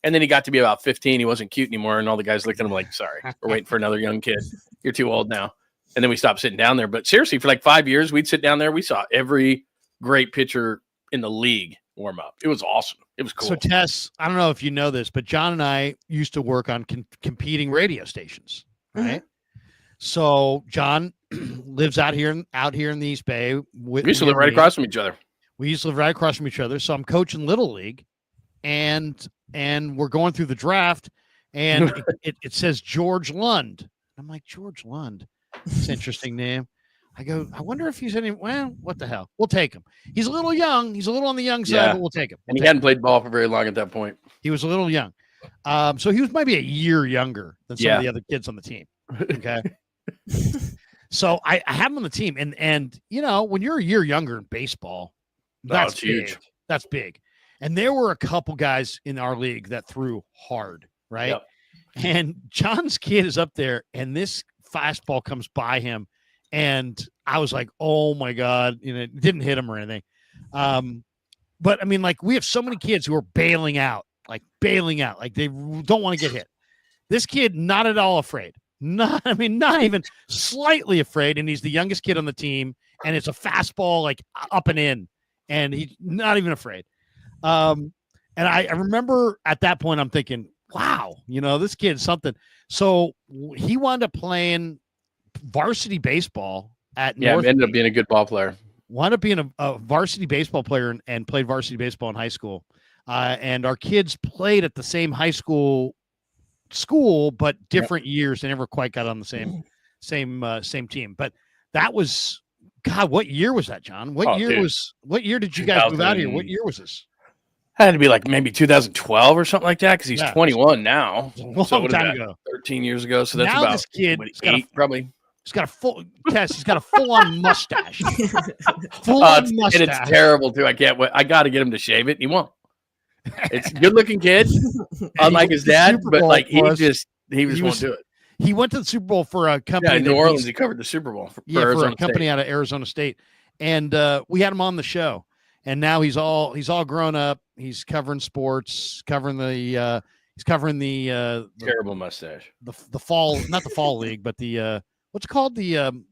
And then he got to be about 15. He wasn't cute anymore. And all the guys looked at him like, sorry, we're waiting for another young kid. You're too old now. And then we stopped sitting down there. But seriously, for like 5 years, we'd sit down there. We saw every great pitcher in the league warm up. It was awesome. It was cool. So, Tess, I don't know if you know this, but John and I used to work on competing radio stations, right? Mm-hmm. So John lives out here in the East Bay. We used to live right across from each other. We used to live right across from each other. So I'm coaching Little League, and we're going through the draft, and it says George Lund. I'm like, George Lund. It's an interesting name. I go, I wonder if he's what the hell? We'll take him. He's a little young. He's a little on the young side, but we'll take him. And he hadn't played ball for very long at that point. He was a little young. So he was maybe a year younger than some of the other kids on the team. Okay. So I have him on the team. And when you're a year younger in baseball, that's huge. That's big. And there were a couple guys in our league that threw hard, right? Yep. And John's kid is up there, and this fastball comes by him, and I was like, oh my God, it didn't hit him or anything. But I mean, like, we have so many kids who are bailing out, like they don't want to get hit. This kid, not at all afraid. Not even slightly afraid. And he's the youngest kid on the team. And it's a fastball like up and in. And he's not even afraid. And I remember at that point, I'm thinking, wow, this kid's something. So he wound up playing varsity baseball at North. Ended up being a good ball player. Wound up being a varsity baseball player and played varsity baseball in high school. And our kids played at the same high school, but different years. They never quite got on the same team. But that was, God, what year was that, John? What year did you guys move out here? What year was this? Had to be like maybe 2012 or something like that, because he's 21 now. A long time ago. 13 years ago. So that's now about this kid probably. He's got a full-on mustache. Full-on mustache. And it's terrible too. I can't wait. I got to get him to shave it. He won't. It's a good-looking kid, unlike his dad, but like he won't do it. He went to the Super Bowl for a company in New Orleans. He covered the Super Bowl for a company out of Arizona State, and we had him on the show. And now he's all grown up. He's covering sports, covering the terrible mustache. The fall, not the fall league, but the what's it called, the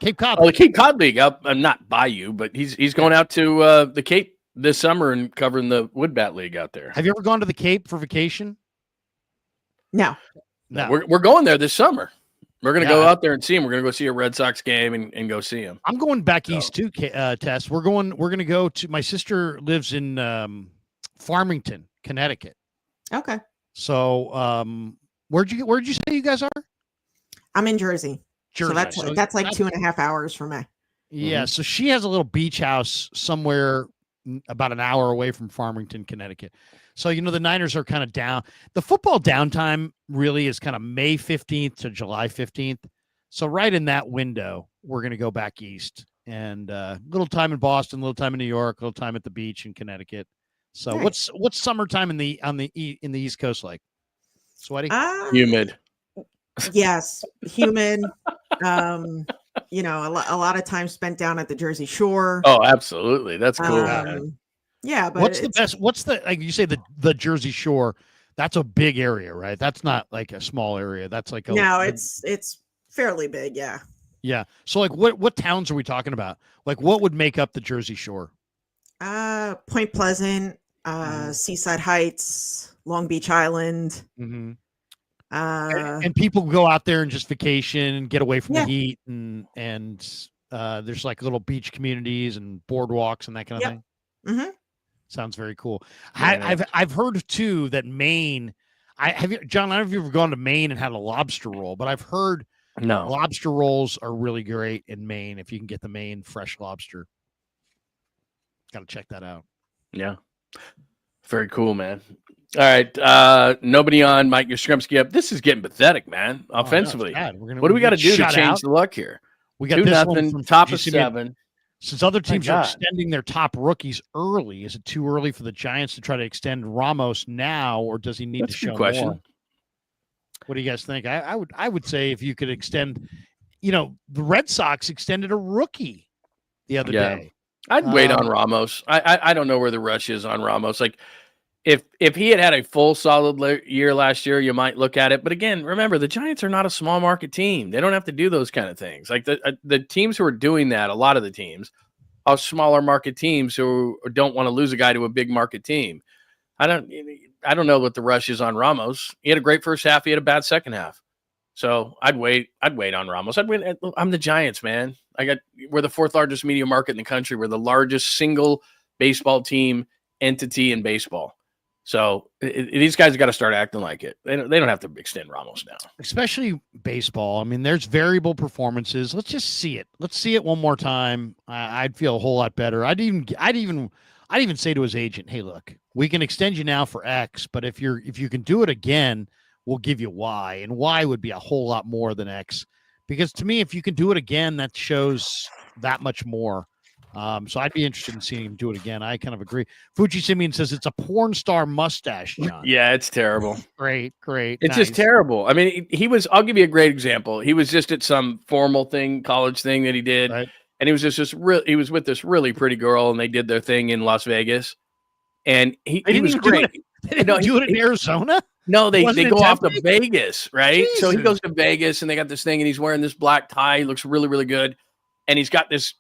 Cape Cod. Oh, the Cape Cod League. I'm not by you, but he's going out to the Cape this summer and covering the Wood Bat League out there. Have you ever gone to the Cape for vacation? No. We're going there this summer. We're going to go out there and see him. We're going to go see a Red Sox game and go see him. I'm going back east too, Tess. We're going to go to, my sister lives in Farmington, Connecticut. Okay. So where'd you say you guys are? I'm in Jersey. So that's like 2.5 hours from me. Yeah. So she has a little beach house somewhere about an hour away from Farmington, Connecticut. So, the Niners are kind of down. The football downtime really is kind of May 15th to July 15th. So right in that window, we're going to go back east, and a little time in Boston, a little time in New York, a little time at the beach in Connecticut. So nice. What's summertime in the East Coast like? Sweaty? Humid. Yes. Humid. A lot of time spent down at the Jersey Shore. Oh, absolutely. That's cool. Yeah, but what's the best? What's the, like you say, the Jersey Shore? That's a big area, right? That's not like a small area. That's like it's fairly big. Yeah. Yeah. So like, what towns are we talking about? Like, what would make up the Jersey Shore? Point Pleasant, Seaside Heights, Long Beach Island. Mm-hmm. And people go out there and just vacation and get away from the heat, and there's like little beach communities and boardwalks and that kind of thing. Mm-hmm. Sounds very cool. Yeah. I've heard too that Maine. John, I don't know if you've ever gone to Maine and had a lobster roll, but I've heard lobster rolls are really great in Maine if you can get the Maine fresh lobster. Got to check that out. Yeah, very cool, man. All right, nobody on Mike Yastrzemski up. This is getting pathetic, man. Offensively, what do we got to do to change the luck here? We got 2-0, top of 7. Since other teams are extending their top rookies early, is it too early for the Giants to try to extend Ramos now, or does he need to show more? What do you guys think? I would say if you could extend, the Red Sox extended a rookie the other day. I'd wait on Ramos. I don't know where the rush is on Ramos. Like if he had a full solid year last year, you might look at it. But again, remember, the Giants are not a small market team. They don't have to do those kind of things. Like the teams who are doing that, a lot of the teams are smaller market teams who don't want to lose a guy to a big market team. I don't know what the rush is on Ramos. He had a great first half. He had a bad second half. So I'd wait on Ramos. I'm the Giants, man. We're the 4th largest media market in the country. We're the largest single baseball team entity in baseball. So these guys got to start acting like it. They don't have to extend Ramos now. Especially baseball. I mean, there's variable performances. Let's just see it. Let's see it one more time. I'd feel a whole lot better. I'd even say to his agent, "Hey, look, we can extend you now for X, but if you can do it again, we'll give you Y, and Y would be a whole lot more than X." Because to me, if you can do it again, that shows that much more. So I'd be interested in seeing him do it again. I kind of agree. Fuji Simeon says it's a porn star mustache, John. Yeah, it's terrible. Great. It's just terrible. I mean, I'll give you a great example. He was just at some formal thing, college thing that he did. Right. And he was he was with this really pretty girl, and they did their thing in Las Vegas. And he was great. They didn't do it in Arizona? No, they go off to Tempe? Vegas, right? Jesus. So he goes to Vegas, and they got this thing, and he's wearing this black tie. He looks really, really good. And he's got this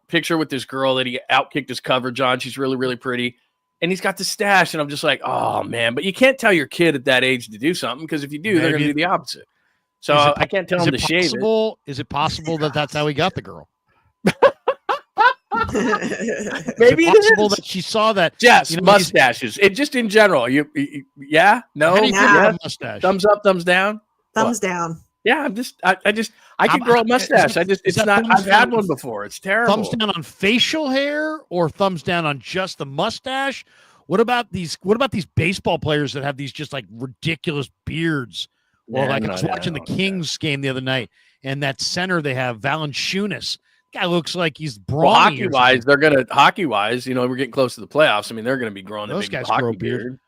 picture with this girl that he outkicked his coverage on. She's really, really pretty. And he's got the stash, and I'm just like, oh, man. But you can't tell your kid at that age to do something, because if you do, they're going to do the opposite. So I can't tell him to shave it. Is it possible that that's how he got the girl? Maybe it's possible that she saw that. Yes, mustaches. It just in general. You yeah, no, yeah. Mustache. Thumbs up, thumbs down. Thumbs down. Yeah, I can grow a mustache. I've had one before. It's terrible. Thumbs down on facial hair or thumbs down on just the mustache? What about these baseball players that have these just like ridiculous beards? Or I was watching the Kings game the other night, and that center they have, Valanciunas. Guy looks like he's brawny. Well, hockey wise, we're getting close to the playoffs. I mean, they're gonna be growing those a big guys hockey grow beard.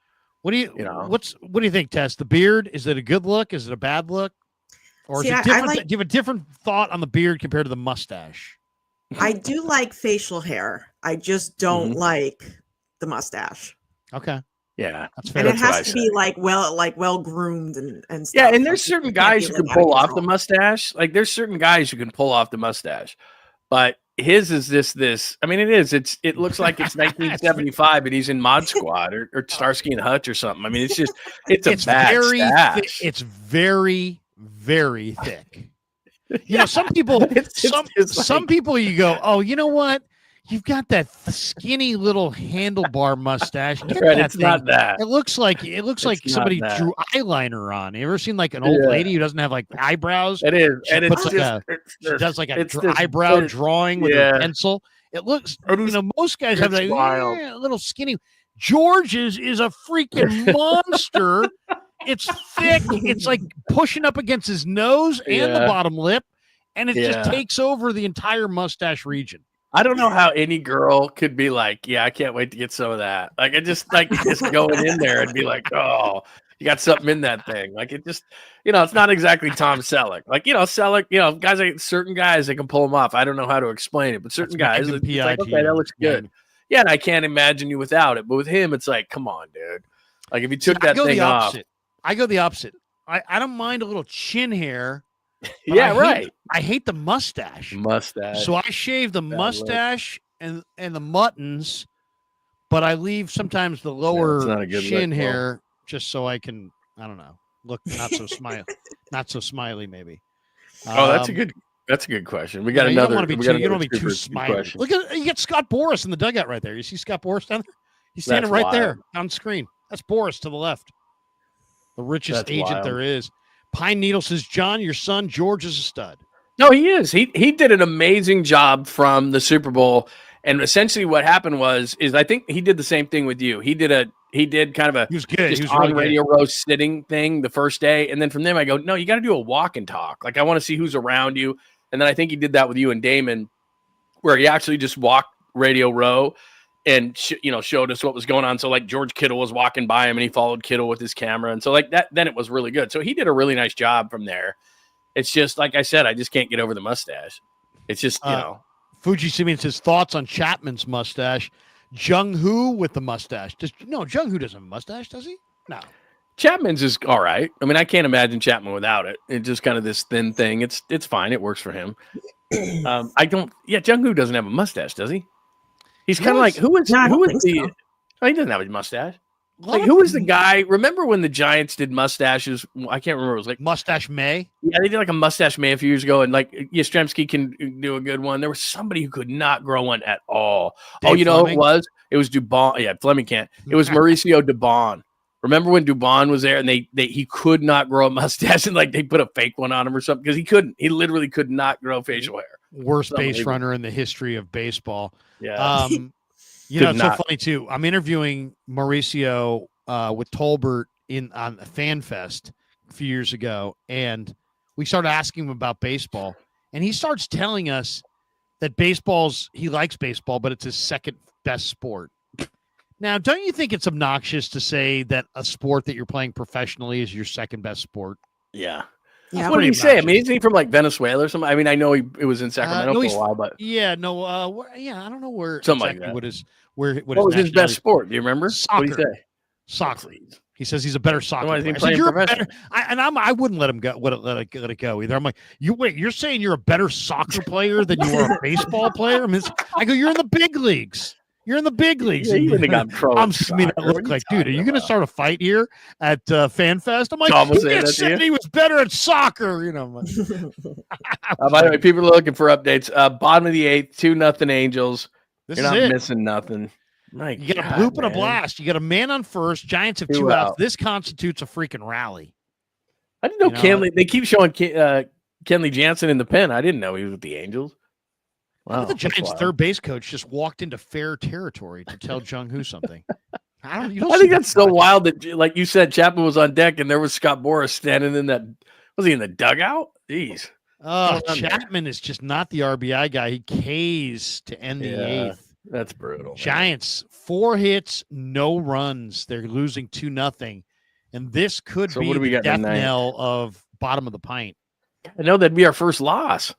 What do you what do you think, Tess? The beard, is it a good look? Is it a bad look? Or is it different? Do you have a different thought on the beard compared to the mustache? I do like facial hair. I just don't like the mustache. Okay. Yeah, that's fair. And it has to be well groomed and stuff. Yeah, and there's certain guys who can pull off the mustache. Like there's certain guys who can pull off the mustache, but his is this. I mean, it is. It looks like it's 1975 and he's in Mod Squad or Starsky and Hutch or something. I mean, it's a bad stash. It's very, very thick. You know, some people, some people, you go, oh, you know what? You've got that skinny little handlebar mustache. Right, it's not that. It looks like somebody drew eyeliner on. You ever seen like an old lady who doesn't have like eyebrows? It is, she does like a eyebrow drawing with a pencil. It looks, most guys have that little skinny. George's is a freaking monster. It's thick. It's like pushing up against his nose and the bottom lip, and it just takes over the entire mustache region. I don't know how any girl could be like, yeah, I can't wait to get some of that. Like, I just going in there and be like, oh, you got something in that thing. Like, it just, it's not exactly Tom Selleck. Like, Selleck, guys, like certain guys, they can pull them off. I don't know how to explain it, but certain guys, it's like, okay, that looks good. Yeah, and I can't imagine you without it. But with him, it's like, come on, dude. Like, if you took that thing off. I go the opposite. I don't mind a little chin hair. Yeah, I hate the mustache. So I shave the mustache and the muttons, but I leave sometimes the lower chin hair just so I can, I don't know, look not so smiley maybe. Oh, that's a good question. We got another. You don't want to be too smiley. Look at, you get Scott Boras in the dugout right there. You see Scott Boras down there? He's standing right there on screen. That's Boras to the left. The richest agent there is. Pine Needle says, John, your son George is a stud. No, he is. He did an amazing job from the Super Bowl. And essentially what happened is I think he did the same thing with you. He did kind of a he was good. Just he was on really Radio Row sitting thing the first day. And then from them I go, no, you got to do a walk and talk. Like I want to see who's around you. And then I think he did that with you and Damon, where he actually just walked Radio Row and showed us what was going on. So like George Kittle was walking by him and he followed Kittle with his camera. And so like that, then it was really good. So he did a really nice job from there. It's just, like I said, I just can't get over the mustache. It's just, Fuji Simeon says thoughts on Chapman's mustache. Jung Hoo with the mustache. Jung Hoo doesn't have a mustache, does he? No. Chapman's is all right. I mean, I can't imagine Chapman without it. It's just kind of this thin thing. It's fine. It works for him. Jung Hoo doesn't have a mustache, does he? He's kind of like, who is the? Oh, he doesn't have a mustaste. Like, who is the guy? Remember when the Giants did mustaches? I can't remember. It was like Mustache May. Yeah, they did like a Mustache May a few years ago, and like Yastrzemski can do a good one. There was somebody who could not grow one at all. Dave Fleming? It was Dubon. Yeah, Fleming can't. It was Mauricio Dubon. Remember when Dubon was there and he could not grow a mustache and like they put a fake one on him or something because he couldn't. He literally could not grow facial hair. Worst base runner in the history of baseball. Yeah. It's so funny too. I'm interviewing Mauricio with Tolbert on Fan Fest a few years ago, and we started asking him about baseball, and he starts telling us that he likes baseball, but it's his second best sport. Now, don't you think it's obnoxious to say that a sport that you're playing professionally is your second best sport? Yeah. What did he say? I mean, isn't he from like Venezuela or something? I mean, I know it was in Sacramento for a while, but I don't know where something exactly like that. What was his best sport? Do you remember? Soccer. What did he say? Soccer. He says he's a better soccer player. I said, I wouldn't let him go. Let it go either. I'm like, you're saying you're a better soccer player than you are a baseball player? I mean, I go, you're in the big leagues. You're in the big leagues. Yeah, you wouldn't have gotten pro. I'm me that look like, dude, are you going to start a fight here at FanFest? I'm like, he just said he was better at soccer. You know. By the way, people are looking for updates. Bottom of the 8th, 2-0 Angels. You're not missing nothing. You got a bloop and a blast. You got a man on first. Giants have 2 outs. This constitutes a freaking rally. I didn't know Kenley. They keep showing Kenley Jansen in the pen. I didn't know he was with the Angels. Wow, the Giants' third base coach just walked into fair territory to tell Jung-Hoo something. I think that's so wild that, like you said, Chapman was on deck and there was Scott Boras standing in that. Was he in the dugout? Jeez. Chapman is just not the RBI guy. He Ks to end the 8th. That's brutal. Giants, 4 hits, no runs. They're losing 2-0. And this could be the death knell of bottom of the pint. I know that'd be our first loss.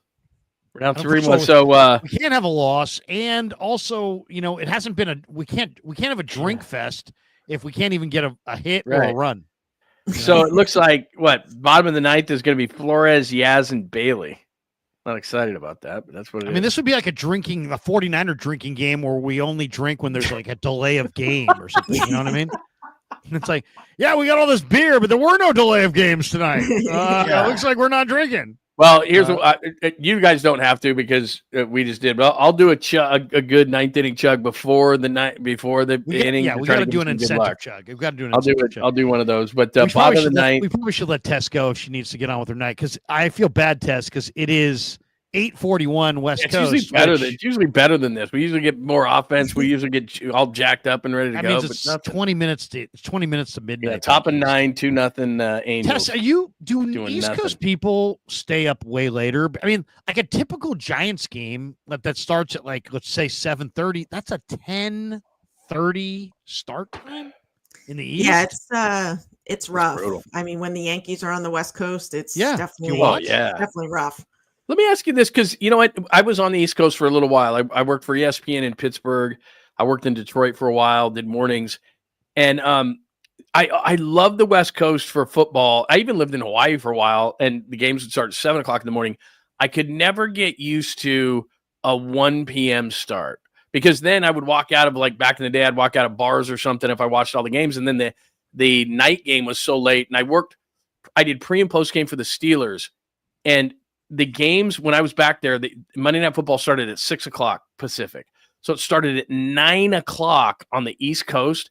We're down 3-1. So we can't have a loss. And also, it hasn't been we can't have a drink fest if we can't even get a hit or a run. So it looks like bottom of the 9th is going to be Flores, Yaz, and Bailey. Not excited about that, but that's what it is. I mean, this would be like a 49er drinking game where we only drink when there's like a delay of game or something. You know what I mean? And it's like, yeah, we got all this beer, but there were no delay of games tonight. It looks like we're not drinking. Well, here's what you guys don't have to because we just did. But I'll do a good 9th inning chug before the inning. Yeah, we got to do an incentive chug. We've got to do an incentive chug. I'll do one of those. But bottom of the 9th, we probably should let Tess go if she needs to get on with her night because I feel bad, Tess, because it is 8:41 West Coast. It's usually better than this. We usually get more offense. We usually get all jacked up and ready to go. It's 20 minutes to midnight. Yeah, top of 9, 2-0 Angels. Tess, do East Coast people stay up way later? I mean, like a typical Giants game that starts at let's say 7:30. That's a 10:30 start time in the East. Yeah, it's rough. I mean, when the Yankees are on the West Coast, it's definitely rough. Let me ask you this, because you know what? I was on the East Coast for a little while. I worked for ESPN in Pittsburgh. I worked in Detroit for a while, did mornings. And I love the West Coast for football. I even lived in Hawaii for a while, and the games would start at 7 o'clock in the morning. I could never get used to a 1 p.m. start, because then I would walk out of, back in the day, I'd walk out of bars or something if I watched all the games. And then the night game was so late. And I did pre and post game for the Steelers. And the games, when I was back there, the Monday Night Football started at 6 o'clock Pacific. So it started at 9 o'clock on the East Coast.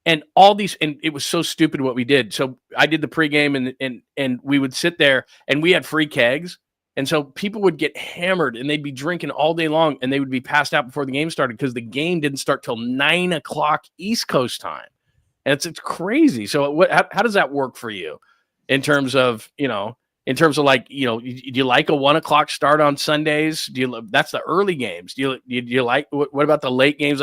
And and it was so stupid what we did. So I did the pregame and we would sit there and we had free kegs. And so people would get hammered and they'd be drinking all day long and they would be passed out before the game started because the game didn't start till 9 o'clock East Coast time. And it's crazy. So how does that work for you in terms of, do you like a 1 o'clock start on Sundays? That's the early games. Do you like, what about the late games?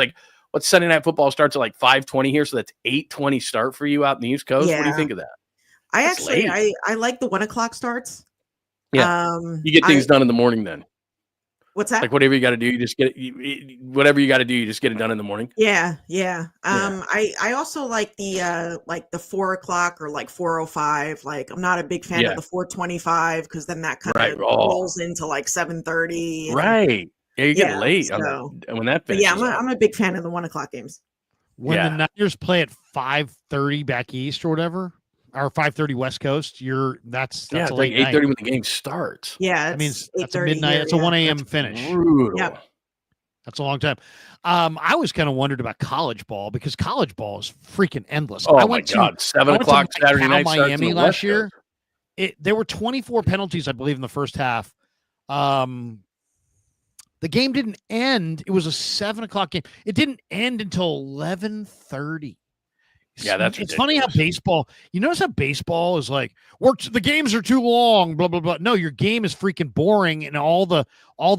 What's Sunday Night Football starts at 5:20 here. So that's 8:20 start for you out in the East Coast. Yeah. What do you think of that? I like the 1 o'clock starts. Yeah. You get things done in the morning then. What's that? Whatever you got to do, you just get it. Whatever you got to do, you just get it done in the morning. Yeah. I also like the 4 o'clock or 4:05. I'm not a big fan of the 4:25 because then that kind of rolls into 7:30. Right. Yeah, you get late when that finishes. Yeah, I'm a big fan of the 1 o'clock games. When the Niners play at 5:30 back east or whatever, or 5:30 West Coast, that's a late 8:30 when the game starts. Yeah, that's a midnight. It's a 1 a.m. finish. Brutal. Yep. That's a long time. I was kind of wondered about college ball because college ball is freaking endless. Oh, my God. 7 o'clock Saturday night Miami last year. There were 24 penalties, I believe, in the first half. The game didn't end. It was a 7 o'clock game. It didn't end until 11:30. Yeah, that's ridiculous. It's funny how baseball. You notice how baseball is the games are too long. Blah blah blah. No, your game is freaking boring, and all the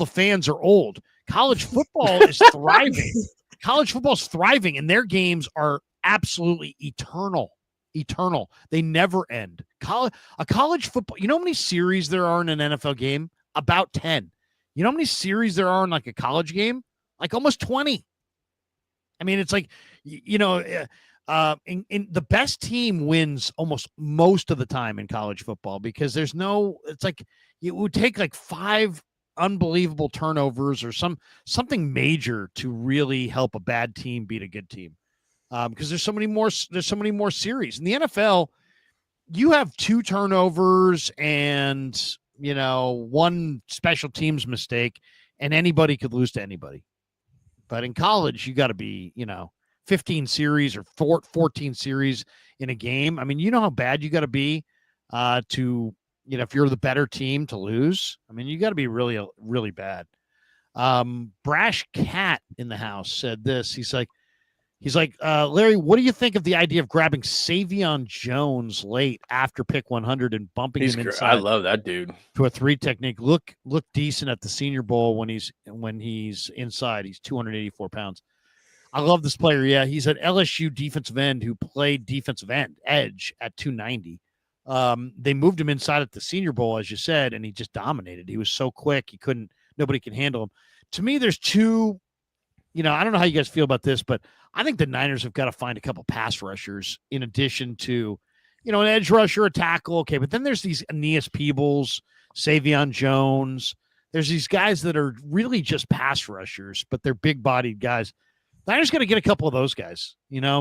fans are old. College football is thriving. College football is thriving, and their games are absolutely eternal. Eternal. They never end. A college football. You know how many series there are in an NFL game? About 10. You know how many series there are in a college game? Almost 20. I mean, it's in the best team wins almost most of the time in college football because it's like it would take like 5 unbelievable turnovers or something major to really help a bad team beat a good team. Because there's so many more series in the NFL. You have 2 turnovers and 1 special teams mistake, and anybody could lose to anybody. But in college, you got to be 15 series or 14 series in a game. I mean, you know how bad you got to be to if you're the better team to lose. I mean, you got to be really, really bad. Brash Cat in the house said this. He's like, Larry, what do you think of the idea of grabbing Savion Jones late after pick 100 and bumping him inside? I love that dude. To a 3 technique. Look decent at the Senior Bowl when he's inside. He's 284 pounds. I love this player. Yeah, he's an LSU defensive end who played defensive end edge at 290. They moved him inside at the Senior Bowl, as you said, and he just dominated. He was so quick, nobody can handle him. To me, there's 2. I don't know how you guys feel about this, but I think the Niners have got to find a couple pass rushers in addition to, an edge rusher, a tackle. Okay, but then there's these Aeneas Peebles, Savion Jones. There's these guys that are really just pass rushers, but they're big-bodied guys. The Niners got to get a couple of those guys,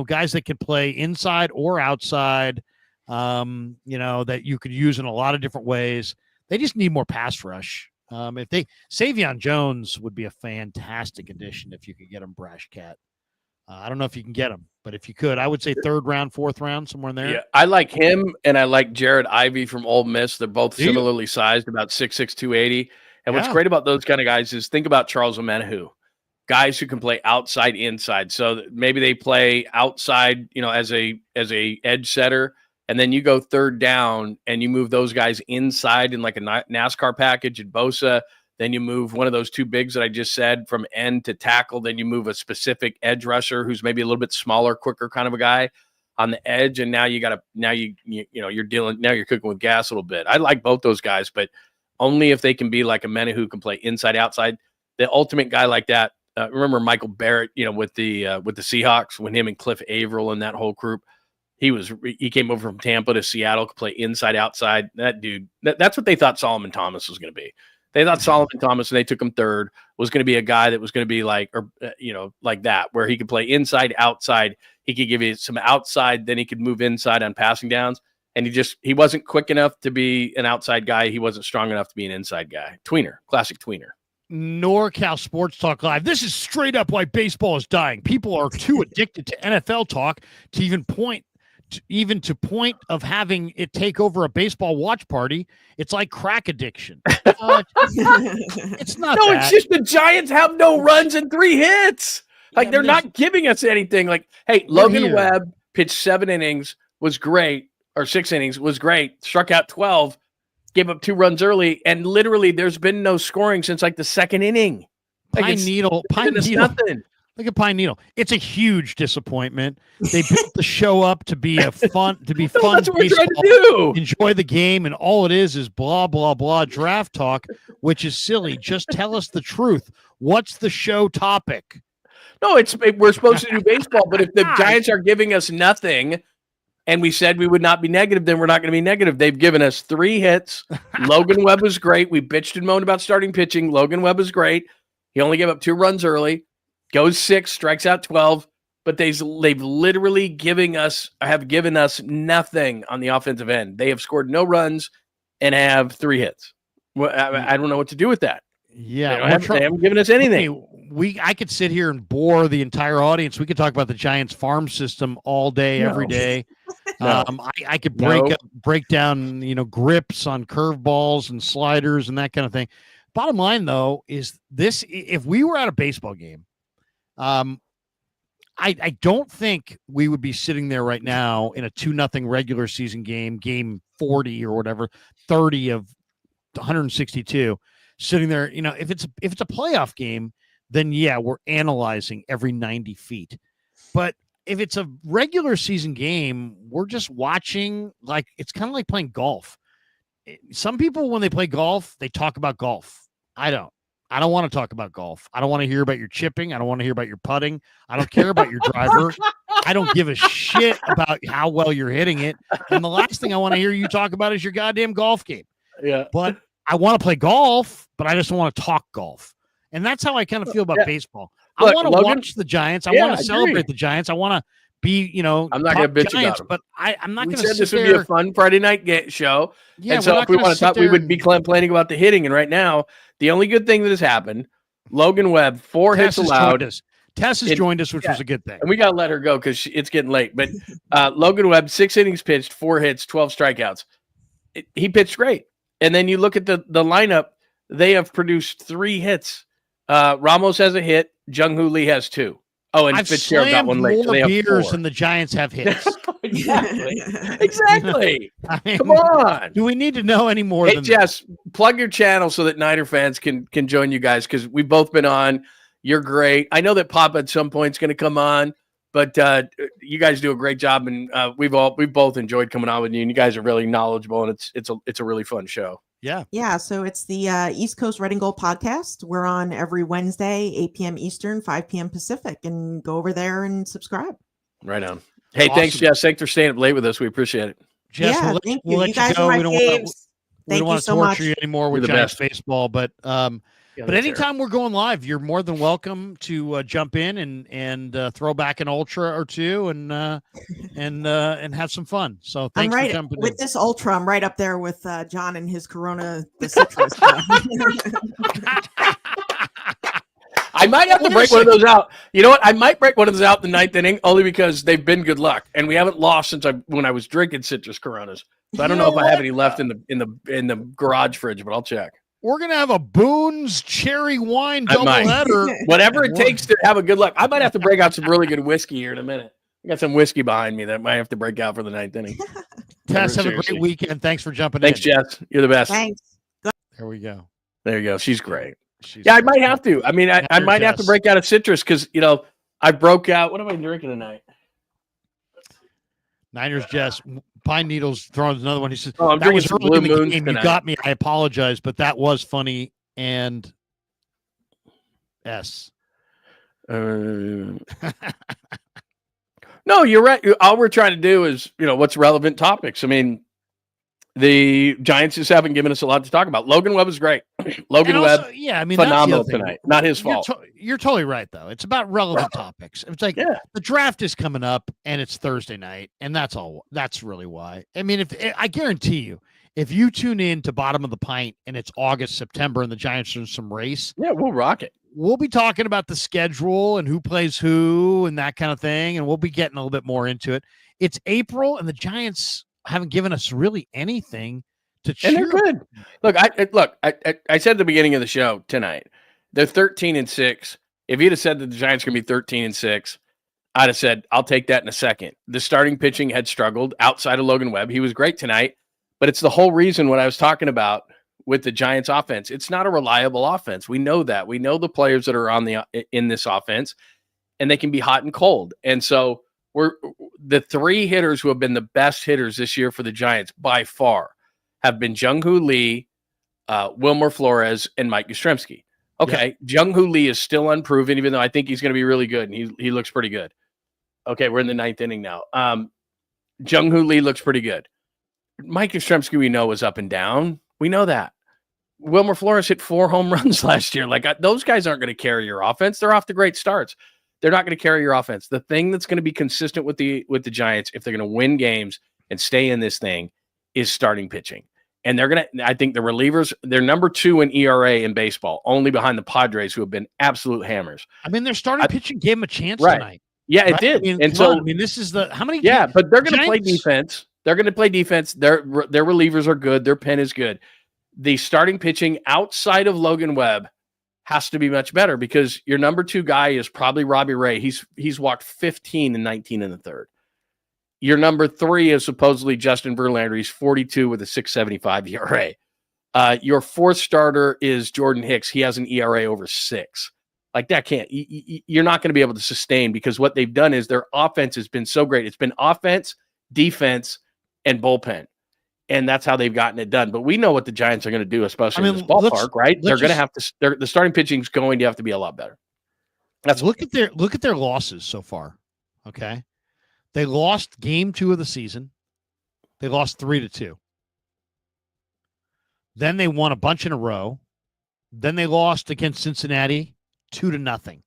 guys that can play inside or outside, that you could use in a lot of different ways. They just need more pass rush. Savion Jones would be a fantastic addition if you could get him, Brash Cat. I don't know if you can get him, but if you could, I would say 3rd round, 4th round, somewhere in there. Yeah, I like him, and I like Jared Ivey from Ole Miss. They're both similarly sized, about 6'6", 280. And what's great about those kind of guys is think about Charles Omenihu, guys who can play outside, inside. So maybe they play outside, as a edge setter, and then you go 3rd down and you move those guys inside in like a NASCAR package and Bosa. Then you move one of those 2 bigs that I just said from end to tackle. Then you move a specific edge rusher who's maybe a little bit smaller, quicker kind of a guy on the edge. And now you're cooking with gas a little bit. I like both those guys, but only if they can be like a Mena who can play inside, outside. The ultimate guy like that. Remember Michael Barrett, with the Seahawks when him and Cliff Averill and that whole group. He came over from Tampa to Seattle, could play inside, outside. That dude, that's what they thought Solomon Thomas was going to be. They thought Solomon Thomas, and they took him 3rd, was going to be a guy that was going to be like that, where he could play inside, outside. He could give you some outside, then he could move inside on passing downs. And he wasn't quick enough to be an outside guy. He wasn't strong enough to be an inside guy. Tweener, classic tweener. NorCal Sports Talk Live. This is straight up why baseball is dying. People are too addicted to NFL talk to even to point of having it take over a baseball watch party. It's like crack addiction. It's not. No, it's just the Giants have no runs and 3 hits. Like they're not giving us anything. Like, hey, Logan Webb pitched 7 innings, was great, or 6 innings, was great. Struck out 12, gave up 2 runs early, and literally there's been no scoring since like the 2nd inning. Pine Needle. Nothing. Look at Pine Needle. It's a huge disappointment. They built the show up to be fun. That's what we're trying to do. Enjoy the game, and all it is blah blah blah draft talk, which is silly. Just tell us the truth. What's the show topic? No, we're supposed to do baseball, but if the Giants are giving us nothing, and we said we would not be negative, then we're not going to be negative. They've given us 3 hits. Logan Webb was great. We bitched and moaned about starting pitching. Logan Webb was great. He only gave up 2 runs early. Goes 6, strikes out 12, but they've literally given us nothing on the offensive end. They have scored no runs and have 3 hits. Well, I don't know what to do with that. Yeah, they haven't given us anything. I could sit here and bore the entire audience. We could talk about the Giants farm system all day, every day. I could break down, grips on curveballs and sliders and that kind of thing. Bottom line, though, is this: if we were at a baseball game, I don't think we would be sitting there right now in a 2-0 regular season game 40 or whatever, 30 of 162, sitting there. If it's a playoff game, then yeah, we're analyzing every 90 feet. But if it's a regular season game, we're just watching. Like, it's kind of like playing golf. Some people, when they play golf, they talk about golf. I don't want to talk about golf. I don't want to hear about your chipping. I don't want to hear about your putting. I don't care about your driver. I don't give a shit about how well you're hitting it. And the last thing I want to hear you talk about is your goddamn golf game. Yeah. But I want to play golf, but I just don't want to talk golf. And that's how I kind of feel about baseball. Look, I want to watch the Giants. I want to celebrate the Giants. I want to be, I'm not going to bitch about them. But I'm not going to sit this would be a fun Friday night show. Yeah, and so if we want to talk, we would be complaining about the hitting. And right now, the only good thing that has happened, Logan Webb, 4 hits allowed. Tess has joined us, which was a good thing. And we got to let her go because it's getting late. But Logan Webb, 6 innings pitched, 4 hits, 12 strikeouts. He pitched great. And then you look at the lineup, they have produced 3 hits. Ramos has a hit. Jung-Hoo Lee has 2. Oh, and Fitzgerald got 1 late. So they have beers than the Giants have hits. Exactly. I mean, come on. Do we need to know any more? Hey, Jess, plug your channel so that Niner fans can join you guys because we've both been on. You're great. I know that Papa at some point is going to come on, but you guys do a great job, and we've both enjoyed coming on with you. And you guys are really knowledgeable, and it's a really fun show. Yeah. So it's the East Coast Red and Gold podcast. We're on every Wednesday, 8 p.m. Eastern, 5 p.m. Pacific, and go over there and subscribe. Right on. Hey, awesome. Thanks, Jess. Thanks for staying up late with us. We appreciate it. Jess, yeah, thank you. You guys are my faves. We don't want to torture you anymore with Giants baseball, but but anytime we're going live, you're more than welcome to jump in and throw back an ultra or two and have some fun. So thanks for jumping with in. This ultra. I'm right up there with John and his Corona, the citrus. I might have to break one of those out. You know what? I might break one of those out in the 9th inning only because they've been good luck, and we haven't lost since when I was drinking citrus Coronas. So I don't know if I have any left in the garage fridge, but I'll check. We're gonna have a Boone's cherry wine doubleheader. Whatever it takes to have a good luck. I might have to break out some really good whiskey here in a minute. I got some whiskey behind me that I might have to break out for the 9th inning. Tess, have a great weekend. Thanks for jumping in. Thanks, Jess. You're the best. Thanks. There we go. There you go. She's great. I might have to. I mean, I might have to break out a citrus because, I broke out. What am I drinking tonight? Niners Jess. Pine Needles throwing another one. He says, I'm that was Blue early in the Moons game. tonight. You got me. I apologize, but that was funny. And S. No, you're right. All we're trying to do is, what's relevant topics. I mean, the Giants just haven't given us a lot to talk about. Logan Webb is great. Webb, phenomenal tonight. Not his fault. You're totally right, though. It's about relevant topics. It's like the draft is coming up, and it's Thursday night, and that's all. That's really why. I mean, I guarantee you, if you tune in to Bottom of the Pint and it's August, September, and the Giants are in some race, we'll rock it. We'll be talking about the schedule and who plays who and that kind of thing, and we'll be getting a little bit more into it. It's April, and the Giants haven't given us really anything to cheer. And they're good. Look, I said at the beginning of the show tonight, they're 13-6. If you'd have said that the Giants are going to be 13-6, I'd have said, I'll take that in a second. The starting pitching had struggled outside of Logan Webb. He was great tonight, but it's the whole reason what I was talking about with the Giants offense. It's not a reliable offense. We know that. We know the players that are in this offense, and they can be hot and cold. And so we're the 3 hitters who have been the best hitters this year for the Giants by far have been Jung-Hoo Lee, Wilmer Flores, and Mike Yastrzemski. Okay, Jung-Hoo Lee is still unproven, even though I think he's going to be really good, and he looks pretty good. Okay, we're in the 9th inning now. Jung-Hoo Lee looks pretty good. Mike Yastrzemski, we know, is up and down. We know that. Wilmer Flores hit 4 home runs last year. Those guys aren't going to carry your offense. They're off to great starts. They're not going to carry your offense. The thing that's going to be consistent with the Giants, if they're going to win games and stay in this thing, is starting pitching. And I think the relievers, they're number 2 in ERA in baseball, only behind the Padres, who have been absolute hammers. I mean, their starting pitching gave them a chance tonight. Yeah, it did. This is how many? Yeah, but they're going to play defense. They're going to play defense. Their relievers are good. Their pen is good. The starting pitching outside of Logan Webb has to be much better because your number 2 guy is probably Robbie Ray. He's walked 15 and 19 in the 3rd. Your number 3 is supposedly Justin Verlander. He's 42 with a 6.75 ERA. Your 4th starter is Jordan Hicks. He has an ERA over 6. Like that you're not going to be able to sustain because what they've done is their offense has been so great. It's been offense, defense, and bullpen. And that's how they've gotten it done. But we know what the Giants are going to do, especially in this ballpark, right? They're going to have to. The starting pitching is going to have to be a lot better. Look at their losses so far. Okay, They lost game 2 of the season. They lost 3-2. Then they won a bunch in a row. Then they lost against Cincinnati 2-0.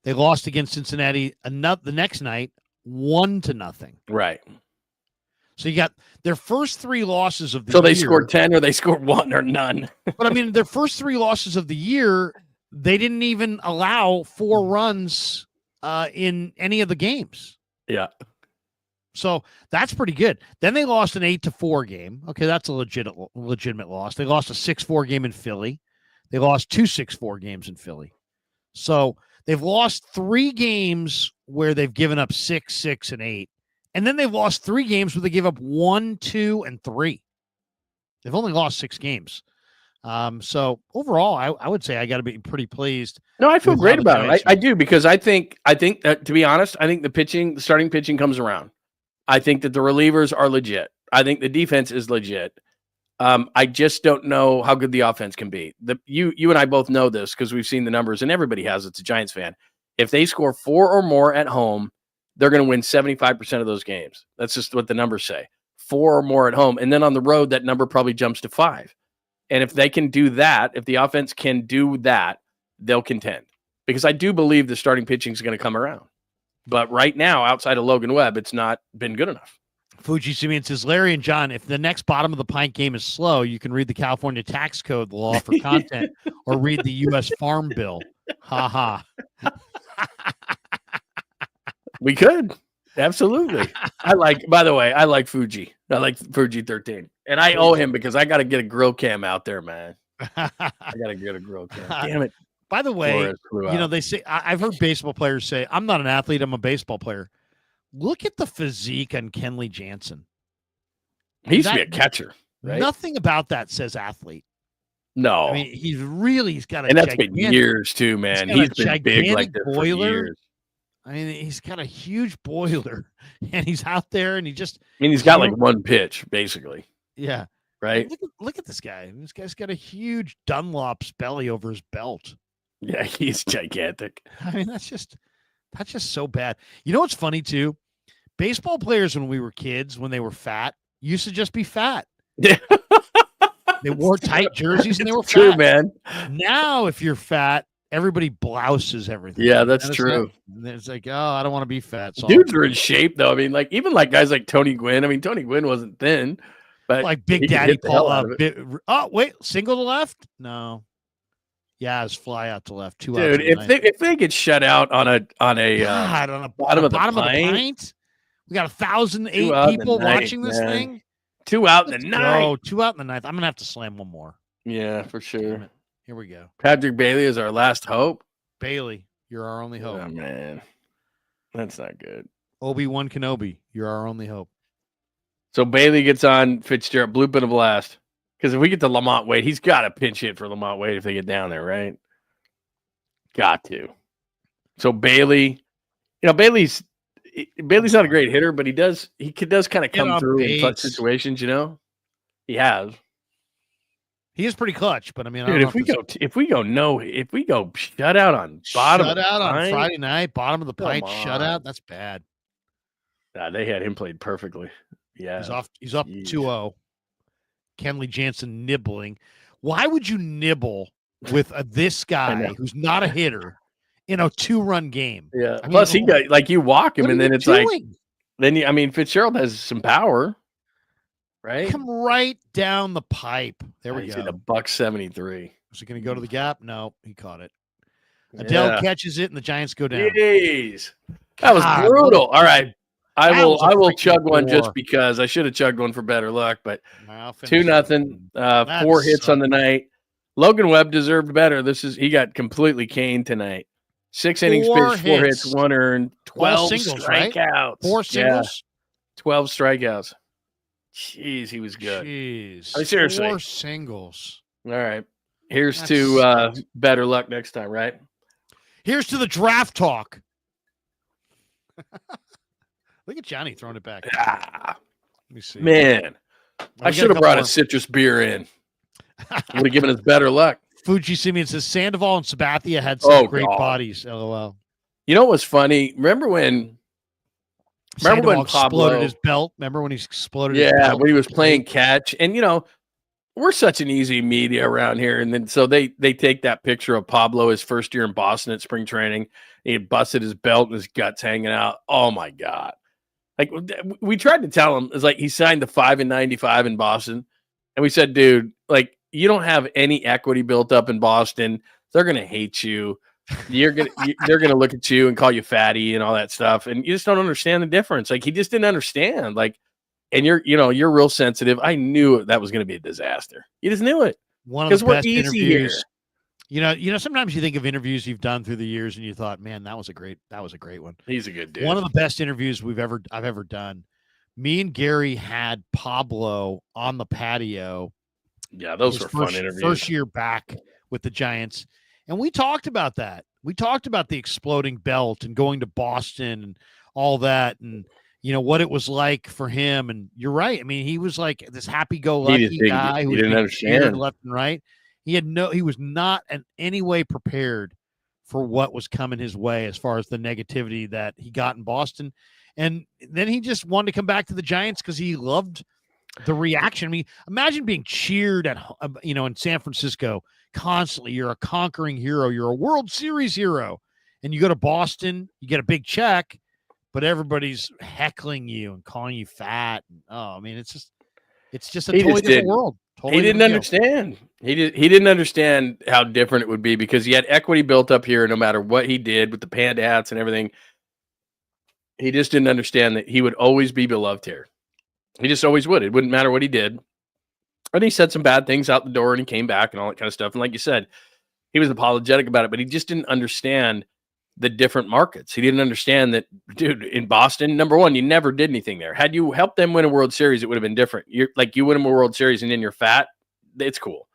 They lost against Cincinnati the next night 1-0. Right. So you got their first 3 losses of the year. So they scored 10 or they scored 1 or none. But I mean, their first 3 losses of the year, they didn't even allow 4 runs in any of the games. Yeah. So that's pretty good. Then they lost an 8-4 game. Okay, that's a legitimate loss. They lost a 6-4 game in Philly. They lost 2 6-4 games in Philly. So they've lost 3 games where they've given up 6, 6, and 8. And then they've lost 3 games where they gave up 1, 2, and 3. They've only lost 6 games. So overall, I would say I got to be pretty pleased. No, I feel great about it. I do, because I think that, to be honest, I think the starting pitching comes around. I think that the relievers are legit. I think the defense is legit. I just don't know how good the offense can be. You and I both know this because we've seen the numbers, and everybody has. It's a Giants fan. If they score 4 or more at home, they're going to win 75% of those games. That's just what the numbers say. 4 or more at home. And then on the road, that number probably jumps to 5. And if they can do that, if the offense can do that, they'll contend. Because I do believe the starting pitching is going to come around. But right now, outside of Logan Webb, it's not been good enough. Fuji Simeon says, Larry and John, if the next bottom of the pint game is slow, you can read the California tax code law for content or read the U.S. Farm Bill. Ha ha. We could. Absolutely. By the way, I like Fuji. I like Fuji 13. And I owe him because I got to get a grill cam out there, man. I got to get a grill cam. Damn it. By the way, they say, I've heard baseball players say, I'm not an athlete, I'm a baseball player. Look at the physique on Kenley Jansen. He used to be a catcher, right? Nothing about that says athlete. No. I mean, he's got a and that's been years too, man. He's been big like this for years. I mean, he's got a huge boiler, and he's out there, and he's got like one pitch, basically. Yeah. Right? Look at this guy. This guy's got a huge Dunlop's belly over his belt. Yeah, he's gigantic. I mean, that's just so bad. You know what's funny too? Baseball players when we were kids, when they were fat, used to just be fat. Yeah. They wore tight jerseys and they were fat. True, man. Now, if you're fat, everybody blouses everything. Yeah, that's true. It's like, oh, I don't want to be fat. So dudes are in shape though. I mean, like even like guys like Tony Gwynn. I mean, Tony Gwynn wasn't thin, but like Big Daddy Paul. Oh, wait, single to left? No. Yeah, it's fly out to left. 2 Dude, if they get shut out on a bottom of the pint, we got 1,008 people watching this thing. 2 out in the ninth. Oh, 2 out in the ninth. I'm gonna have to slam one more. Yeah, for sure. Here we go. Patrick Bailey is our last hope. Bailey, you're our only hope. Oh man, that's not good. Obi-Wan Kenobi, you're our only hope. So Bailey gets on Fitzgerald, bloop and a blast. Because if we get to Lamont Wade, he's got to pinch hit for Lamont Wade if they get down there, right? Got to. So Bailey, Bailey's not a great hitter, but he does kind of come through in clutch situations, He has. He is pretty clutch, but I mean, dude, if we go shutout on bottom on Friday night, bottom of the pint shutout, that's bad. Nah, they had him played perfectly. Yeah, he's up 2-0. Kenley Jansen nibbling. Why would you nibble with this guy who's not a hitter in a 2-run game? Yeah. I mean, plus, he got like you walk him, and then it's doing? Fitzgerald has some power, right? Come right down the pipe. There we go. The $1.73. Was it going to go to the gap? No, he caught it. Adele catches it, and the Giants go down. Jeez, that was brutal. All right. I will chug one just because I should have chugged one for better luck, but 2-0, 4 hits on the night. Logan Webb deserved better. He got completely caned tonight. 6 innings pitched, 4 hits, 1 earned, 12 singles, strikeouts. Right? 4 singles, 12 strikeouts. Jeez, he was good. Jeez, I mean, seriously, 4 singles. All right, here's to better luck next time. Right? Here's to the draft talk. Look at Johnny throwing it back. Let me see. Man, I should have brought a citrus beer in. Would have given us better luck. Fuji Simeon says Sandoval and Sabathia had some great bodies. LOL. You know what was funny? Remember when Remember when exploded his belt? Remember when he exploded his belt? When he was playing catch. And, we're such an easy media around here. And then so they take that picture of Pablo his first year in Boston at spring training. He had busted his belt and his guts hanging out. Oh, my God. Like, we tried to tell him, it's like he signed the 5-95 in Boston. And we said, dude, like, you don't have any equity built up in Boston. They're going to hate you. They're going to look at you and call you fatty and all that stuff. And you just don't understand the difference. Like, he just didn't understand. Like, and you're real sensitive. I knew that was going to be a disaster. You just knew it. One of the best interviews. Here. Sometimes you think of interviews you've done through the years and you thought, man, that was a great one. He's a good dude. One of the best interviews I've ever done. Me and Gary had Pablo on the patio. Yeah, those were fun interviews. First year back with the Giants. And we talked about that. We talked about the exploding belt and going to Boston and all that. And, what it was like for him. And you're right. I mean, he was like this happy-go-lucky guy who didn't understand left and right. He was not in any way prepared for what was coming his way as far as the negativity that he got in Boston. And then he just wanted to come back to the Giants because he loved the reaction. I mean, imagine being cheered in San Francisco constantly. You're a conquering hero. You're a World Series hero. And you go to Boston, you get a big check, but everybody's heckling you and calling you fat. It's just a totally different world. Totally he didn't understand. He didn't understand how different it would be because he had equity built up here no matter what he did with the panda hats and everything. He just didn't understand that he would always be beloved here. He just always would. It wouldn't matter what he did. And he said some bad things out the door and he came back and all that kind of stuff. And like you said, he was apologetic about it, but he just didn't understand the different markets. He didn't understand that, dude, in Boston, number one, you never did anything there. Had you helped them win a World Series, it would have been different. You win a World Series and then you're fat, it's cool.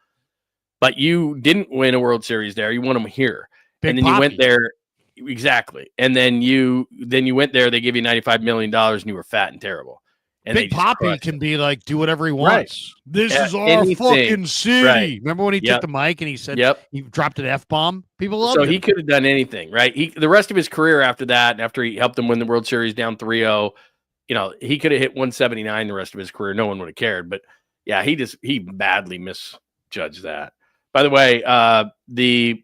But you didn't win a World Series there. You won them here. Big and then Poppy. You went there. Exactly. And then you went there, they gave you $95 million and you were fat and terrible. And Big Poppy can be like, do whatever he wants. Right. This is our fucking city. Right. Remember when he took the mic and he said he dropped an F-bomb? People loved it. So he could have done anything, right? The rest of his career after that, after he helped them win the World Series down 3-0, he could have hit 179 the rest of his career. No one would have cared. But yeah, he badly misjudged that. By the way, the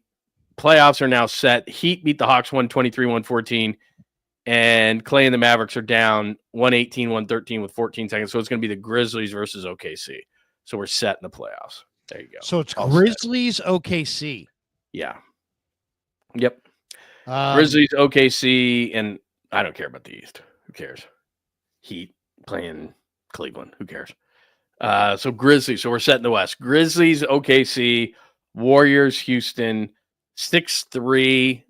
playoffs are now set. Heat beat the Hawks 123-114. And Clay and the Mavericks are down 118-113 with 14 seconds. So it's going to be the Grizzlies versus OKC. So we're set in the playoffs. There you go. So it's Grizzlies, OKC. Yeah. Yep. Grizzlies, OKC, and I don't care about the East. Who cares? Heat playing Cleveland. Who cares? So Grizzlies. So we're set in the West. Grizzlies, OKC, Warriors, Houston, 6-3.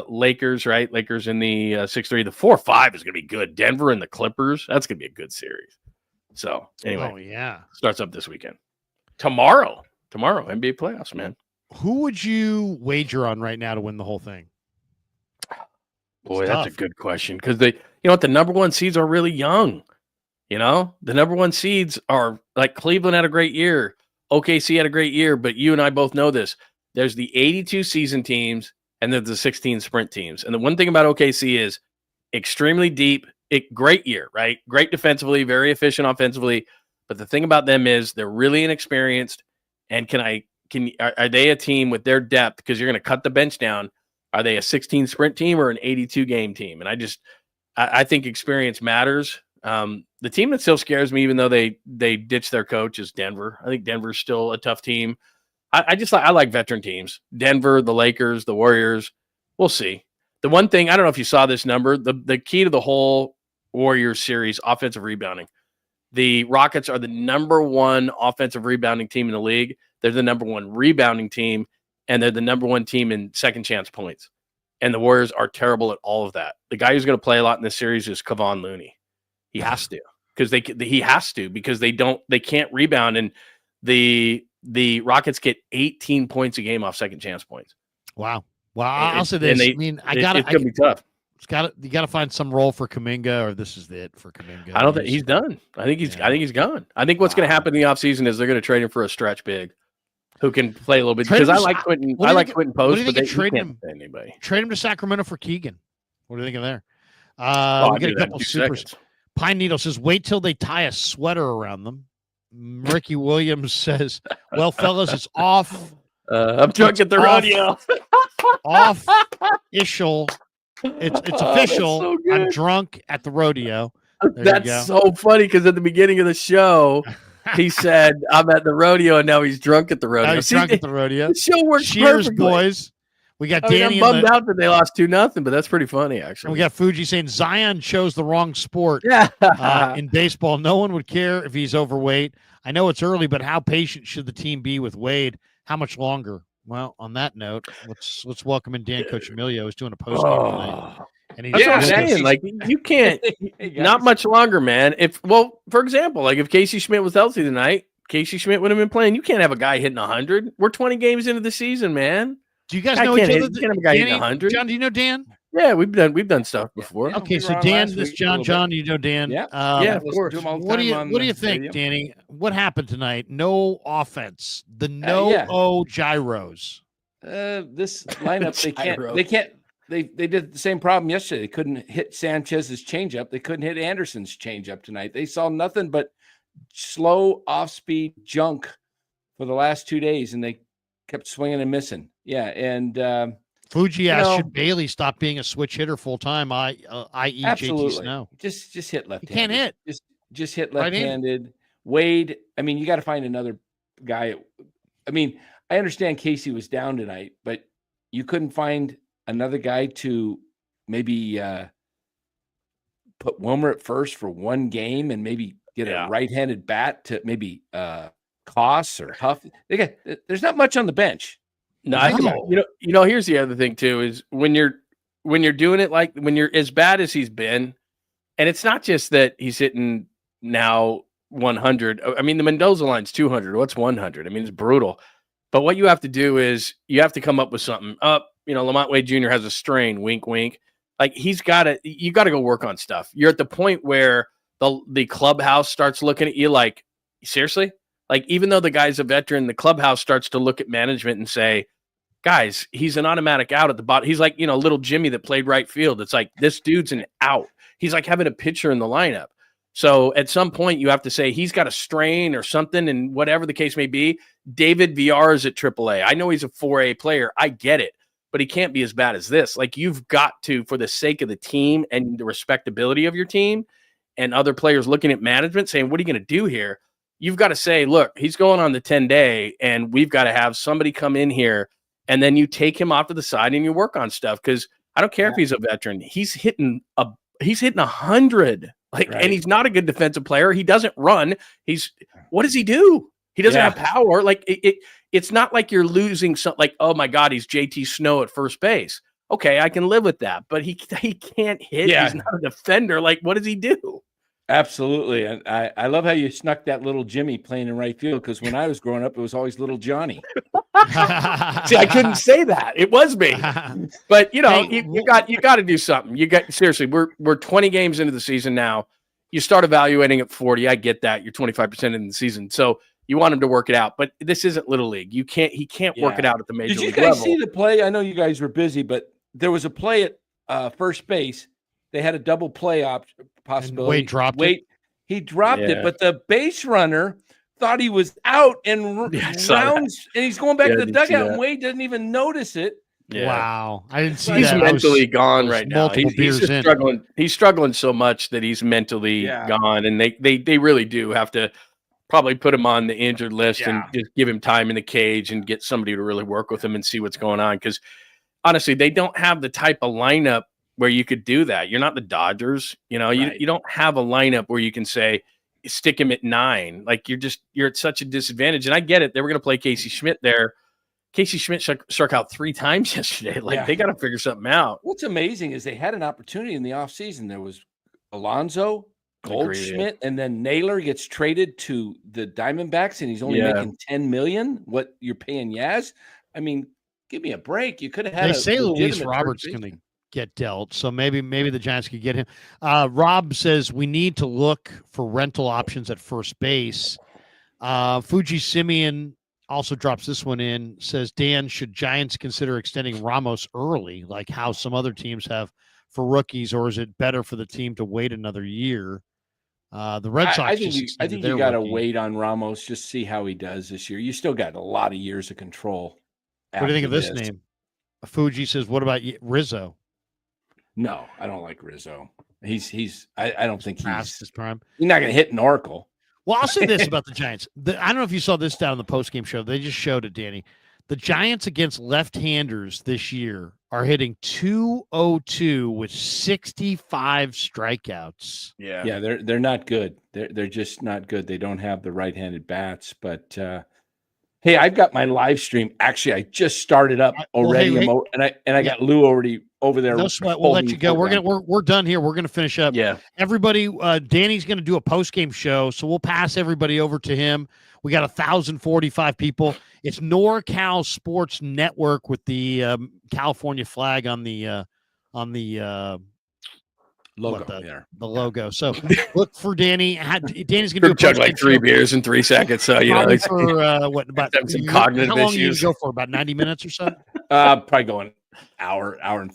Lakers, right? Lakers in the 6-3. The 4-5 is going to be good. Denver and the Clippers. That's going to be a good series. So anyway, starts up this weekend. Tomorrow, NBA playoffs, man. Who would you wager on right now to win the whole thing? Boy, that's a good question because the number one seeds are really young. The number one seeds are like Cleveland had a great year, OKC had a great year, but you and I both know this. There's the 82 season teams. And then the 16 sprint teams. And the one thing about OKC is extremely deep, great year, right? Great defensively, very efficient offensively. But the thing about them is they're really inexperienced. And are they a team with their depth? Because you're going to cut the bench down. Are they a 16 sprint team or an 82 game team? And I think experience matters. The team that still scares me, even though they ditched their coach, is Denver. I think Denver's still a tough team. I like veteran teams. Denver, the Lakers, the Warriors. We'll see. The one thing, I don't know if you saw this number, the key to the whole Warriors series, offensive rebounding. The Rockets are the number one offensive rebounding team in the league. They're the number one rebounding team, and they're the number one team in second chance points. And the Warriors are terrible at all of that. The guy who's going to play a lot in this series is Kevon Looney. He has to because they can't rebound, and the Rockets get 18 points a game off second chance points. Wow. I'll say this. It's going to be tough. You got to find some role for Kuminga, or this is it for Kuminga. I don't think he's done. I think he's gone. I think what's going to happen in the offseason is they're going to trade him for a stretch big who can play a little bit. Because I like Quentin. Quentin Post, but they can't play anybody. Trade him to Sacramento for Keegan. What do you think of there? We get a couple supers. Pine Needle says, wait till they tie a sweater around them. Ricky Williams says, well, fellas, it's off. I'm drunk at the rodeo. Official. It's official. So I'm drunk at the rodeo. That's so funny because at the beginning of the show, he said, I'm at the rodeo, and now he's drunk at the rodeo. Now he's drunk at the rodeo. The show works Cheers, perfectly. Boys. We got Danny. I'm bummed out that they lost 2-0, but that's pretty funny, actually. And we got Fuji saying Zion chose the wrong sport. In baseball, no one would care if he's overweight. I know it's early, but how patient should the team be with Wade? How much longer? Well, on that note, let's welcome in Dan Cochimilio, who's doing a post game tonight. And that's what I'm saying. Like, you can't, not much longer, man. For example, like if Casey Schmidt was healthy tonight, Casey Schmidt would have been playing. You can't have a guy hitting 100. We're 20 games into the season, man. Do you guys know each other? You can't have a guy hitting 100. John, do you know Dan? Yeah, we've done stuff before. Okay, so Dan, this John, you know Dan. Yeah, of course. What do you think, Danny? What happened tonight? No offense. The gyros. This lineup, they did the same problem yesterday. They couldn't hit Sanchez's changeup. They couldn't hit Anderson's changeup tonight. They saw nothing but slow off-speed junk for the last 2 days, and they kept swinging and missing. Yeah, and Fuji asked, should Bailey stop being a switch hitter full time? I.e., JT Snow. Just hit left-handed. You can't hit. Just hit left-handed. Right. Wade. I mean, you got to find another guy. I mean, I understand Casey was down tonight, but you couldn't find another guy to maybe put Wilmer at first for one game and maybe get a right-handed bat to maybe Koss or Huff. There's not much on the bench. No, here's the other thing too, is when you're doing it, like when you're as bad as he's been, and it's not just that he's hitting now 100. I mean, the Mendoza line's 200. What's 100? I mean, it's brutal. But what you have to do is you have to come up with something. Lamont Wade Jr. has a strain, wink, wink. Like you got to go work on stuff. You're at the point where the clubhouse starts looking at you like, seriously? Like, even though the guy's a veteran, the clubhouse starts to look at management and say, guys, he's an automatic out at the bottom. He's like, little Jimmy that played right field. It's like, this dude's an out. He's like having a pitcher in the lineup. So at some point you have to say he's got a strain or something, and whatever the case may be. David Villar is at AAA. I know he's a 4A player. I get it, but he can't be as bad as this. Like, you've got to, for the sake of the team and the respectability of your team and other players looking at management saying, what are you going to do here? You've got to say, look, he's going on the 10-day, and we've got to have somebody come in here, and then you take him off to the side and you work on stuff. Because I don't care if he's a veteran. He's hitting 100. And he's not a good defensive player. He doesn't run. What does he do? He doesn't have power. Like it's not like you're losing something. Like, oh my God, he's JT Snow at first base. Okay, I can live with that. But he can't hit. Yeah. He's not a defender. Like, what does he do? Absolutely. And I love how you snuck that little Jimmy playing in right field, because when I was growing up, it was always little Johnny. See, I couldn't say that. It was me. But you got to do something. Seriously, we're 20 games into the season now. You start evaluating at 40. I get that. You're 25% in the season. So you want him to work it out. But this isn't Little League. He can't work it out at the major league level. Did you guys see the play? I know you guys were busy, but there was a play at first base. They had a double play possibility. And Wade dropped it. He dropped it, but the base runner thought he was out and rounds, and he's going back to the dugout, and Wade doesn't even notice it. Yeah. Wow, I didn't see he's that. He's mentally gone right now. He's just in. struggling. He's struggling so much that he's mentally gone, and they really do have to probably put him on the injured list and just give him time in the cage and get somebody to really work with him and see what's going on. Because honestly, they don't have the type of lineup where you could do that. You're not the Dodgers. You don't have a lineup where you can say, stick him at 9. Like, you're at such a disadvantage. And I get it. They were going to play Casey Schmidt there. Casey Schmidt struck out 3 times yesterday. Like, they got to figure something out. What's amazing is they had an opportunity in the offseason. There was Alonso, Goldschmidt, and then Naylor gets traded to the Diamondbacks, and he's only making $10 million. What you're paying Yaz? I mean, give me a break. You could have had. They say Luis Roberts going to get dealt, so maybe the Giants could get him. Rob says we need to look for rental options at first base. Fuji Simeon also drops this one in, says, Dan, should Giants consider extending Ramos early, like how some other teams have for rookies, or is it better for the team to wait another year? The Red Sox. I think you got to wait on Ramos, just see how he does this year. You still got a lot of years of control. What do you think of this name? Fuji says, "What about Rizzo?" No, I don't like Rizzo. I don't think past his prime. He's not going to hit an Oracle. Well, I'll say this about the Giants. I don't know if you saw this down in the postgame show. They just showed it, Danny. The Giants against left-handers this year are hitting .202 with 65 strikeouts. Yeah, they're not good. They're just not good. They don't have the right-handed bats. But hey, I've got my live stream. Actually, I just started up already, and I got Lou already over there. No sweat. We'll let you go. We're done here. We're gonna finish up. Yeah. Everybody, Danny's gonna do a post-game show, so we'll pass everybody over to him. We got 1,045 people. It's NorCal Sports Network with the California flag on the logo there. The logo. So look for Danny. Danny's gonna do chug like 3 beers in 3 seconds. So for about some cognitive how long issues. You go for about 90 minutes or so. Probably going hour and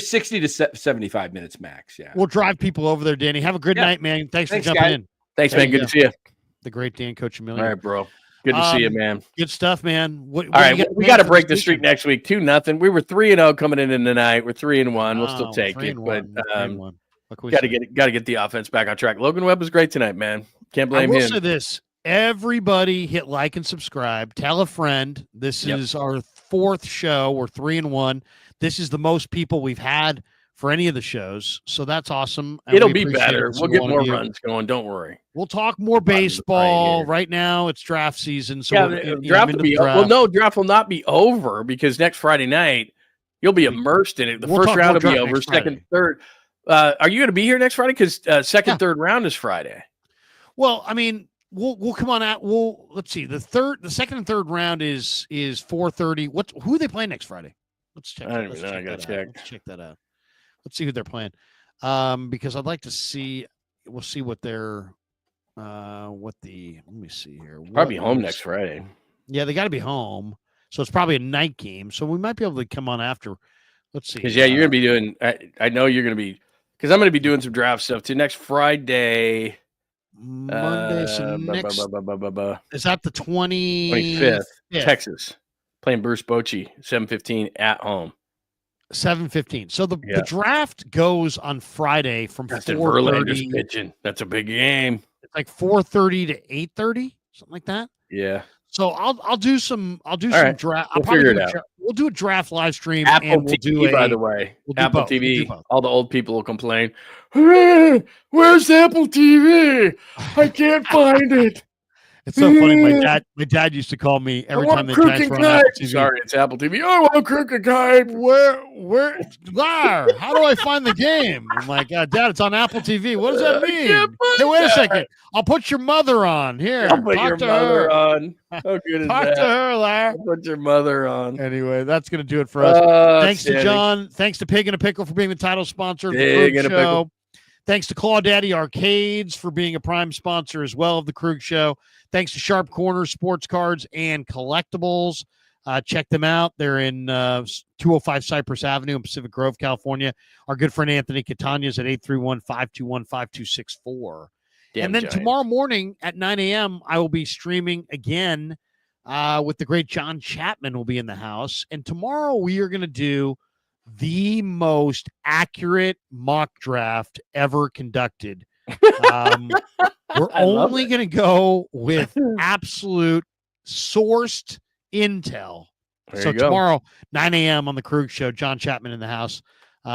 60 to 75 minutes max. Yeah, we'll drive people over there. Danny, have a good night, man. Thanks for jumping in. Thanks, man. Good to see you. The great Dan, Coach Emilio. All right, bro. Good to see you, man. Good stuff, man. All right, we got to break the streak next week. 2-0. We were 3-0 coming in tonight. We're 3-1. We'll still take it, but got to get the offense back on track. Logan Webb was great tonight, man. Can't blame him. I will say this: everybody hit like and subscribe. Tell a friend. This is our 4th show. We're 3-1. This is the most people we've had for any of the shows, so that's awesome. It'll be better. We'll get more runs going. Don't worry. We'll talk more baseball. Right now, it's draft season, so draft will be well. No, draft will not be over because next Friday night you'll be immersed in it. The first round will be over. Second, third. Are you going to be here next Friday? Because second, third round is Friday. Well, I mean, we'll come on out. Let's see. The second and third round is 4:30. Who are they playing next Friday? Let's check. I don't even know. I got to check. Let's check that out. Let's see who they're playing. Because I'd like to see. We'll see what they're. Let me see here. Probably home next Friday. Yeah, they got to be home. So it's probably a night game. So we might be able to come on after. Let's see. Because you're going to be doing. I know you're going to be. Because I'm going to be doing some draft stuff too. Next Friday. Monday. Is that the 25th? Texas. Playing Bruce Bochy, 7:15 at home. 7:15. So the draft goes on Friday from 4:30. Pitching. That's a big game. It's like 4:30 to 8:30, something like that. Yeah. So I'll do some draft. We'll figure it out. We'll do a draft live stream. Apple TV, by the way. Apple TV. All the old people will complain. Hey, where's Apple TV? I can't find it. It's so funny. My dad used to call me every time the Giants were on Apple TV. Sorry, it's Apple TV. I want Crooked Kite. Where? How do I find the game? I'm like, Dad, it's on Apple TV. What does that mean? Hey, wait a second. I'll put your mother on. Here, I'll put your mother on. How good is that? Talk to her, Larry. I'll put your mother on. Anyway, that's going to do it for us. Thanks to John. Thanks to Pig and a Pickle for being the title sponsor of the Krug Show. Thanks to Claw Daddy Arcades for being a prime sponsor as well of the Krug Show. Thanks to Sharp Corners, Sports Cards, and Collectibles. Check them out. They're in 205 Cypress Avenue in Pacific Grove, California. Our good friend Anthony Catania is at 831-521-5264. And then tomorrow morning at 9 a.m., I will be streaming again with the great John Chapman will be in the house. And tomorrow we are going to do the most accurate mock draft ever conducted. We're only going to go with absolute sourced intel. So tomorrow, 9 a.m. on the Krug Show, John Chapman in the house.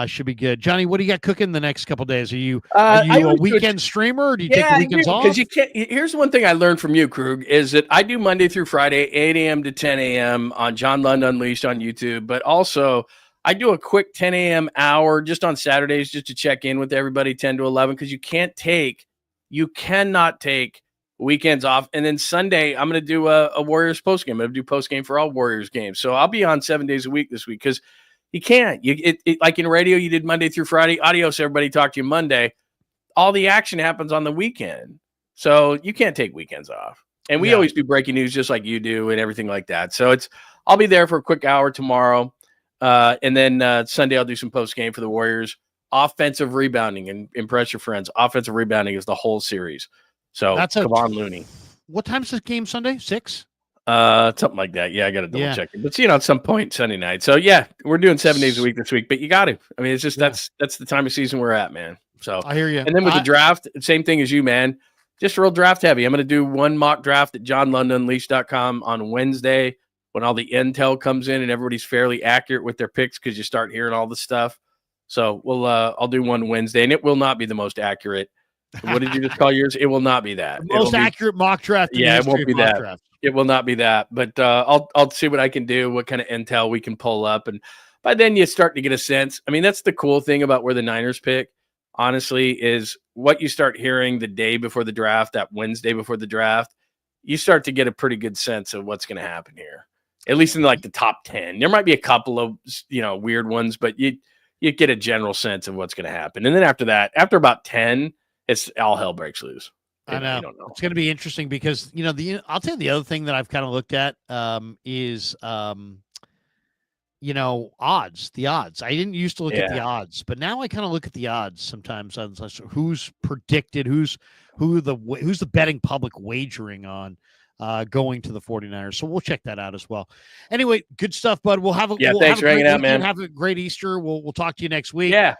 Should be good. Johnny, what do you got cooking the next couple of days? Are you a weekend streamer or do you take the weekends off? Because you can't. Here's one thing I learned from you, Krug, is that I do Monday through Friday, 8 a.m. to 10 a.m. on John Lund Unleashed on YouTube, but also I do a quick 10 a.m. hour just on Saturdays just to check in with everybody 10 to 11 because you cannot take weekends off. And then Sunday, I'm going to do a Warriors postgame. I'm going to do postgame for all Warriors games. So I'll be on 7 days a week this week because you can't. Like in radio, you did Monday through Friday. Adios, everybody. Talk to you Monday. All the action happens on the weekend. So you can't take weekends off. And we always do breaking news just like you do and everything like that. So I'll be there for a quick hour tomorrow. And then Sunday, I'll do some post game for the Warriors. offensive rebounding, and impress your friends. Offensive rebounding is the whole series. So come on, Looney. What time's this game Sunday? 6? Something like that. Yeah, I got to double check it. But at some point Sunday night. So yeah, we're doing 7 days a week this week. But you got to. I mean, it's just that's the time of season we're at, man. So I hear you. And then with the draft, same thing as you, man. Just real draft heavy. I'm going to do one mock draft at johnlondonunleashed.com on Wednesday when all the intel comes in and everybody's fairly accurate with their picks because you start hearing all the stuff. So I'll do one Wednesday, and it will not be the most accurate. What did you just call yours? It will not be that. The most accurate mock draft. Yeah, it won't be that. Draft. It will not be that. But I'll see what I can do, what kind of intel we can pull up, and by then you start to get a sense. I mean, that's the cool thing about where the Niners pick. Honestly, is what you start hearing the day before the draft, that Wednesday before the draft, you start to get a pretty good sense of what's going to happen here. At least in like the top 10. There might be a couple of weird ones, but you get a general sense of what's going to happen. And then after that, after about 10, it's all hell breaks loose. I know. It's going to be interesting because I'll tell you the other thing that I've kind of looked at is odds. The odds. I didn't used to look at the odds, but now I kind of look at the odds sometimes on who's predicted, who's the betting public wagering on going to the 49ers. So we'll check that out as well. Anyway, good stuff, bud. Thanks for hanging out, man. Have a great Easter. We'll talk to you next week. Yeah.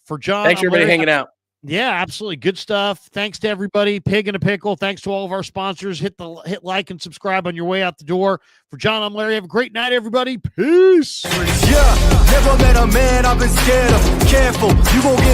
For John. Thanks everybody hanging out. Yeah, absolutely. Good stuff. Thanks to everybody. Pig in a pickle. Thanks to all of our sponsors. Hit like and subscribe on your way out the door. For John, I'm Larry. Have a great night, everybody. Peace. Yeah, never met a man I've been scared of. Careful, you gon' get it.